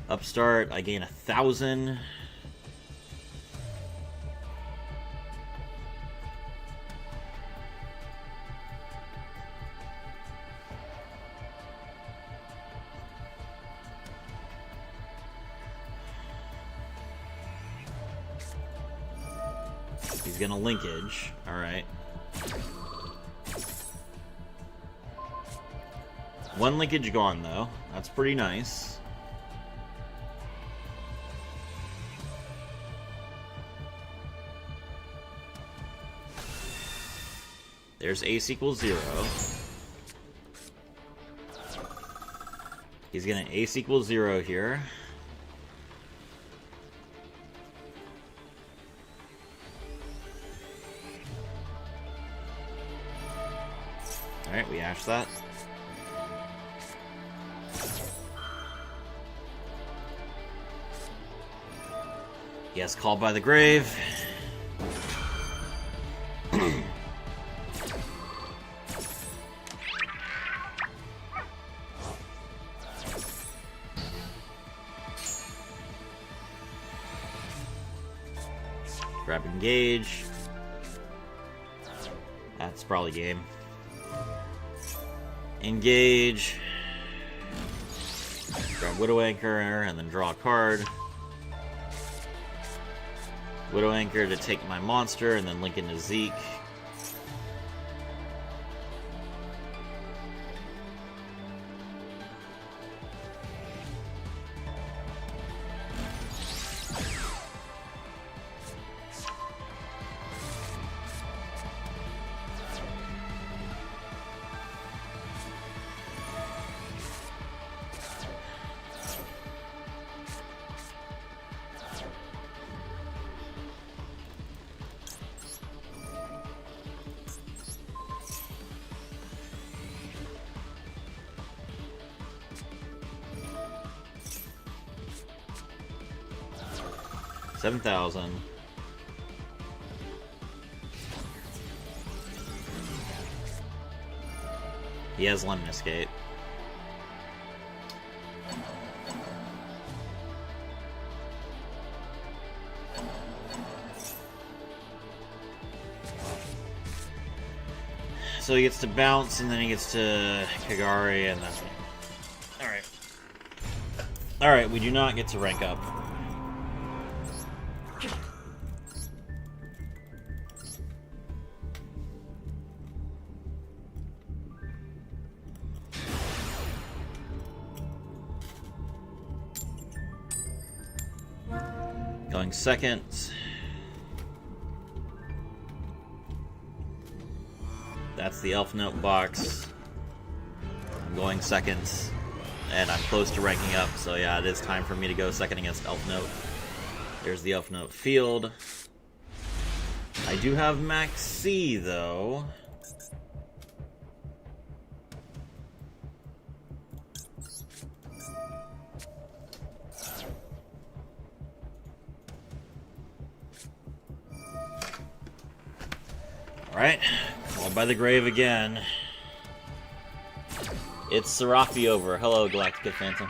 Upstart, I gain 1,000. He's gonna linkage. Alright. 1 linkage gone, though. That's pretty nice. There's ace equals 0. He's gonna ace equals 0 here. Alright, we ash that. Yes, called by the grave. Grab engage. That's probably game. Engage. Grab Widow Anchor and then draw a card. Widow Anchor to take my monster and then link into Zeke. $7,000. He has Lemon Escape. So he gets to bounce, and then he gets to Kagari, and that's it. Alright. Alright, we do not get to rank up. Going second. That's the Elf Note box. I'm going second, and I'm close to ranking up, so yeah, it is time for me to go second against Elf Note. There's the Elf Note field. I do have Max C, though. Alright, called by the grave again. It's Serafi over. Hello, Galactica Phantom.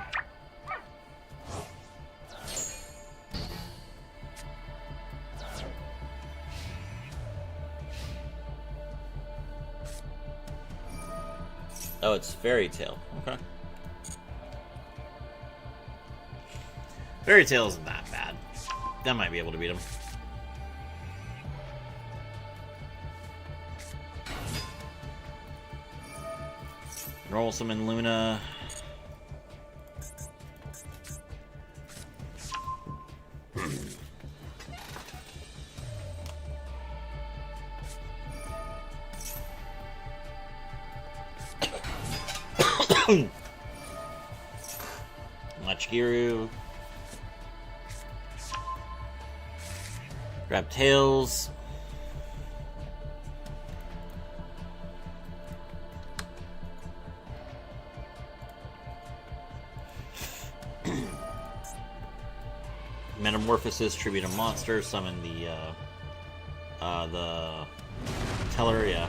Oh, it's Fairy Tale. Okay. Fairy Tale isn't that bad. That might be able to beat him. Roll summon Luna. Machiru. Grab Tails. Metamorphosis, tribute a monster, summon the teller, yeah.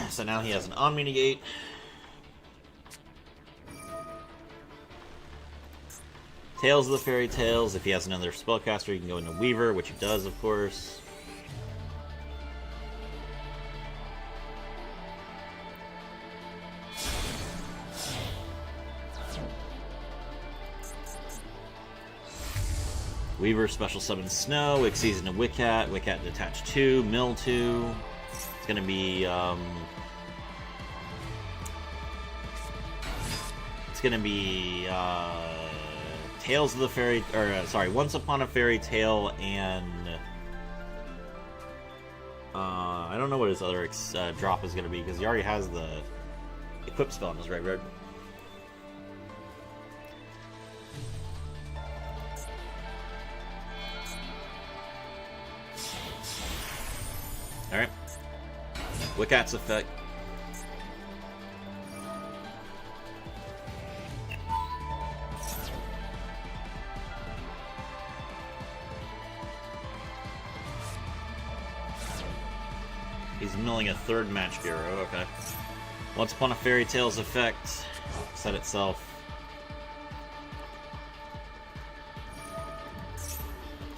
So now he has an Omni Negate. Tales of the Fairy Tales. If he has another spellcaster, he can go into Weaver, which he does, of course. Weaver special summon Snow, exceeds into Wiccat, Wiccat detach 2, mill 2. It's gonna be Tales of the Fairy, or sorry, Once Upon a Fairy Tale and I don't know what his other drop is going to be, because he already has the equip spell in his graveyard. Alright. Wickat's effect. He's milling a third Match Bureau, okay. Once upon a Fairy Tale's effect, set itself.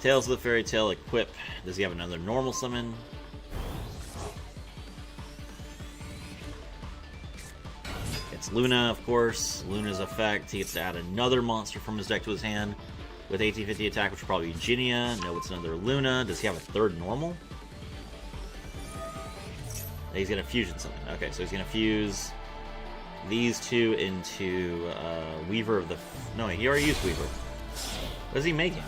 Tales of the Fairy Tale equip. Does he have another normal summon? It's Luna, of course. Luna's effect. He gets to add another monster from his deck to his hand with 1850 attack, which will probably be Ginia. No, it's another Luna. Does he have a third normal? He's going to fusion something. Okay, so he's going to fuse these two into Weaver of the... No, he already used Weaver. What is he making?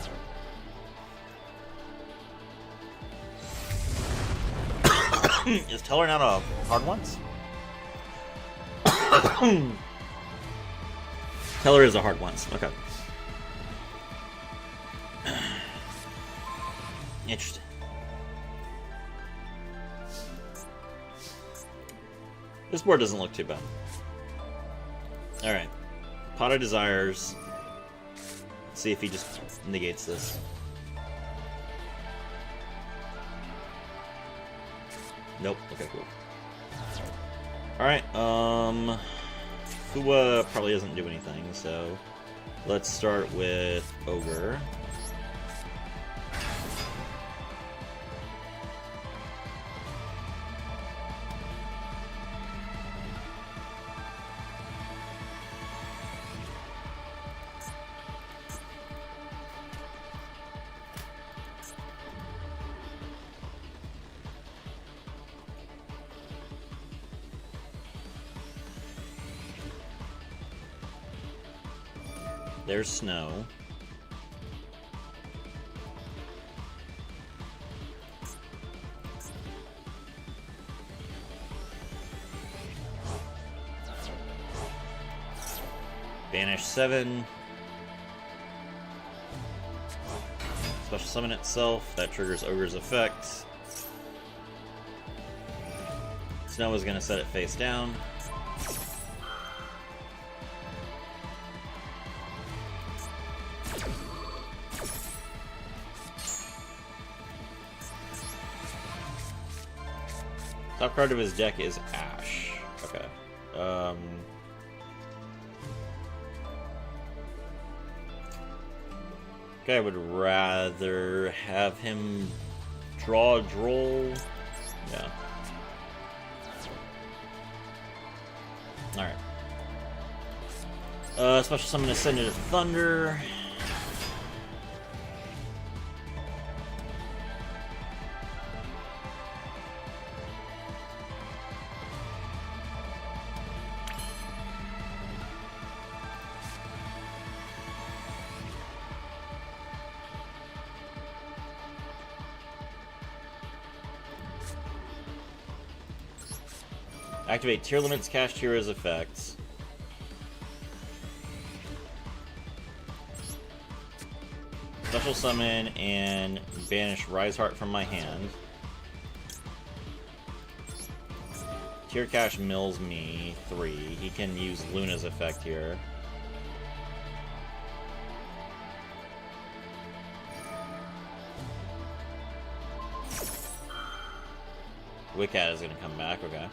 Is Teller not a hard once? Teller is a hard once. Okay. Interesting. This board doesn't look too bad. Alright. Pot of Desires. Let's see if he just negates this. Nope. Okay, cool. Alright, Fua probably doesn't do anything, so let's start with Ogre. There's Snow. Banish 7. Special summon itself. That triggers Ogre's effect. Snow is going to set it face down. Top card of his deck is Ash. Okay. Okay, I would rather have him draw a Droll. Yeah. Alright. Special summon Ascendant of Thunder. Activate Tier Limits Kashtira's effects. Special summon and banish Rise Heart from my hand. Tier Cash mills me 3. He can use Luna's effect here. Wiccat is going to come back, okay.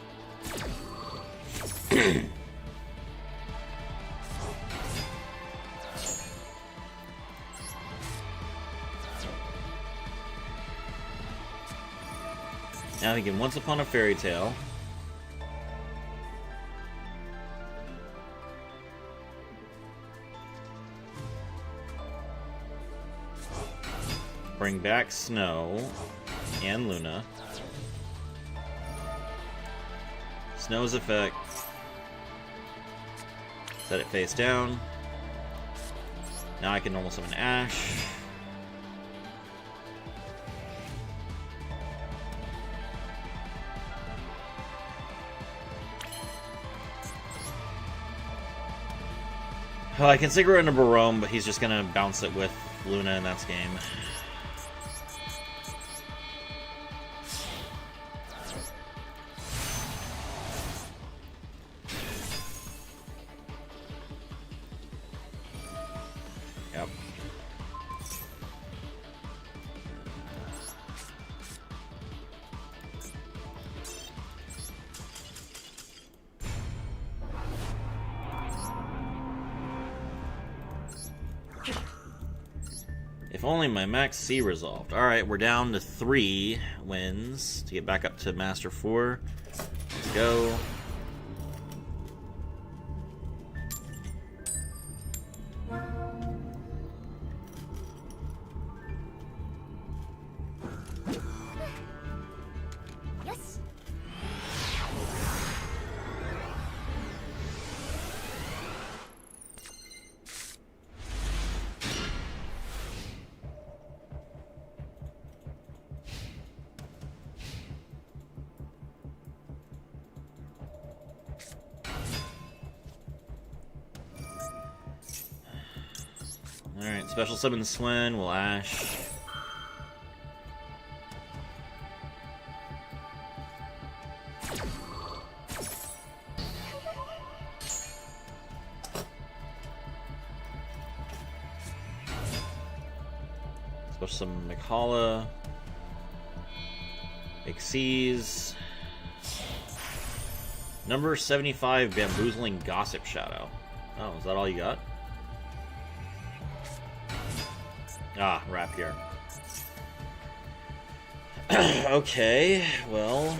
Now we can Once Upon a Fairy Tale. Bring back Snow and Luna. Snow's effect. Set it face down. Now I can normal summon Ash. Oh, I can Synchro into Barome, but he's just gonna bounce it with Luna, and that's game. Yep. If only my max C resolved. Alright, we're down to 3 wins to get back up to Master 4. Let's go. Yes. Alright, special summon Swen, we'll Ash. Special summon Mikhala. Xyz. Number 75, Bamboozling Gossip Shadow. Oh, is that all you got? Ah, Rapier. Okay, well,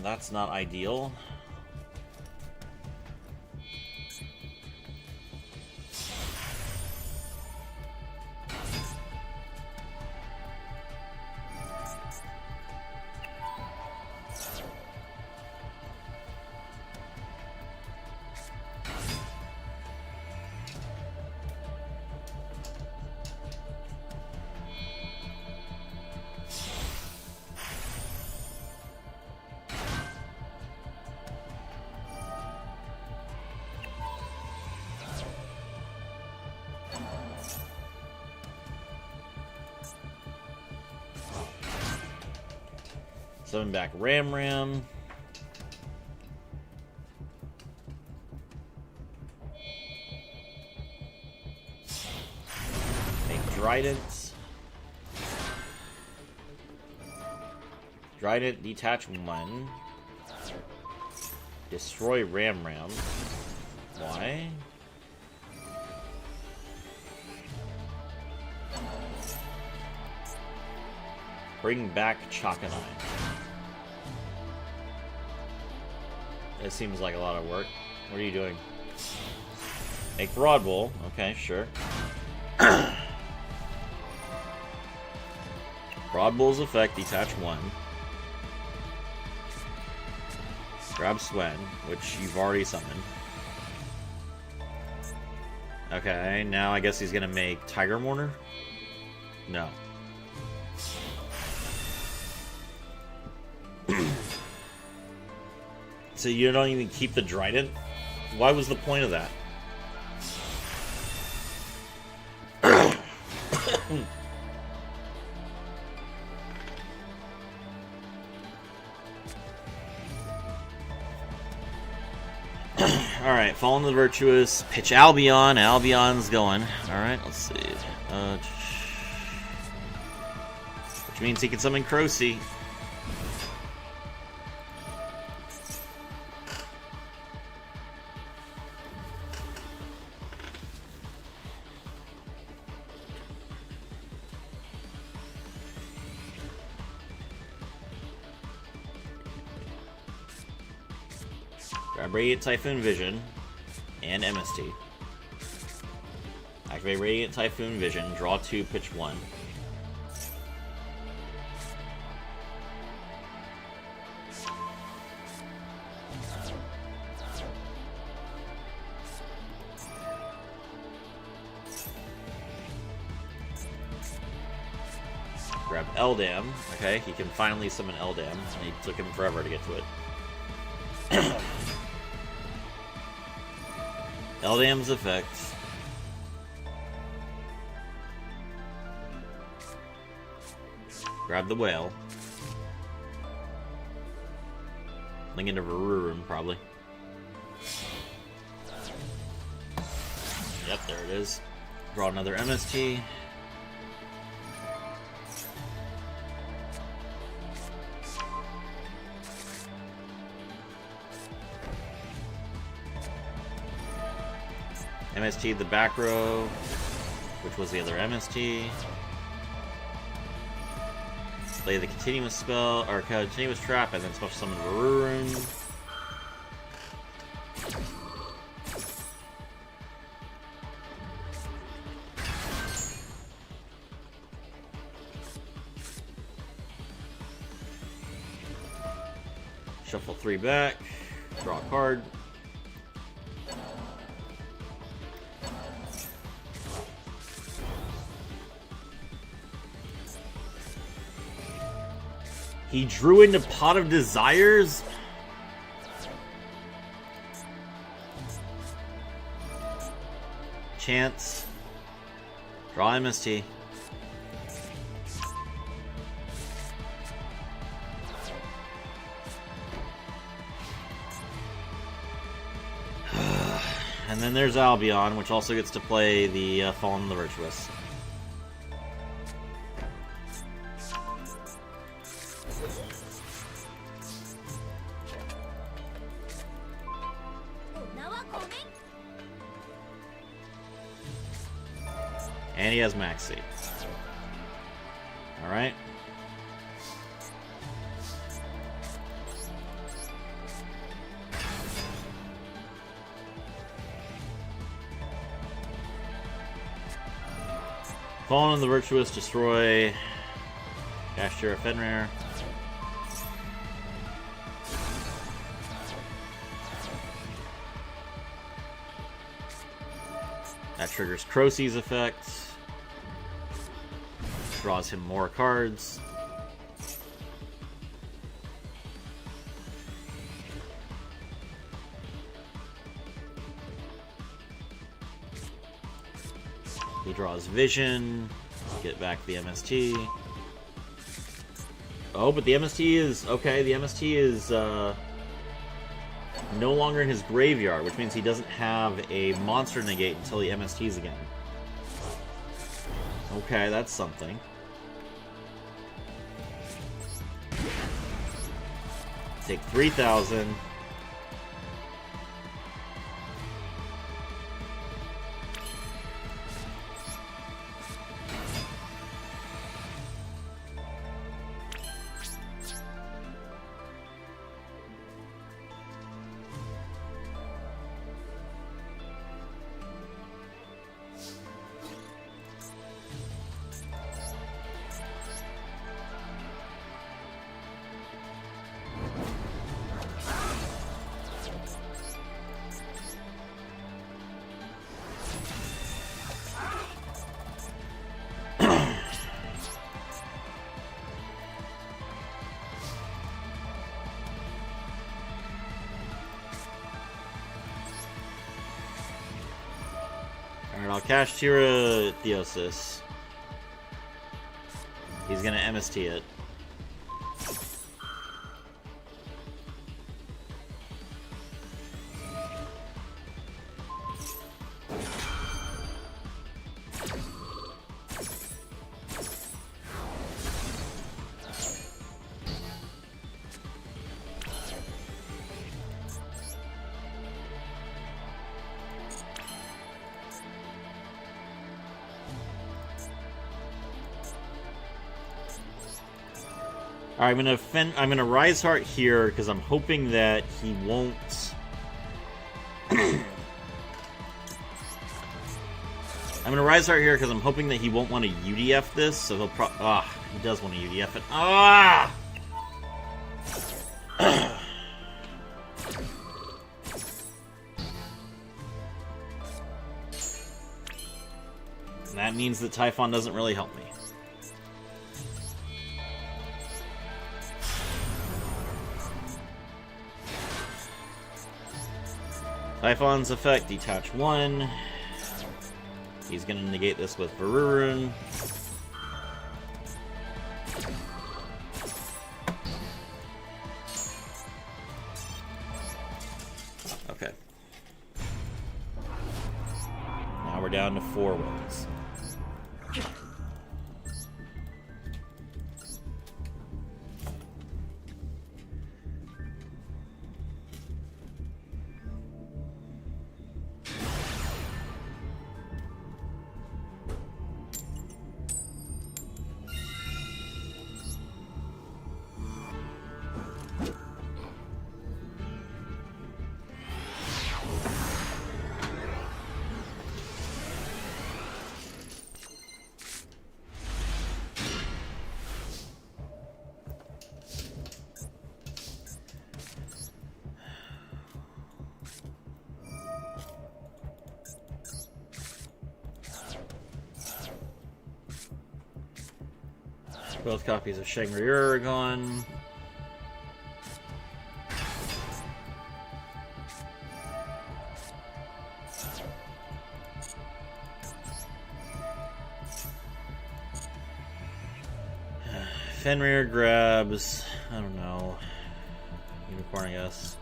that's not ideal. Summon back Ram. Make Trident. Trident, detach 1. Destroy Ram. Why? Bring back Chakanine. It seems like a lot of work. What are you doing? Make Broad Bowl. Okay, sure. Broad Bowl's effect, detach 1. Grab Swen, which you've already summoned. Okay, now I guess he's gonna make Tiger Mourner? No. So you don't even keep the Trident? Why was the point of that? Alright, Fallen the Virtuous. Pitch Albion. Albion's going. Alright, let's see. Which means he can summon Crocy. Grab Radiant Typhoon Vision and MST. Activate Radiant Typhoon Vision, draw 2, pitch 1. Grab Eldam. Okay, he can finally summon Eldam, and it took him forever to get to it. Eldam's effects. Grab the whale. Link into Varurun, probably. Yep, there it is. Draw another MST. MST the back row, which was the other MST. Play the continuous spell, or continuous trap, and then special summon Varurun. Shuffle 3 back, draw a card. He drew into Pot of Desires? Chance. Draw MST. And then there's Albion, which also gets to play the Fallen and the Virtuous. And he has Maxi. Alright. Fallen and the Virtuous destroy Kashtira Fenrir. That triggers Crosey's effect. Draws him more cards. He draws Vision. Get back the MST. Oh, but the MST is... Okay, the MST is no longer in his graveyard, which means he doesn't have a monster negate until he MSTs again. Okay, that's something. Take 3,000. Alright, I'll Kashtira Theosis. He's gonna MST it. Alright, I'm gonna Rise Heart here because I'm hoping that he won't. I'm gonna Rise Heart here because I'm hoping that he won't want to UDF this, so he'll he does want to UDF it. And that means that Typhon doesn't really help me. Typhon's effect, detach 1. He's gonna negate this with Varurun. Okay. Now we're down to 4 wounds. Both copies of Shangri-La are gone. Fenrir grabs, I don't know, Unicorn, I guess.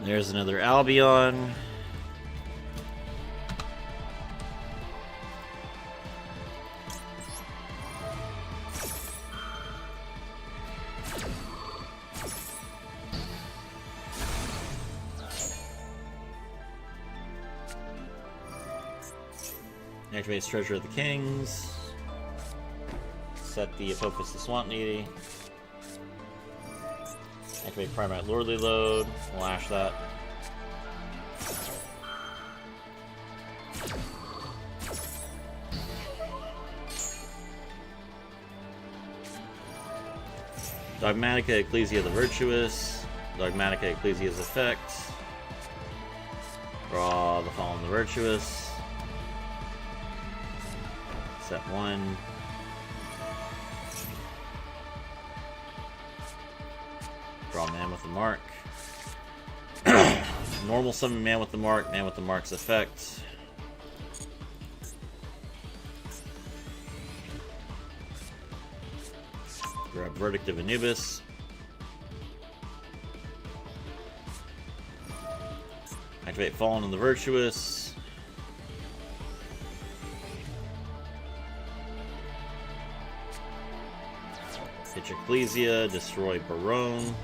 There's another Albion. Activates Treasure of the Kings. Set the Apophis the Swamp Needy. Activate Primate Lordly Load. Lash that. Dogmatica Ecclesia the Virtuous. Dogmatica Ecclesia's effect. Draw the Fallen the Virtuous. Set 1. Draw Man with the Mark. Normal summon Man with the Mark. Man with the Mark's effect. Grab Verdict of Anubis. Activate Fallen and the Virtuous. Hit Ecclesia, destroy Barone.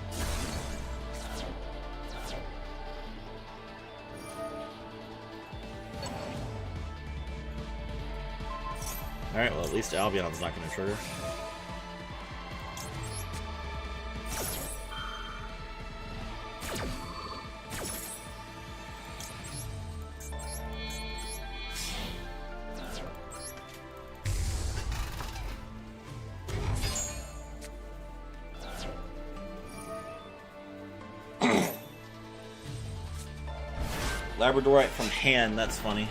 Alright, well at least Albion's not going to trigger. Labradorite from hand, that's funny.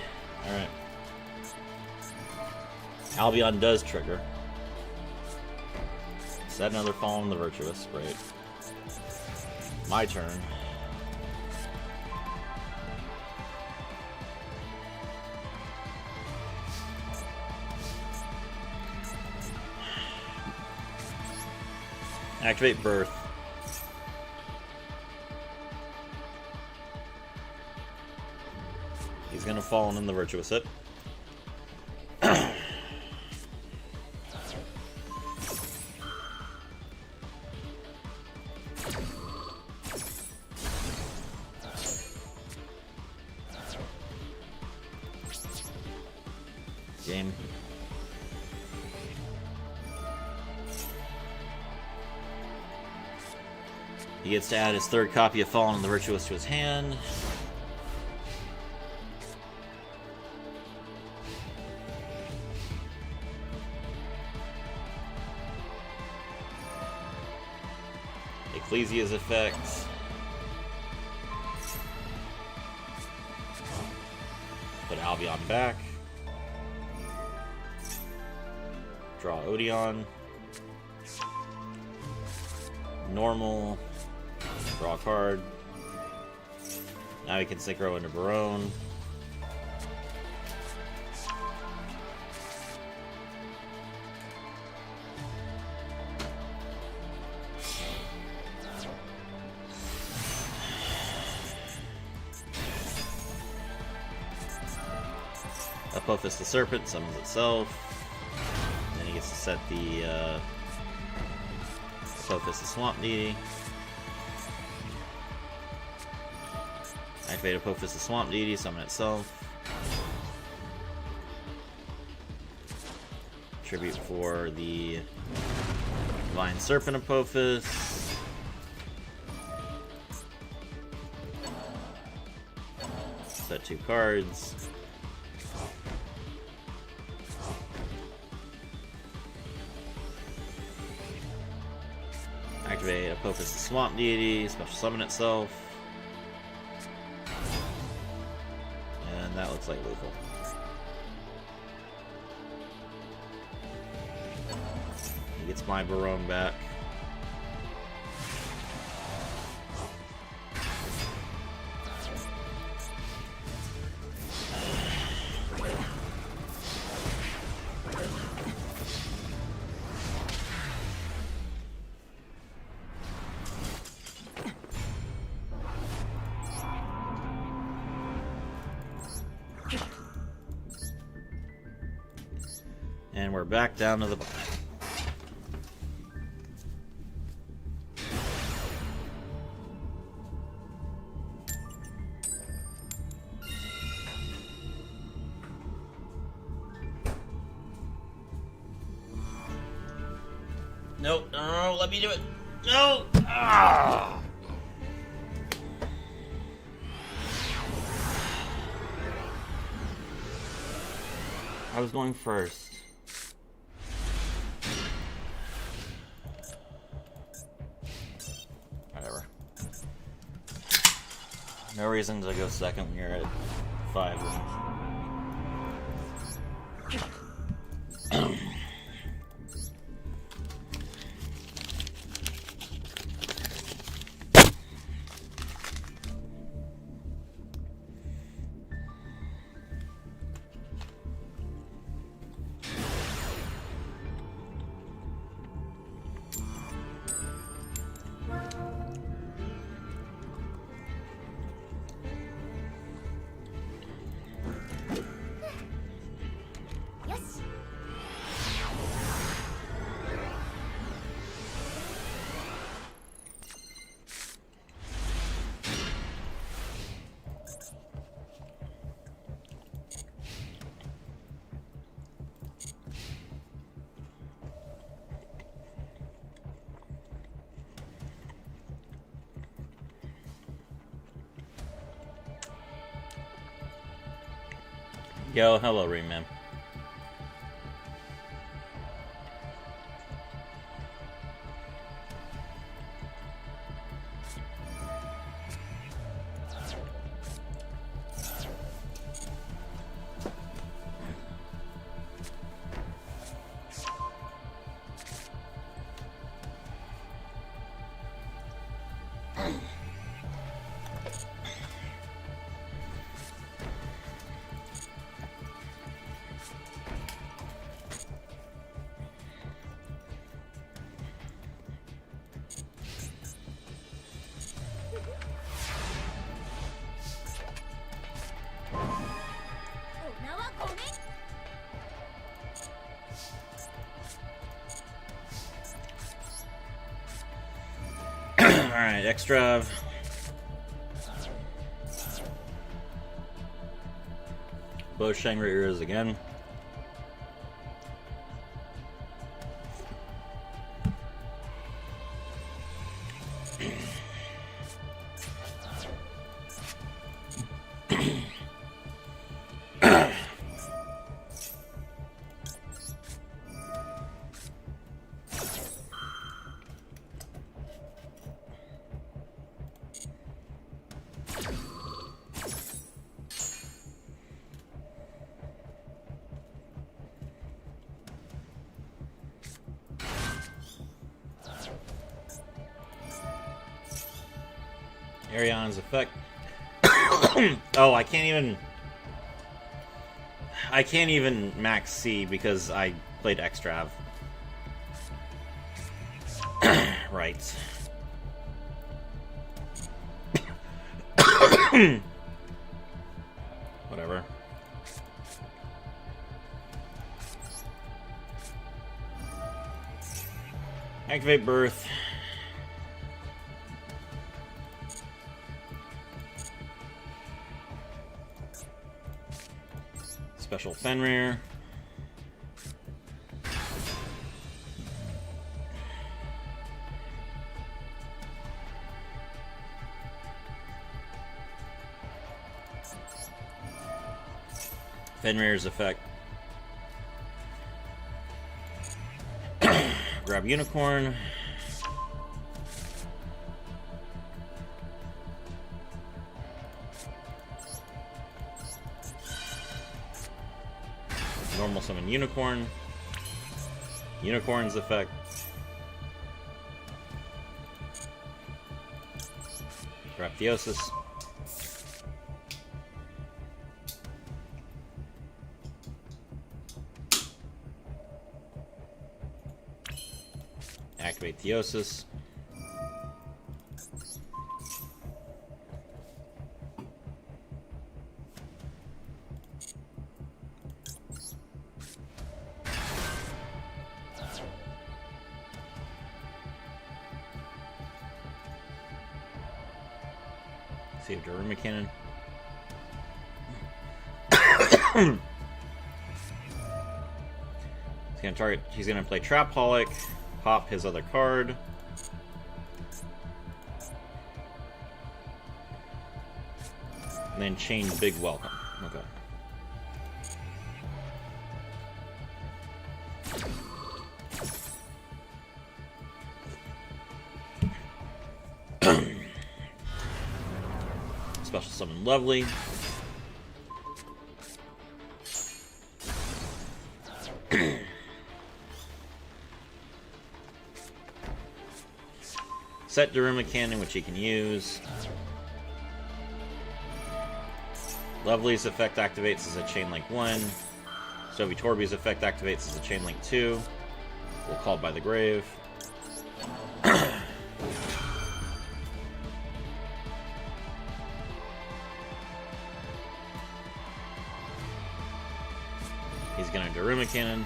Alright. Albion does trigger. Set another Fallen the Virtuous, great. My turn. Activate Birth. He's gonna Fallen in the Virtuous it. Game. He gets to add his third copy of Fallen on the Virtuous to his hand. Ecclesia's effect. Put Albion back. Draw Odeon. Normal. Draw a card. Now we can synchro into Barone. Apophis the Serpent summons itself. Then he gets to set the Apophis the Swamp Deity. Activate Apophis the Swamp Deity, summon itself. Tribute for the Divine Serpent Apophis. Set 2 cards. Activate Apophis the Swamp Deity, special summon itself. And that looks like lethal. He gets my Barone back. And we're back down to the bottom. Nope, no, let me do it. No! Ah! I was going first. Whatever. No reason to go second when you're at 5 wins. Yo, hello, Reman. Alright, extra. Both Shangri-Eras again. Ariana's effect. Oh, I can't even max C because I played Extrav. Right. Whatever. Activate Birth. Special Fenrir. Fenrir's effect. Grab Unicorn. Normal summon Unicorn. Unicorn's effect. Grab Theosis. Activate Theosis. Save Daruma Cannon. He's gonna target. He's gonna play Trapaholic. Pop his other card. And then chain Big Welcome. Okay. Special summon Lovely. Set Daruma Cannon, which he can use. Lovely's effect activates as a Chain Link 1. Sovi Torby's effect activates as a Chain Link 2. We'll Called by the Grave. He's gonna Daruma Cannon.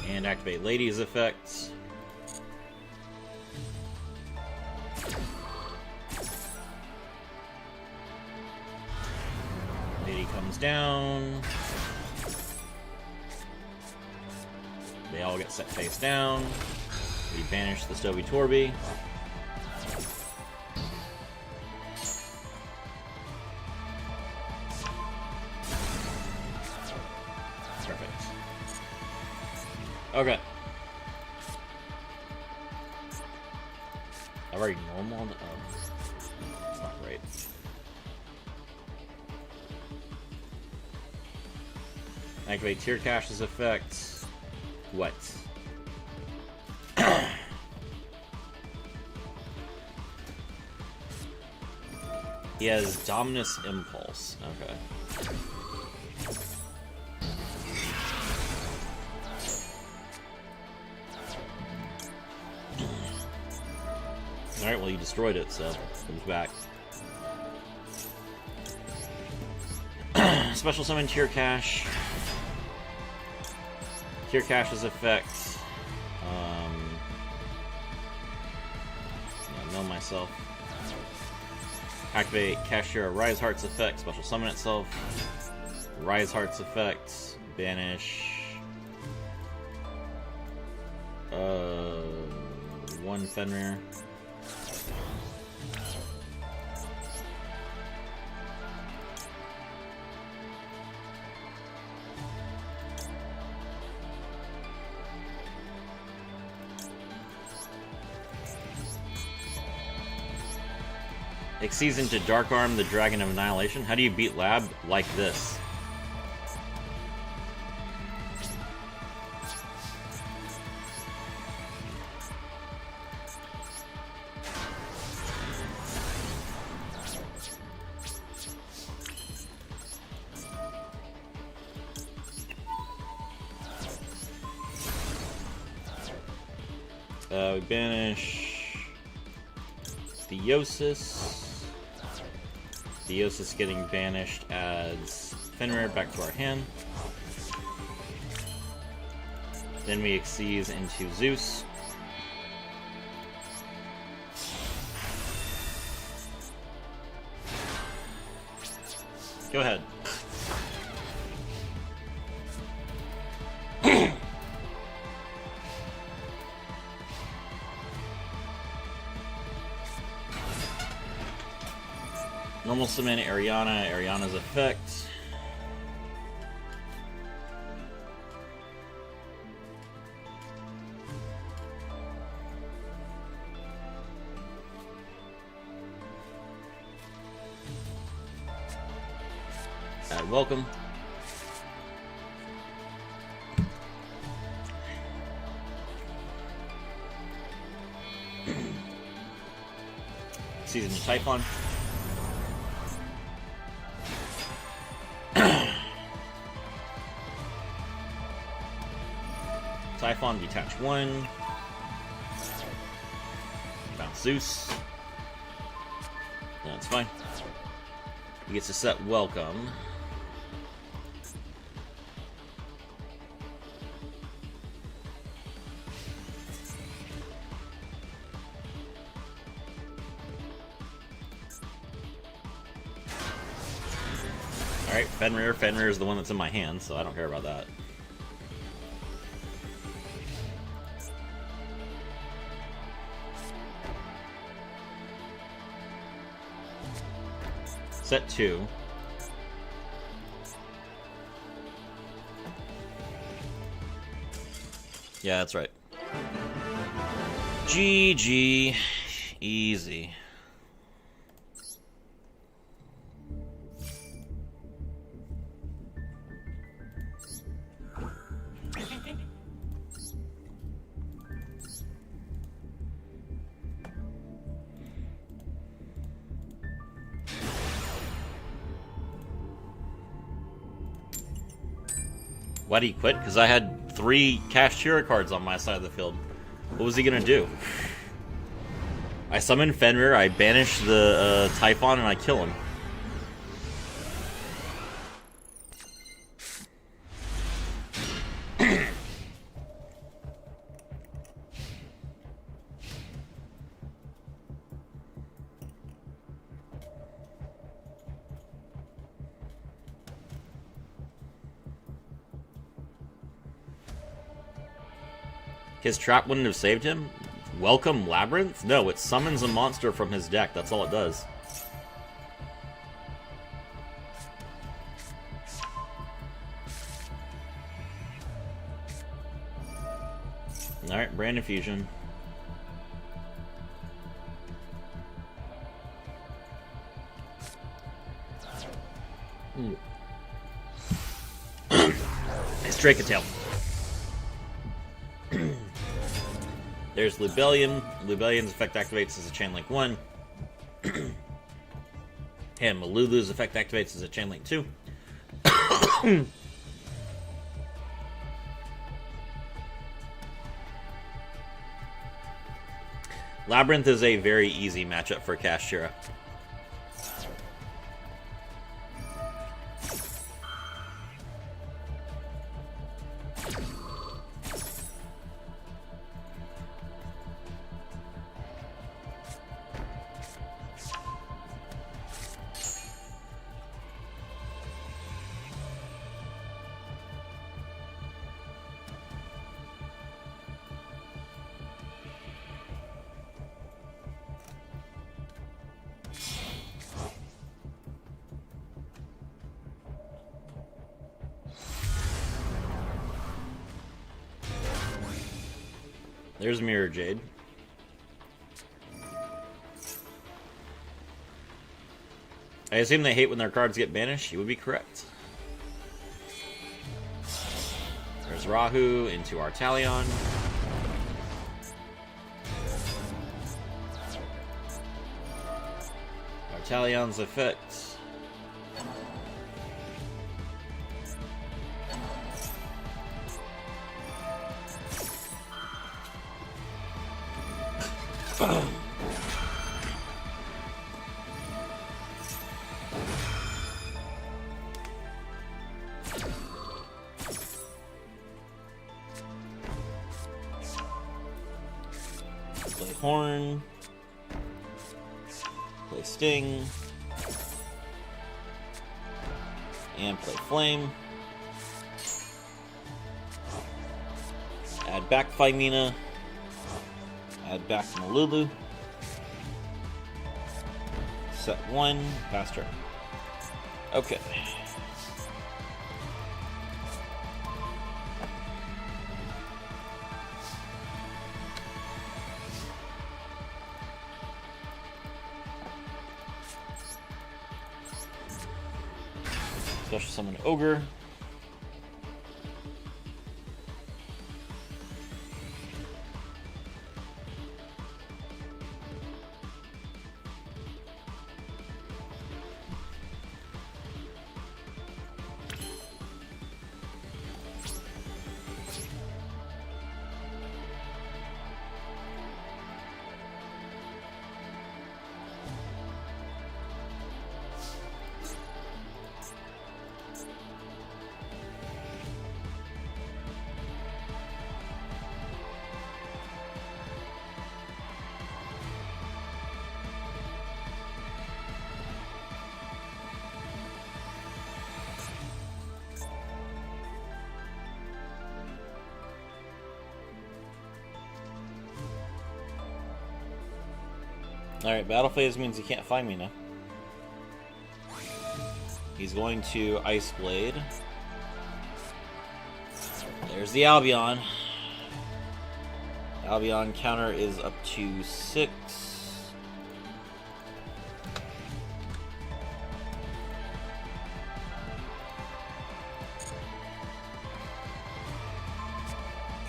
And activate Lady's effects. Lady comes down. They all get set face down. We banish the Stovey Torby. Okay. I've already normal. That's not great. Activate Tear Cash's effect. What? He has Dominus Impulse. Okay. Alright, well, you destroyed it, so it comes back. Special summon Tear Cash. Tear Cash's effect. Mill myself. Activate Kashtira Rise Heart's effect. Special summon itself. Rise Heart's effect. Banish. One Fenrir. Exceeds into Dark Arm, the Dragon of Annihilation. How do you beat Lab? Like this. We banish Theosis. Theosis getting banished adds Fenrir back to our hand. Then we exceed into Zeus. Go ahead. Normal summon Ariana, Ariana's effect. Add welcome. Season to Typhon. Typhon, detach 1. Bounce Zeus. That's fine. He gets to set welcome. Alright, Fenrir. Fenrir is the one that's in my hand, so I don't care about that. Set 2. Yeah, that's right. GG. Easy. Why did he quit? Because I had 3 Kashtira cards on my side of the field. What was he gonna do? I summon Fenrir, I banish the Typhon, and I kill him. His trap wouldn't have saved him? Welcome Labyrinth? No, it summons a monster from his deck. That's all it does. Alright, Brand Infusion. It's Dracatail. There's Lubellion. Lubellion's effect activates as a Chain Link 1. And Malulu's effect activates as a Chain Link 2. Labyrinth is a very easy matchup for Kashtira. There's Mirror Jade. I assume they hate when their cards get banished. You would be correct. There's Rahu into Artalion. Artalion's effect. Play Horn. Play Sting. And play Flame. Add back Phymina. Add back Malulu. Set 1. Pass turn. Okay. Special summon Ogre. Alright, battle phase means he can't find me now. He's going to Ice Blade. There's the Albion. Albion counter is up to 6.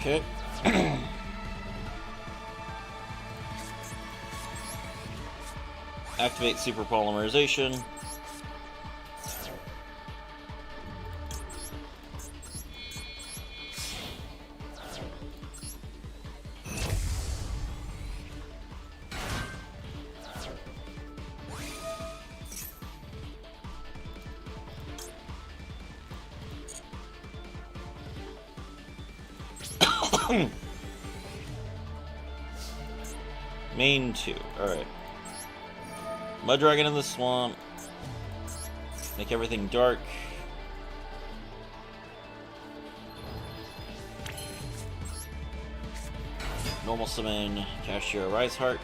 Okay. Activate Super Polymerization. Main 2. Alright. Mud Dragon in the swamp. Make everything dark. Normal summon Kashtira Rise Heart.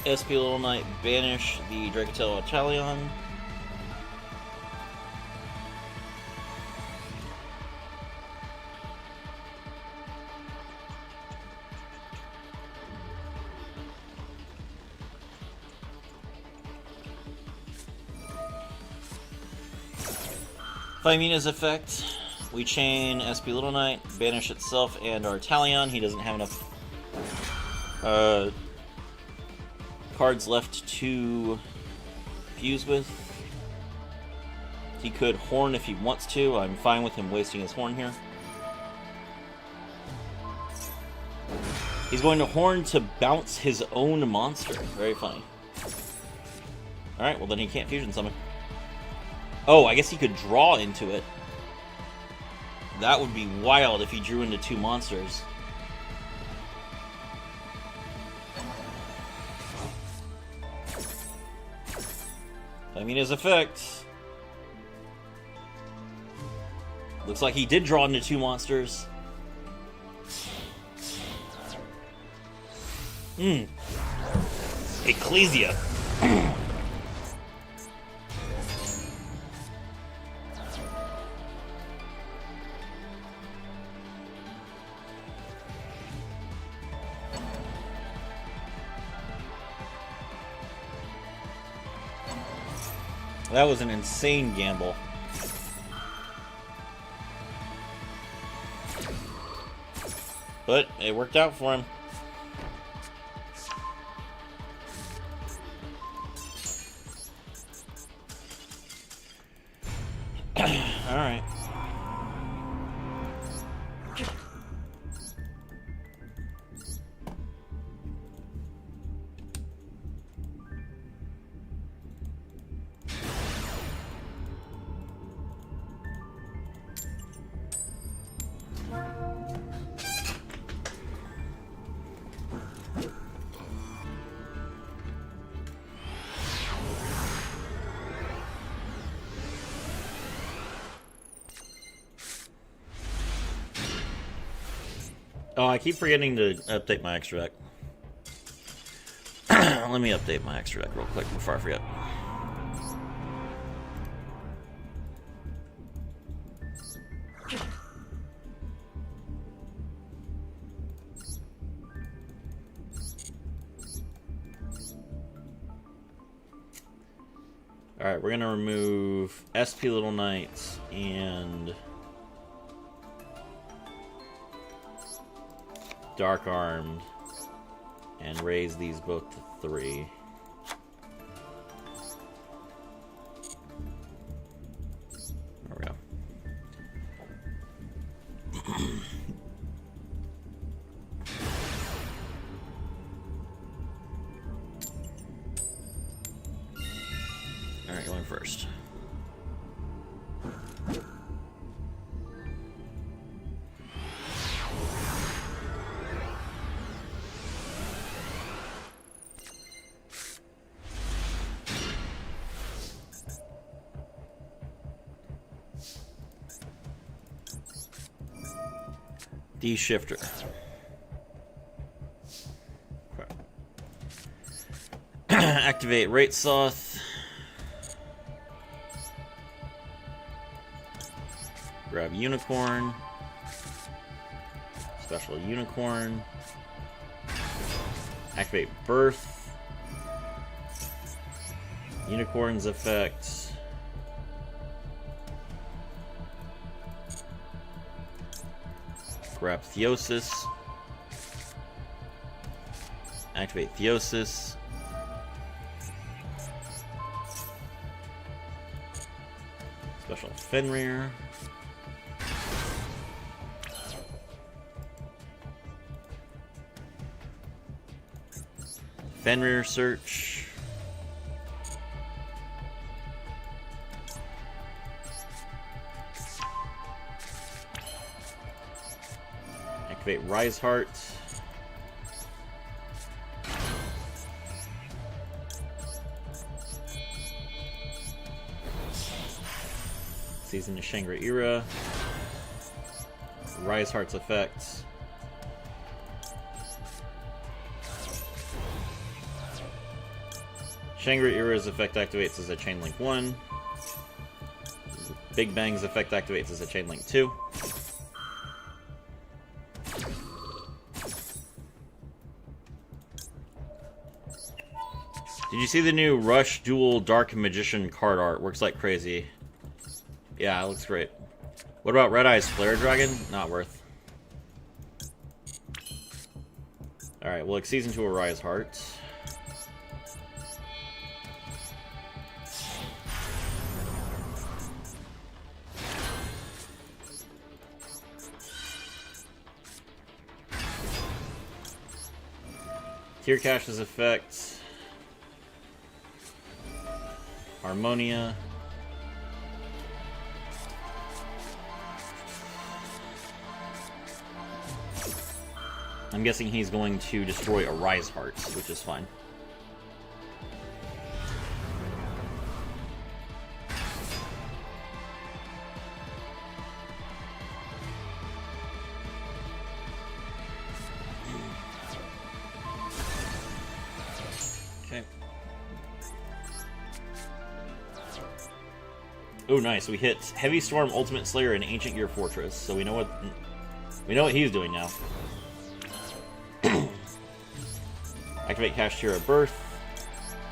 SP Little Knight, banish the Dracotel Artalion. Phymina's effect. We chain SP Little Knight, banish itself and Artalion. He doesn't have enough cards left to fuse with. He could Horn if he wants to. I'm fine with him wasting his Horn here. He's going to Horn to bounce his own monster. Very funny. Alright, well then he can't fusion summon. Oh, I guess he could draw into it. That would be wild if he drew into 2 monsters. I mean, his effect. Looks like he did draw into 2 monsters. Ecclesia. That was an insane gamble. But it worked out for him. All right. Oh, I keep forgetting to update my extra deck. Let me update my extra deck real quick before I forget. Alright, we're gonna remove SP Little Knights and Dark Armed and raise these both to 3. There we go. Alright, going first. D-shifter. Okay. Activate Rate Soth. Grab Unicorn. Special Unicorn. Activate Birth. Unicorn's effect. Grab Theosis. Activate Theosis. Special Fenrir. Fenrir Search. Activate Rise Heart. Season of Shangri-Era. Rise Heart's effects. Shangri-Era's effect activates as a Chain Link 1. Big Bang's effect activates as a Chain Link 2. Did you see the new Rush Dual Dark Magician card art? Works like crazy. Yeah, it looks great. What about Red Eye's Flare Dragon? Not worth. Alright, we'll Season to a Rise Heart. Tear Cash's effect. Harmonia. I'm guessing he's going to destroy a Rise Heart, which is fine. Okay. Oh, nice. We hit Heavy Storm, Ultimate Slayer, and Ancient Gear Fortress, so we know what he's doing now. Activate Kashtira Birth.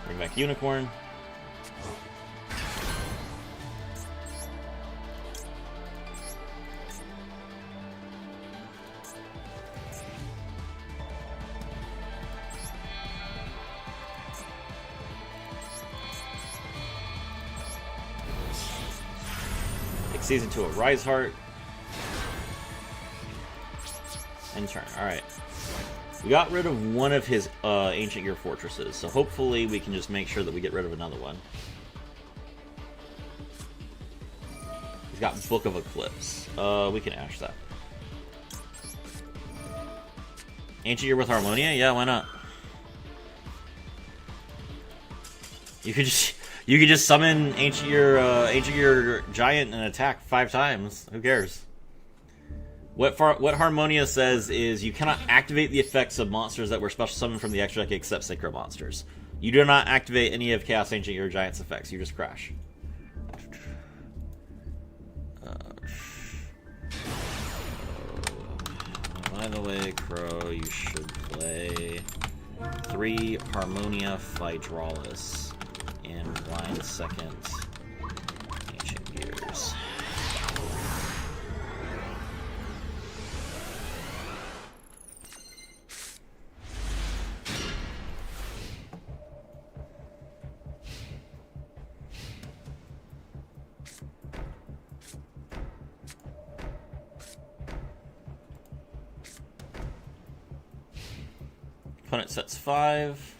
Bring back Unicorn. Exceeds into a Rise Heart. End turn. Alright. We got rid of one of his Ancient Gear Fortresses, so hopefully we can just make sure that we get rid of another one. He's got Book of Eclipse. We can ash that. Ancient Gear with Harmonia? Yeah, why not? You could just summon Ancient Gear Giant and attack 5 times. Who cares? What Harmonia says is you cannot activate the effects of monsters that were special summoned from the extra deck except Synchro monsters. You do not activate any of Chaos Ancient Gear Giant's effects. You just crash. By the way, Crow, you should play 3 Harmonia Phydralis and blind second Ancient Gears. Opponent sets 5.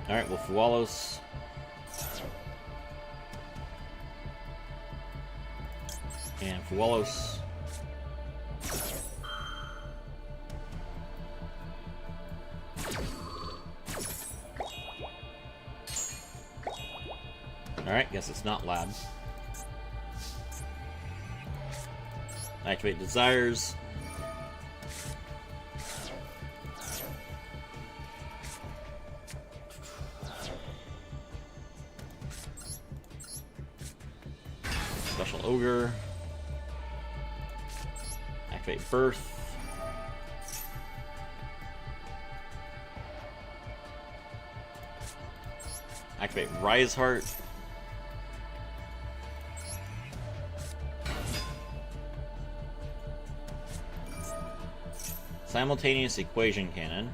Alright, well, Fualos. And Fualos. Alright, guess it's not Lab. Activate Desires. Special Ogre. Activate Birth. Activate Rise Heart. Simultaneous Equation Cannon.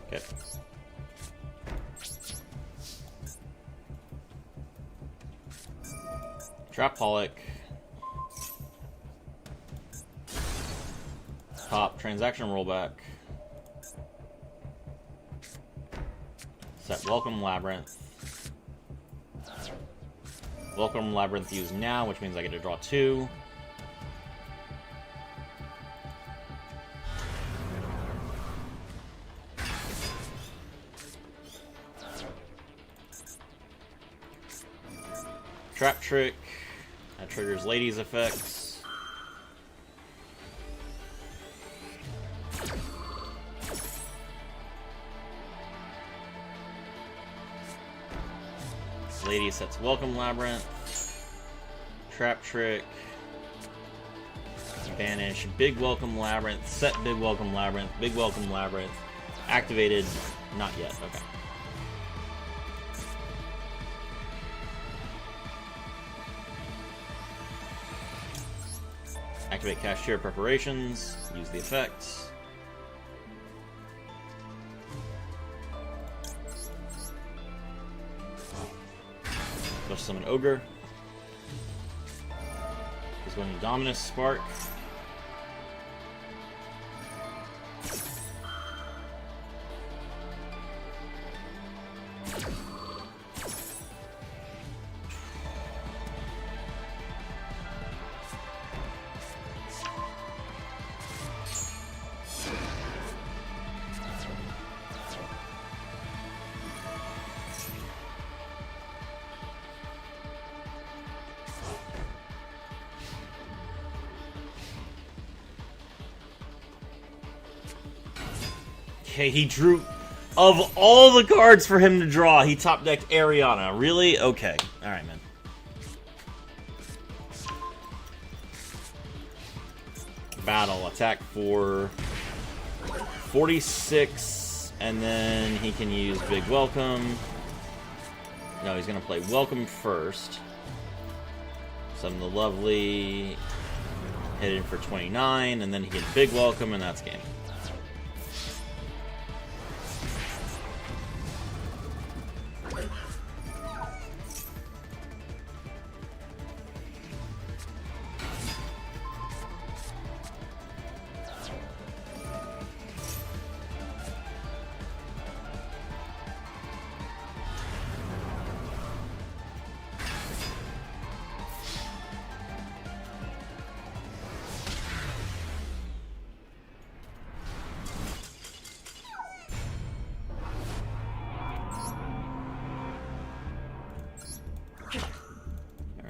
Okay. Trapaholic. Top transaction rollback. Set Welcome Labyrinth. Welcome Labyrinth used now, which means I get to draw 2. Trap Trick. That triggers Lady's effects. Lady sets Welcome Labyrinth. Trap Trick. Banish. Big Welcome Labyrinth. Set Big Welcome Labyrinth. Big Welcome Labyrinth. Activated. Not yet. Okay. Activate Kashtira Preparations. Use the effects. Special Summon Ogre. going to Dominus Spark. Okay, he drew... Of all the cards for him to draw, he top-decked Ariana. Really? Okay. Alright, man. Battle. Attack for 46, and then he can use Big Welcome. No, he's going to play Welcome first. Summon the Lovely. Hit it for 29, and then he can Big Welcome, and that's game.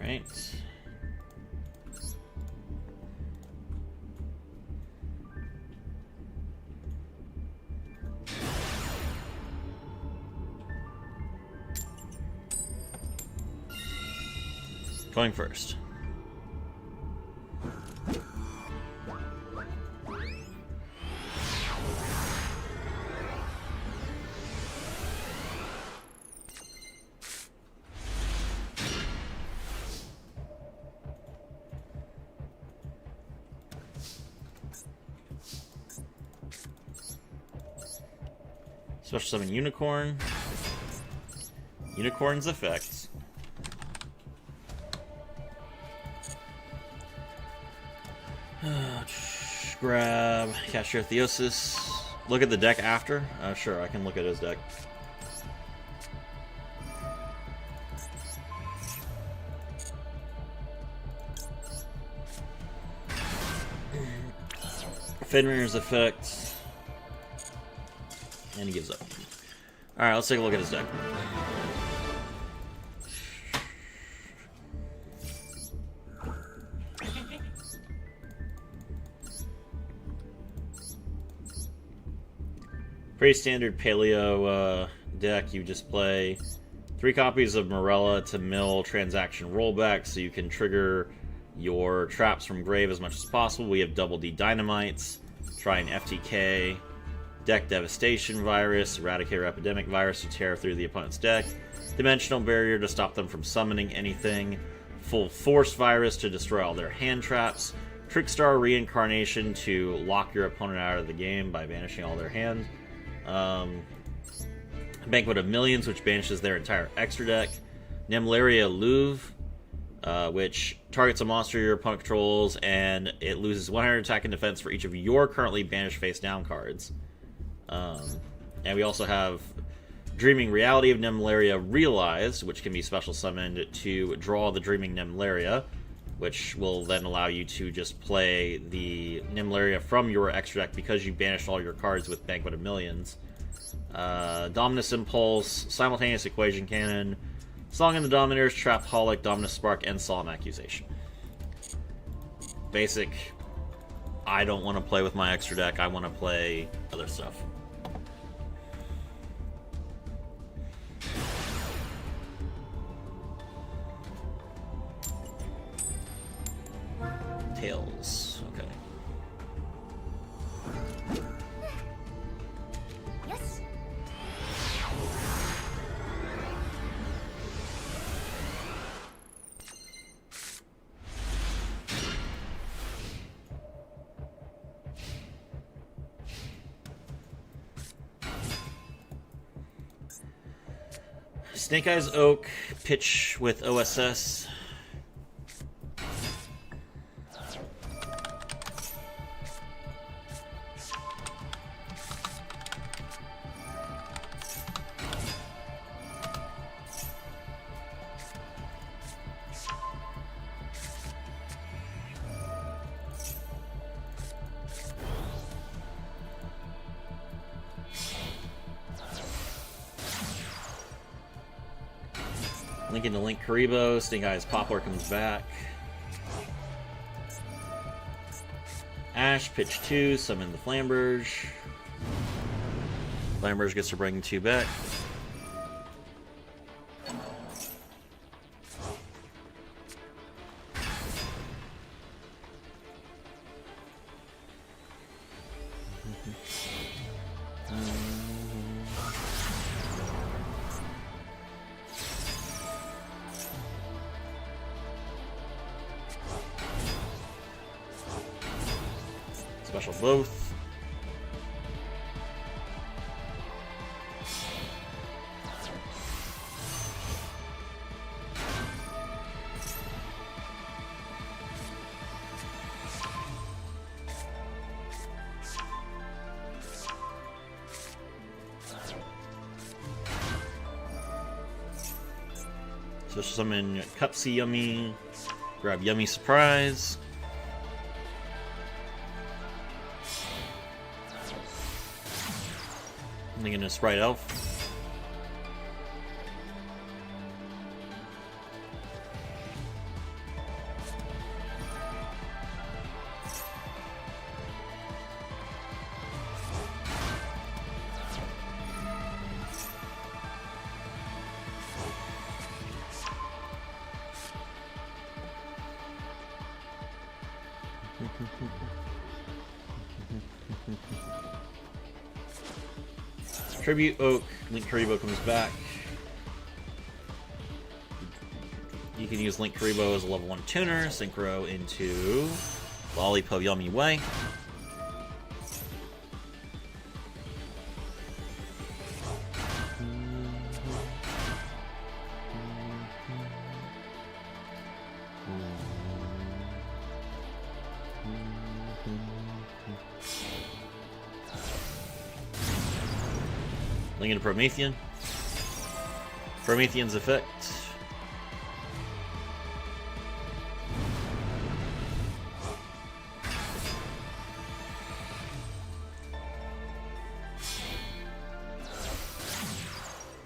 Alright. Going first. Special summon Unicorn. Unicorn's effects. Grab Kashtira Theosis. Look at the deck after? Sure, I can look at his deck. Fenrir's effects. And he gives up. Alright, let's take a look at his deck. Pretty standard paleo deck. You just play 3 copies of Morella to mill transaction rollback so you can trigger your traps from grave as much as possible. We have double D dynamites, try an FTK, deck devastation virus, eradicator epidemic virus to tear through the opponent's deck, dimensional barrier to stop them from summoning anything, full force virus to destroy all their hand traps, trickstar reincarnation to lock your opponent out of the game by banishing all their hand, Banquet of Millions, which banishes their entire extra deck, Nemlaria Louvre, which targets a monster your opponent controls, and it loses 100 attack and defense for each of your currently banished face-down cards. And we also have Dreaming Reality of Nemlaria Realized, which can be special summoned to draw the Dreaming Nemlaria, which will then allow you to just play the Nemlaria from your extra deck because you banished all your cards with Banquet of Millions. Dominus Impulse, Simultaneous Equation Cannon, Song of the Dominators, Trap Holic, Dominus Spark, and Solemn Accusation. Basic. I don't want to play with my extra deck, I want to play other stuff. Tails. Okay. Yes. Snake Eyes Oak, pitch with OSS. Link into Link Karibo. Stink Eyes Poplar comes back. Ash, pitch 2, summon the Flamberge. Flamberge gets to bring 2 back. Special both. So summon Cupsy Yummy, grab Yummy Surprise. I'm thinking a Sprite Elf. Tribute Oak, Link Karibo comes back. You can use Link Karibo as a level 1 tuner, synchro into Lollipop Yummy Way. Link into Promethean. Promethean's effect.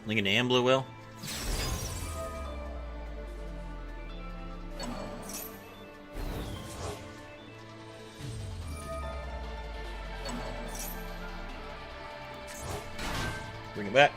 Link into Ambler Will. Bring it back.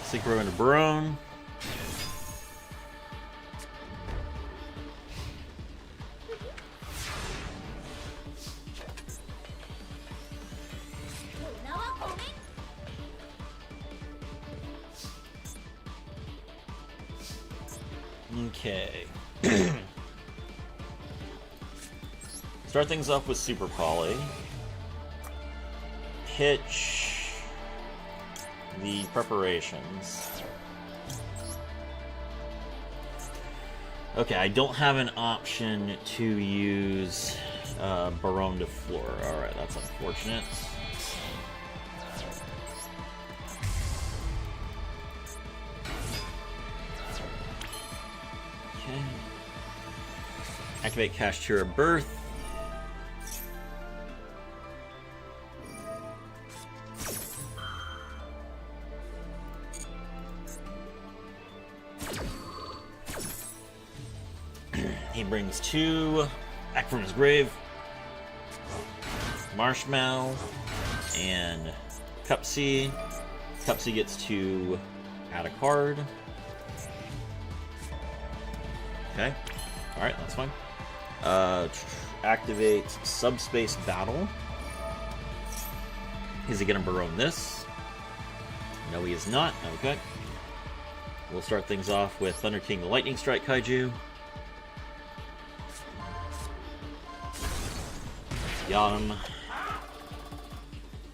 Synchro into Barone. Okay. Start things off with Super Poly. Pitch the preparations. Okay, I don't have an option to use Barone to floor. Alright, that's unfortunate. Okay. Activate Kashtira Birth. He brings 2 back from his grave. Marshmallow and Cupsy. Cupsy gets to add a card. Okay. Alright, that's fine. Activate Subspace Battle. Is he going to Barone this? No, he is not. Okay. We'll start things off with Thunder King the Lightning Strike Kaiju. Got him.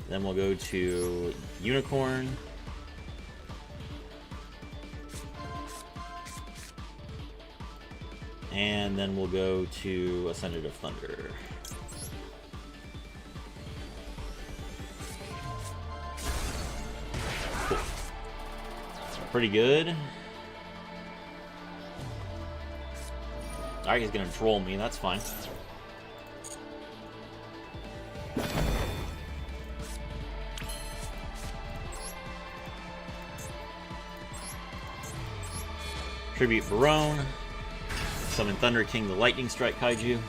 Then we'll go to Unicorn. And then we'll go to Ascendant of Thunder. pretty good. Alright, he's gonna troll me, that's fine. Tribute Barone. Summon Thunder King, the Lightning Strike Kaiju.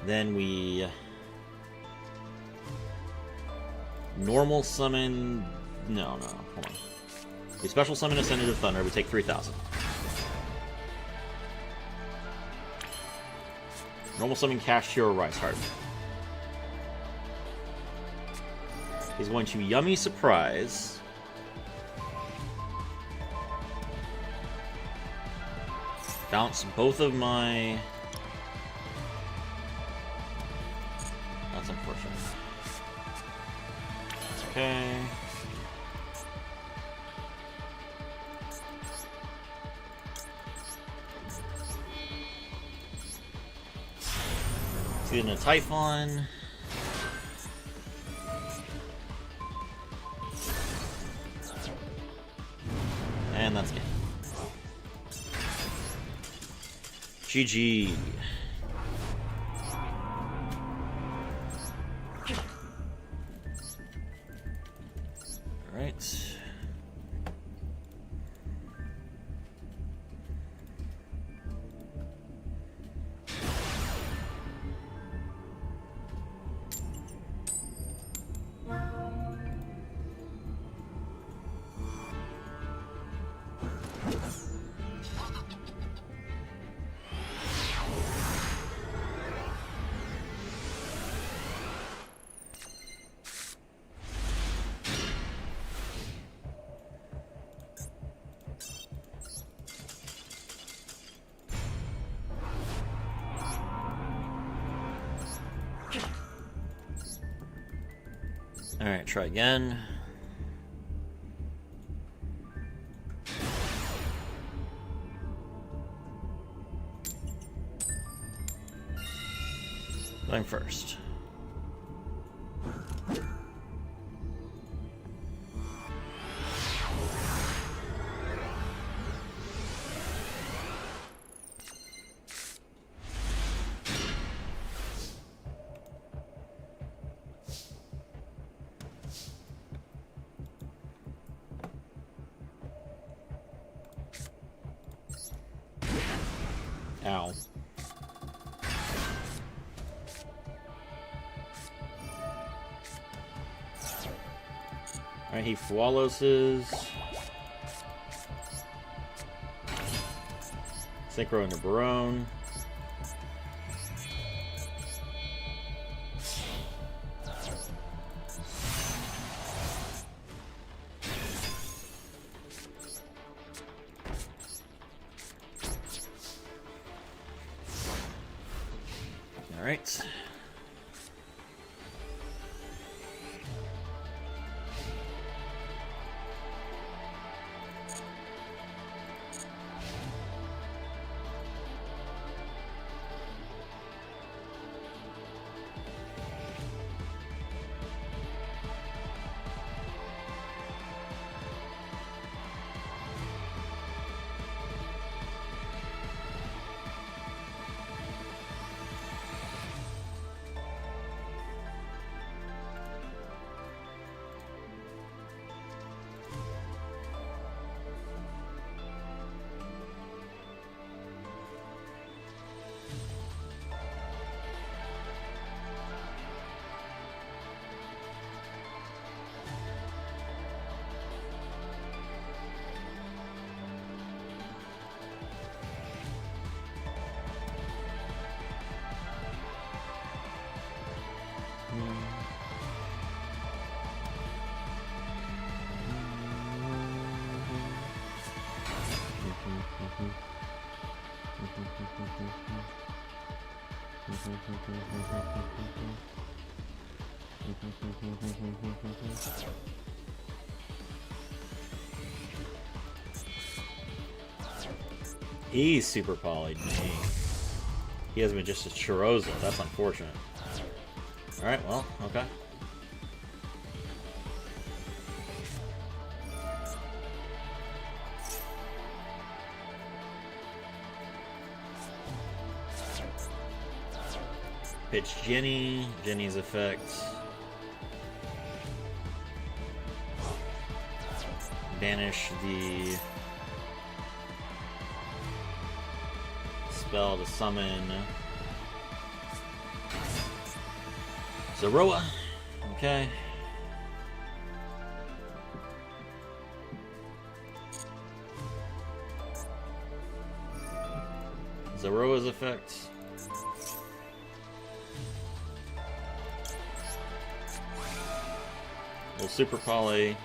Then we normal summon. No, hold on. We special summon Ascendant of Thunder. We take 3,000. Normal summon Kashtira Rise Heart. He's going to Yummy Surprise. Bounce both of my. That's unfortunate. Okay. See in a Typhon. And that's it. GG. Alright. Alright, try again. Going first. Ow. Alright, he swallows his Synchro into Barone. Alright. He's super polyed. He has Magistus Chiroza. That's unfortunate. Alright, well, okay. Pitch Jenny. Jenny's effect. Banish the spell to summon Zeroa. Okay. Zeroa's effect. Little Super Poly.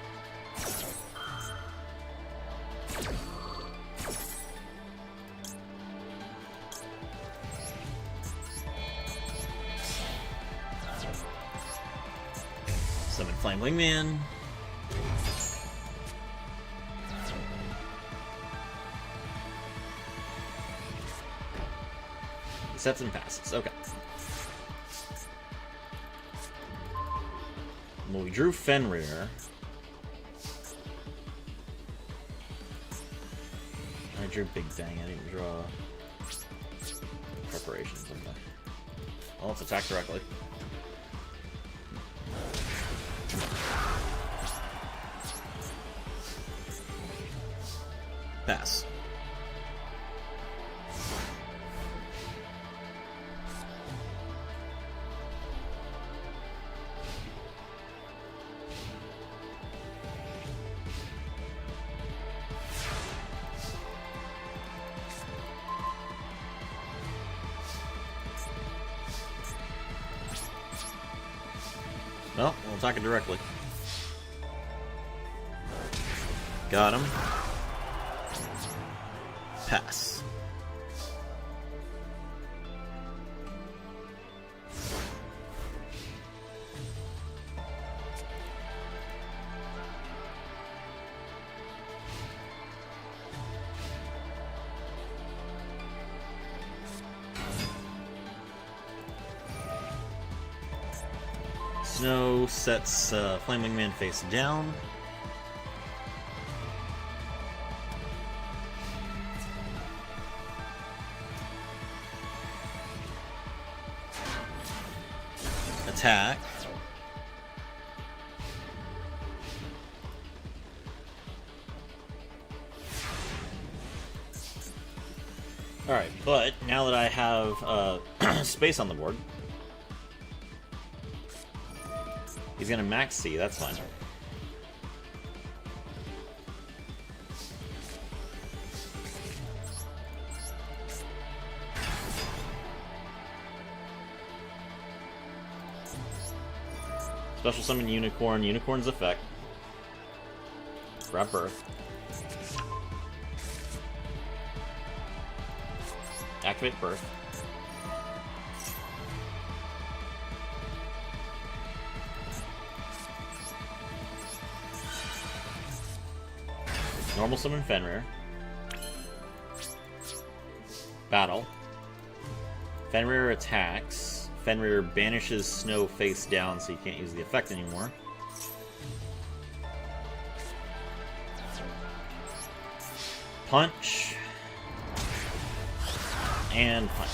Summon Flame Wingman. Accepts and passes. Okay. Well, we drew Fenrir. I drew Big Bang. I didn't draw preparations. Okay. Well, let's attack directly. Pass. Well, we'll attack it directly. Got him. Pass. Snow sets Flame Wingman face down. Attack. Alright, but now that I have space on the board, he's gonna max C, that's fine. Special summon Unicorn. Unicorn's effect. Grab Birth. Activate Birth. Normal summon Fenrir. Battle. Fenrir attacks. Fenrir banishes Snow face down, so you can't use the effect anymore. Punch. And punch.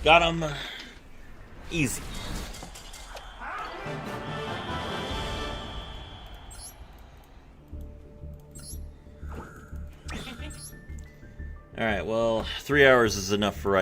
Got him. Easy. Alright, well, 3 hours is enough for right